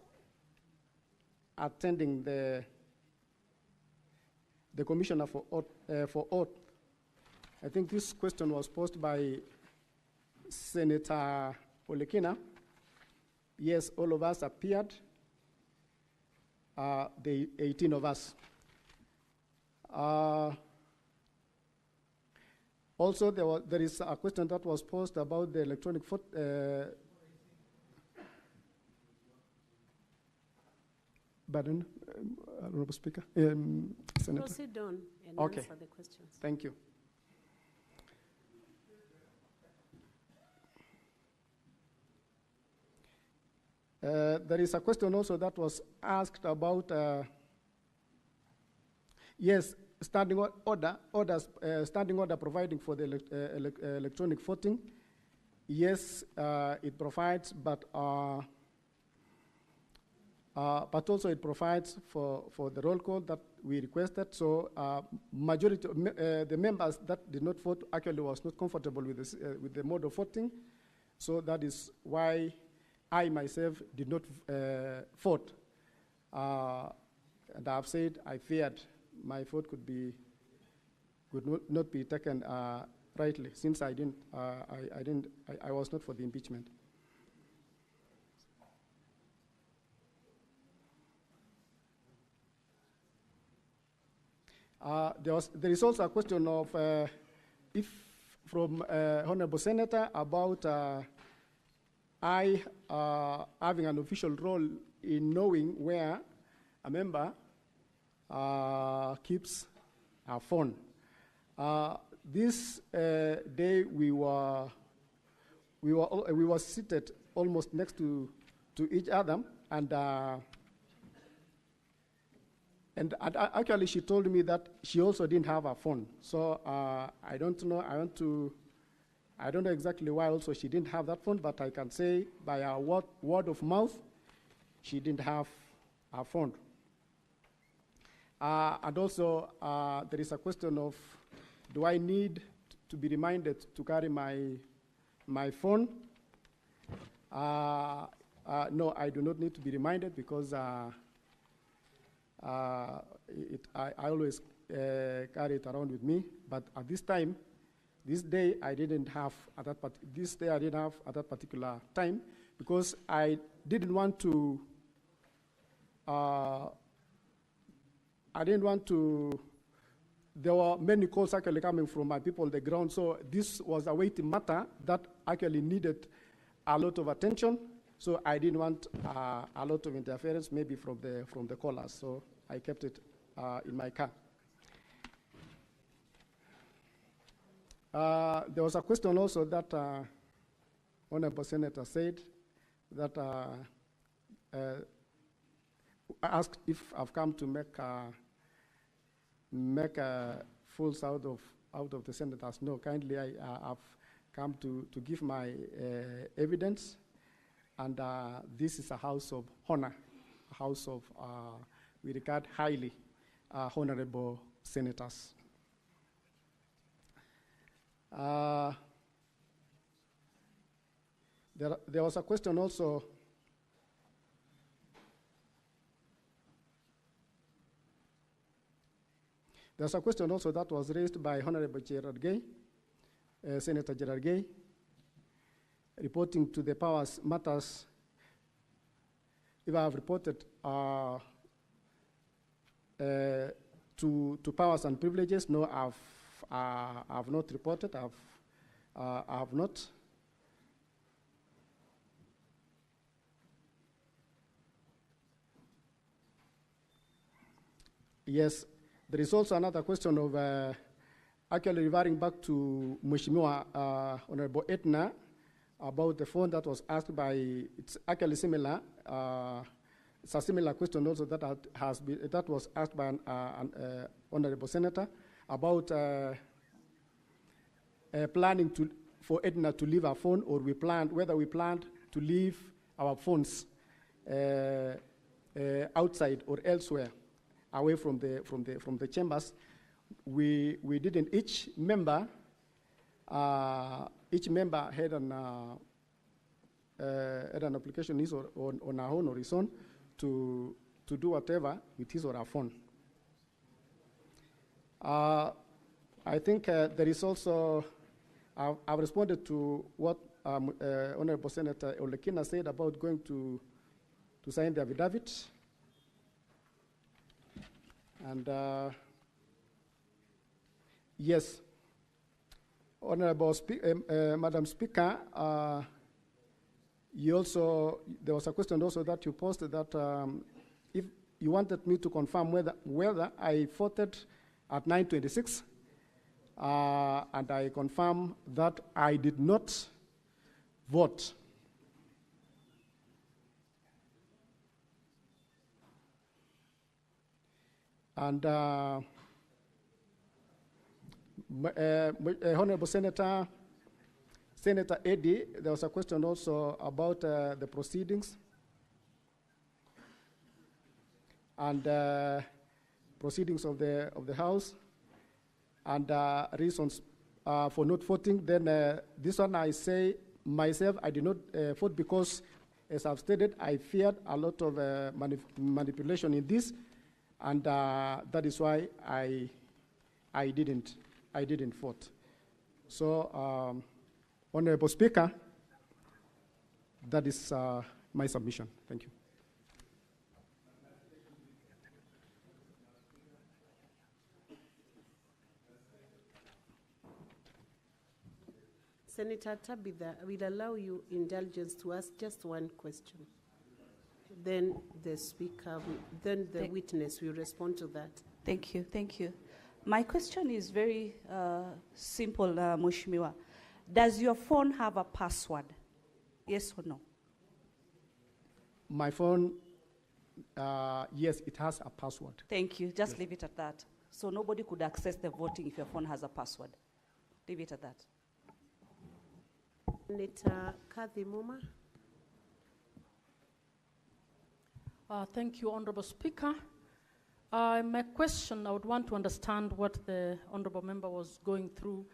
attending the Commissioner for Oath. I think this question was posed by Senator Olekina. Yes, all of us appeared, the 18 of us. Also, there is a question that was posed about the electronic vote. Pardon, Honorable Speaker. Senator. Proceed on and Okay. answer the questions. Thank you. There is a question also that was asked about, yes, standing order providing for the electronic voting. Yes, it provides, but also it provides for the roll call that we requested. So majority of the members that did not vote actually was not comfortable with this, with the mode of voting. So that is why I myself did not vote. And I've said I feared my vote could not be taken rightly, since I was not for the impeachment. There is also a question of from Honorable Senator about I having an official role in knowing where a member keeps a phone. This day we were seated almost next to each other, and actually she told me that she also didn't have a phone. So I don't know. I don't know exactly why also she didn't have that phone, but I can say by a word of mouth, she didn't have a phone. And also, there is a question of, do I need to be reminded to carry my phone? No, I do not need to be reminded, because I always carry it around with me. But at this time, this day I didn't have at that particular time, because I didn't want to. I didn't want to there were many calls actually coming from my people on the ground, so this was a weighty matter that actually needed a lot of attention. So I didn't want a lot of interference, maybe from the callers. So I kept it in my car. There was a question also that Honorable Senator said that asked if I've come to make fools out of the senators. No, kindly, I've come to give my evidence, and this is a house of honor, a house of we regard highly honorable senators. There was a question also. There's a question also that was raised by Honorable Gerard Gay, Senator Gerard Gay, reporting to the powers matters. If I have reported to powers and privileges, no, I've not reported. I have not. Yes. There is also another question of actually referring back to Mheshimiwa Honorable Etna about the phone that was asked by, it's actually similar, it's a similar question also that that was asked by an Honorable Senator about planning for Edna to leave our phone, or whether we planned to leave our phones outside or elsewhere, away from the chambers. We didn't. Each member had an application on our own or his own to do whatever with his or her phone. I think there is also, I've responded to what Honorable Senator Olekina said about going to sign the affidavit. And yes, Honorable Madam Speaker, there was a question also that you posted that if you wanted me to confirm whether I voted at 9:26, and I confirm that I did not vote. And Honorable Senator Eddy, there was a question also about the proceedings and proceedings of the House and reasons for not voting. Then this one I say myself, I did not vote because, as I've stated, I feared a lot of manipulation in this. And that is why I didn't vote. So, Honorable Speaker, that is my submission. Thank you. Senator Tabitha, I will allow you indulgence to ask just one question. Then the speaker, then the witness will respond to that. Thank you, thank you. My question is very simple, Mheshimiwa. Does your phone have a password? Yes or no? My phone, yes, it has a password. Thank you. Just leave it at that. So nobody could access the voting if your phone has a password. Leave it at that. Senator Kathy Muma. Thank you, Honorable Speaker. My question, I would want to understand what the Honorable Member was going through.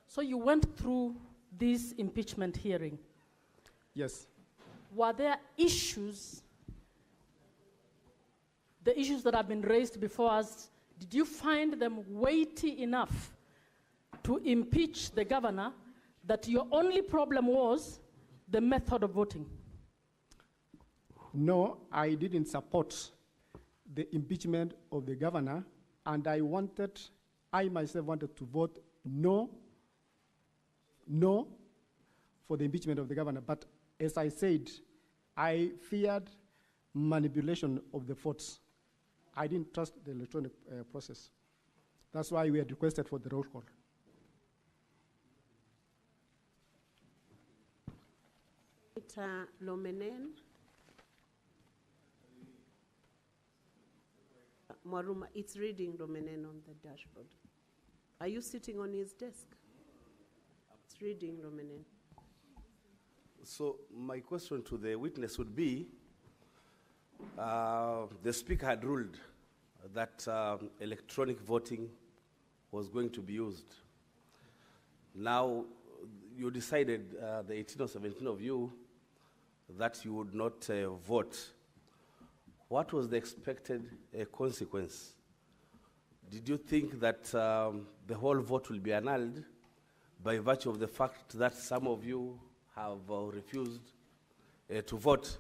So you went through this impeachment hearing. Yes. Were there issues, the issues that have been raised before us, did you find them weighty enough to impeach the governor, that your only problem was the method of voting? No, I didn't support the impeachment of the governor, and I wanted I myself wanted to vote no for the impeachment of the governor. But as I said, I feared manipulation of the votes. I didn't trust the electronic process. That's why we had requested for the roll call. Lomenen. Maruma, it's reading Lomenen on the dashboard. Are you sitting on his desk? It's reading Lomenen. So my question to the witness would be, the speaker had ruled that electronic voting was going to be used. Now, you decided, the 18 or 17 of you, that you would not vote. What was the expected consequence? Did you think that the whole vote will be annulled by virtue of the fact that some of you have refused to vote?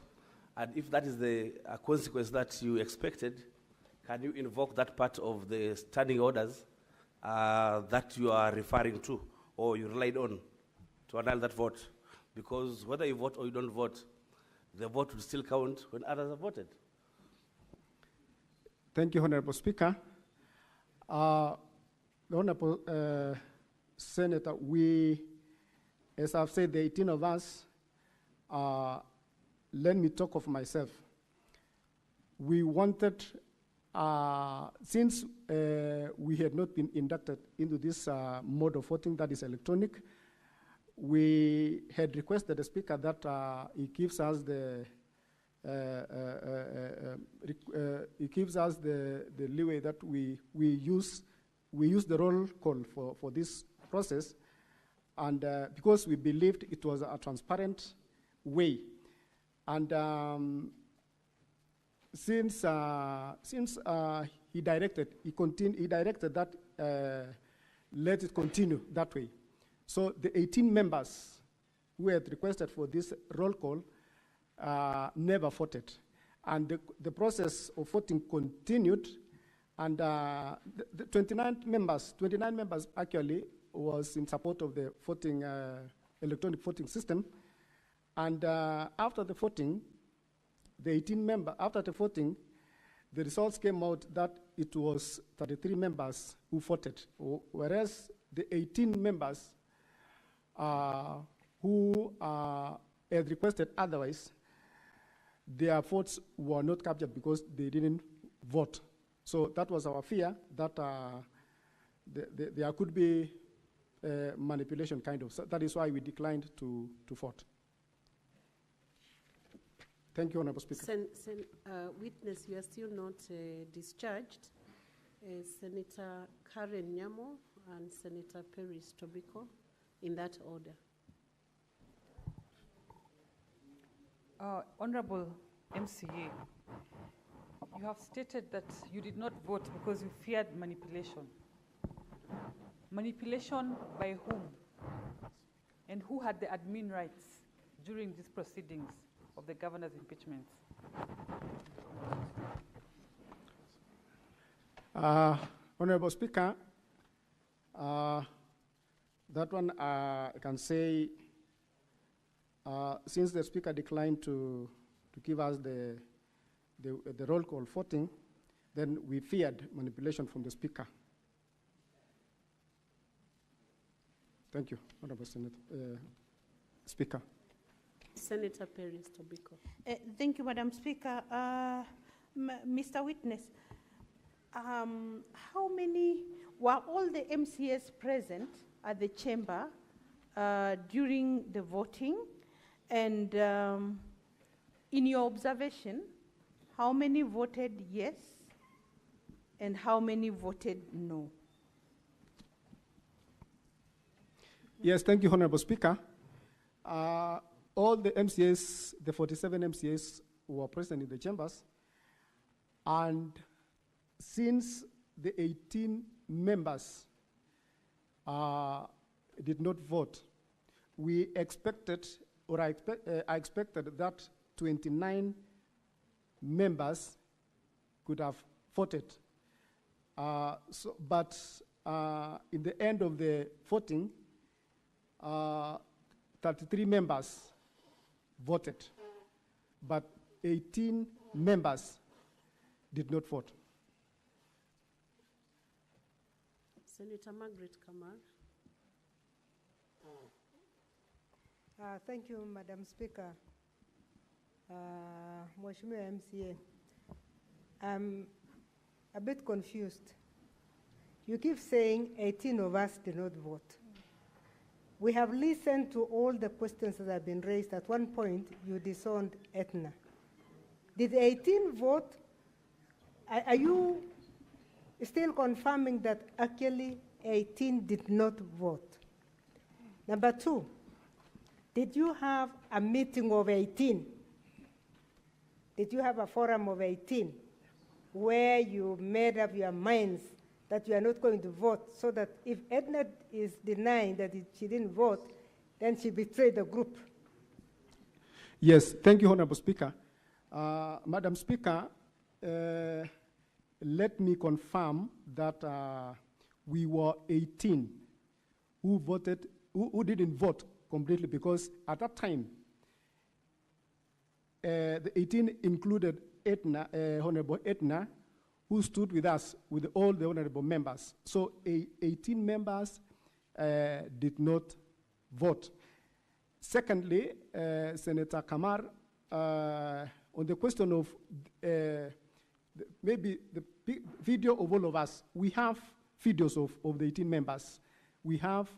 And if that is the consequence that you expected, can you invoke that part of the standing orders that you are referring to or you relied on to annul that vote? Because whether you vote or you don't vote, the vote will still count when others have voted. Thank you, Honorable Speaker. The Honorable Senator, we, as I've said, the 18 of us, let me talk of myself. We wanted, since we had not been inducted into this mode of voting that is electronic, we had requested the Speaker that he gives us the leeway that we use the roll call for this process, and because we believed it was a transparent way, and since he directed that let it continue that way. So the 18 members who had requested for this roll call never voted. And the process of voting continued, and the 29 members actually was in support of the voting, electronic voting system. And after the voting, after the voting, the results came out that it was 33 members who voted, whereas the 18 members who had requested otherwise, their votes were not captured because they didn't vote. So that was our fear, that there could be manipulation, kind of. So that is why we declined to vote. Thank you, Honorable Speaker. Witness, you are still not discharged. Senator Karen Nyamo and Senator Peris Tobiko, in that order. Honorable MCA, you have stated that you did not vote because you feared manipulation. Manipulation by whom? And who had the admin rights during these proceedings of the governor's impeachment? Honorable Speaker, that one I can say, since the Speaker declined to give us the roll call voting, then we feared manipulation from the Speaker. Thank you, Honorable Speaker. Senator Peris Tobiko. Thank you, Madam Speaker. Mr. Witness, how many, were all the MCAs present at the chamber during the voting? And in your observation, how many voted yes and how many voted no? Yes, thank you, Honorable Speaker. All the MCAs, the 47 MCAs were present in the chambers, and since the 18 members did not vote, we expected, or I expected that 29 members could have voted. But in the end of the voting, 33 members voted, but 18 members did not vote. Senator Margaret Kamal. Thank you, Madam Speaker. Mheshimiwa MCA, I'm a bit confused. You keep saying 18 of us did not vote. We have listened to all the questions that have been raised. At one point, you disowned Etna. Did 18 vote? Are you still confirming that actually 18 did not vote? Number two, did you have a meeting of 18? Did you have a forum of 18 where you made up your minds that you are not going to vote, so that if Edna is denying that she didn't vote, then she betrayed the group? Yes, thank you, Honorable Speaker. Madam Speaker, let me confirm that we were 18 who voted, who didn't vote completely, because at that time, the 18 included Etna, Honorable Etna, who stood with us, with all the honorable members. So 18 members did not vote. Secondly, Senator Kamar, on the question of maybe the video of all of us, we have videos of the 18 members. We have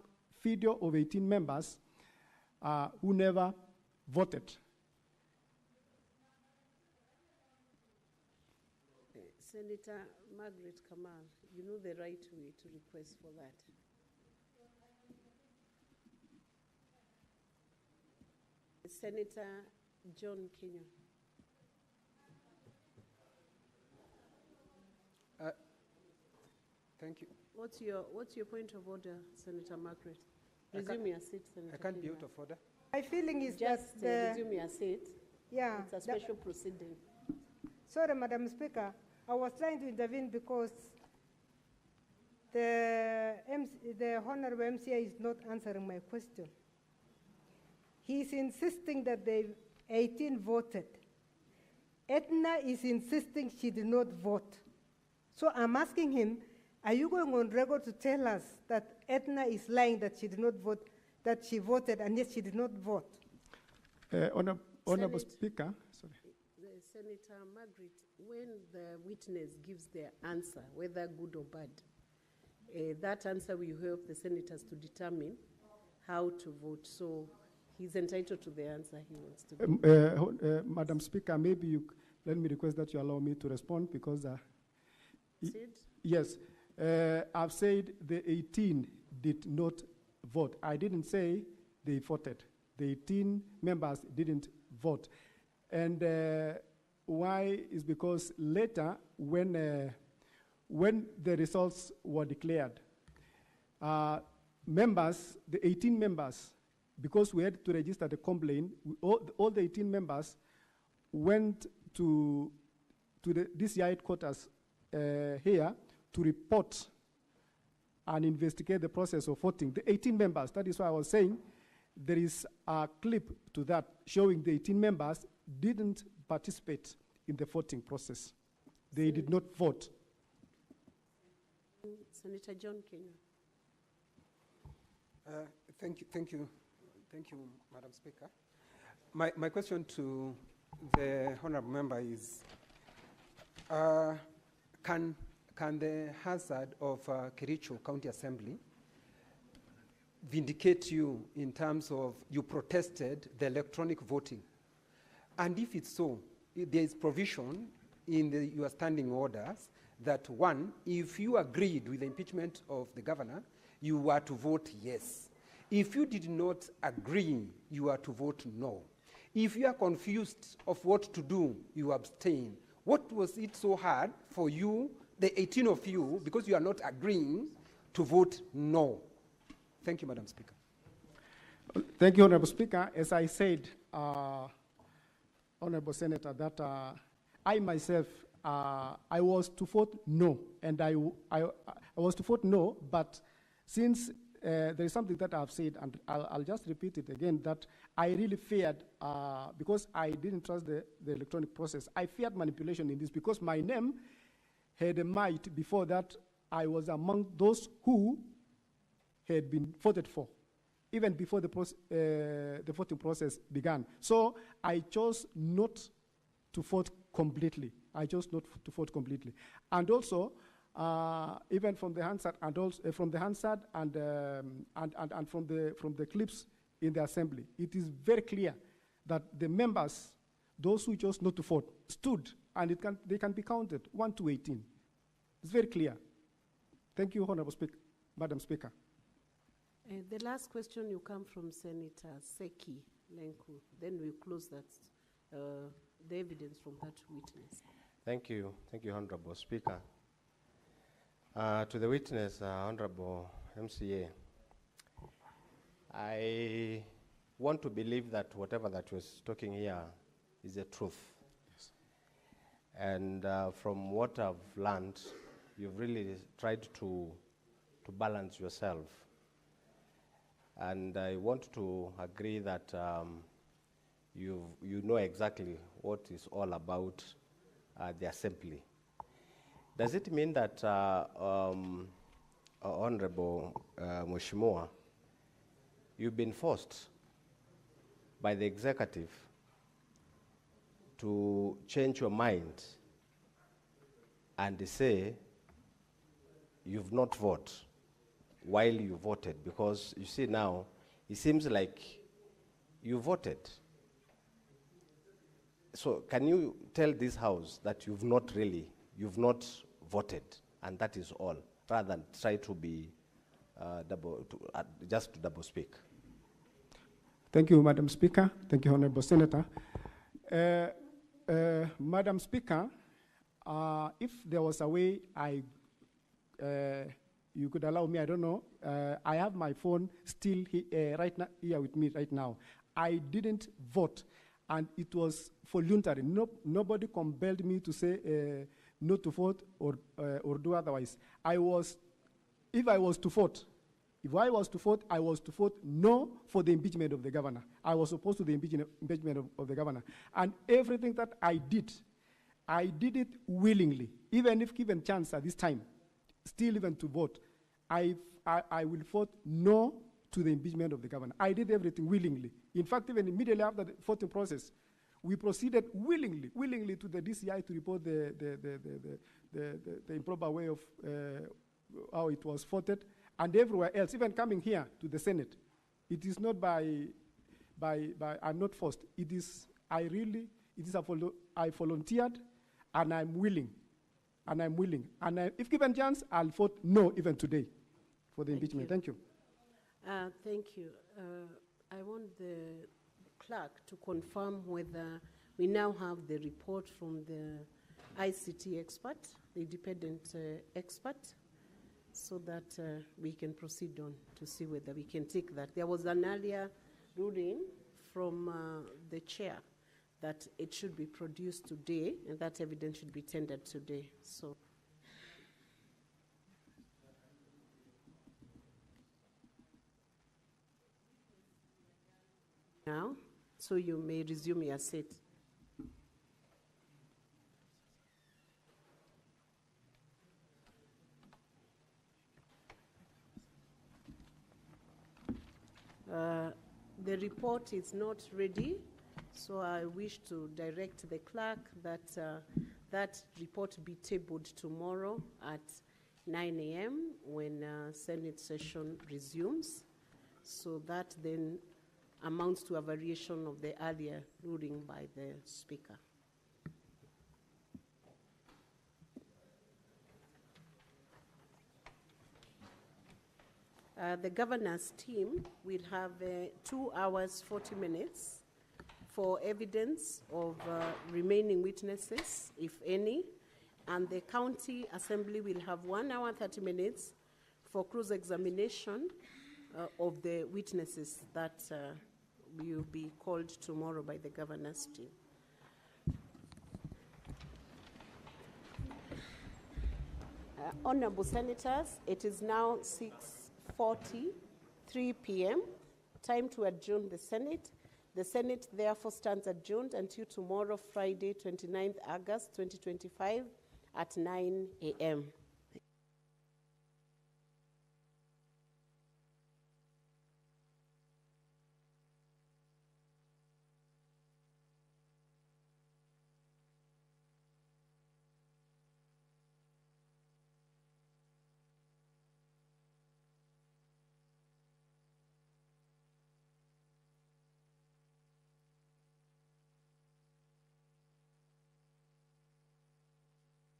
video of 18 members who never voted. Senator Margaret Kamal, you know the right way to request for that. Senator John Kenya. Thank you. What's your point of order, Senator Margaret? Resume your seat, Senator. I can't be Kenya. out of order. My feeling is Just that resume your seat. Yeah, It's a special proceeding. Sorry, Madam Speaker. I was trying to intervene because the Honorable MCA is not answering my question. He's insisting that the 18 voted. Etna is insisting she did not vote. So I'm asking him, are you going on record to tell us that Etna is lying, that she did not vote, that she voted and yet she did not vote? Honorable Speaker, sorry. Senator Margaret, when the witness gives their answer, whether good or bad, that answer will help the senators to determine how to vote. So he's entitled to the answer he wants to give. Madam Speaker, maybe let me request that you allow me to respond, because yes, I've said the 18 did not vote. I didn't say they voted. The 18 members didn't vote. And why is because later, when the results were declared, members, the 18 members, because we had to register the complaint, all the 18 members went to the DCI headquarters here to report and investigate the process of voting. The 18 members, that is why I was saying there is a clip to that showing the 18 members didn't participate in the voting process. They did not vote. Senator John Kenya. Thank you, Madam Speaker. My question to the honourable member is: can the hazard of Kericho County Assembly vindicate you in terms of you protested the electronic voting? And if it's so, there is provision in your standing orders that, one, if you agreed with the impeachment of the governor, you were to vote yes. If you did not agree, you are to vote no. If you are confused of what to do, you abstain. What was it so hard for you, the 18 of you, because you are not agreeing, to vote no? Thank you, Madam Speaker. Thank you, Honorable Speaker. As I said, Honorable Senator, that I myself I was to vote no, and I was to vote no, but since there is something that I've said, and I'll just repeat it again, that I really feared, because I didn't trust the electronic process, I feared manipulation in this, because my name had a might before that I was among those who had been voted for, even before the voting process began. So I chose not to vote completely. I chose not to vote completely. And also, even from the Hansard and also from the Hansard and from the clips in the assembly, it is very clear that the members, those who chose not to vote, stood, and they can be counted 1 to 18. It's very clear. Thank you, Honorable Speaker, Madam Speaker. The last question will come from Senator Seki Lenku. Then we'll close that, the evidence from that witness. Thank you, Honorable Speaker. To the witness, Honorable MCA, I want to believe that whatever that was talking here is the truth. Yes. And from what I've learned, you've really tried to balance yourself. And I want to agree that you know exactly what is all about the assembly. Does it mean that, Honorable Mheshimiwa, you've been forced by the executive to change your mind and say you've not voted while you voted? Because you see now, it seems like you voted. So can you tell this House that you've not voted, and that is all, rather than try to be just to double speak? Thank you, Madam Speaker. Thank you, Honorable Senator. Madam Speaker, if there was a way you could allow me, I don't know. I have my phone still right now, here with me right now. I didn't vote, and it was voluntary. Nobody compelled me to say not to vote or do otherwise. If I was to vote, I was to vote no for the impeachment of the governor. I was opposed to the impeachment of the governor. And everything that I did it willingly, even if given chance at this time, still even to vote, I will vote no to the impeachment of the governor. I did everything willingly. In fact, even immediately after the voting process, we proceeded willingly to the DCI to report the improper way of how it was voted, and everywhere else, even coming here to the Senate. It is not I'm not forced. I volunteered, and I'm willing. And if given chance, I'll vote no even today for the impeachment. Thank you. Thank you. I want the clerk to confirm whether we now have the report from the ICT expert, the independent expert, so that we can proceed on to see whether we can take that. There was an earlier ruling from the chair that it should be produced today, and that evidence should be tendered today. So. Now, so you may resume your seat. The report is not ready, so I wish to direct the clerk that that report be tabled tomorrow at 9 a.m. when Senate session resumes, so that then amounts to a variation of the earlier ruling by the Speaker. The governor's team will have 2 hours, 40 minutes for evidence of remaining witnesses, if any, and the county assembly will have 1 hour, 30 minutes for cross-examination of the witnesses that will be called tomorrow by the governor's team. Honorable Senators, it is now 6:43 p.m. Time to adjourn the Senate. The Senate therefore stands adjourned until tomorrow, Friday, 29th August 2025 at 9 a.m.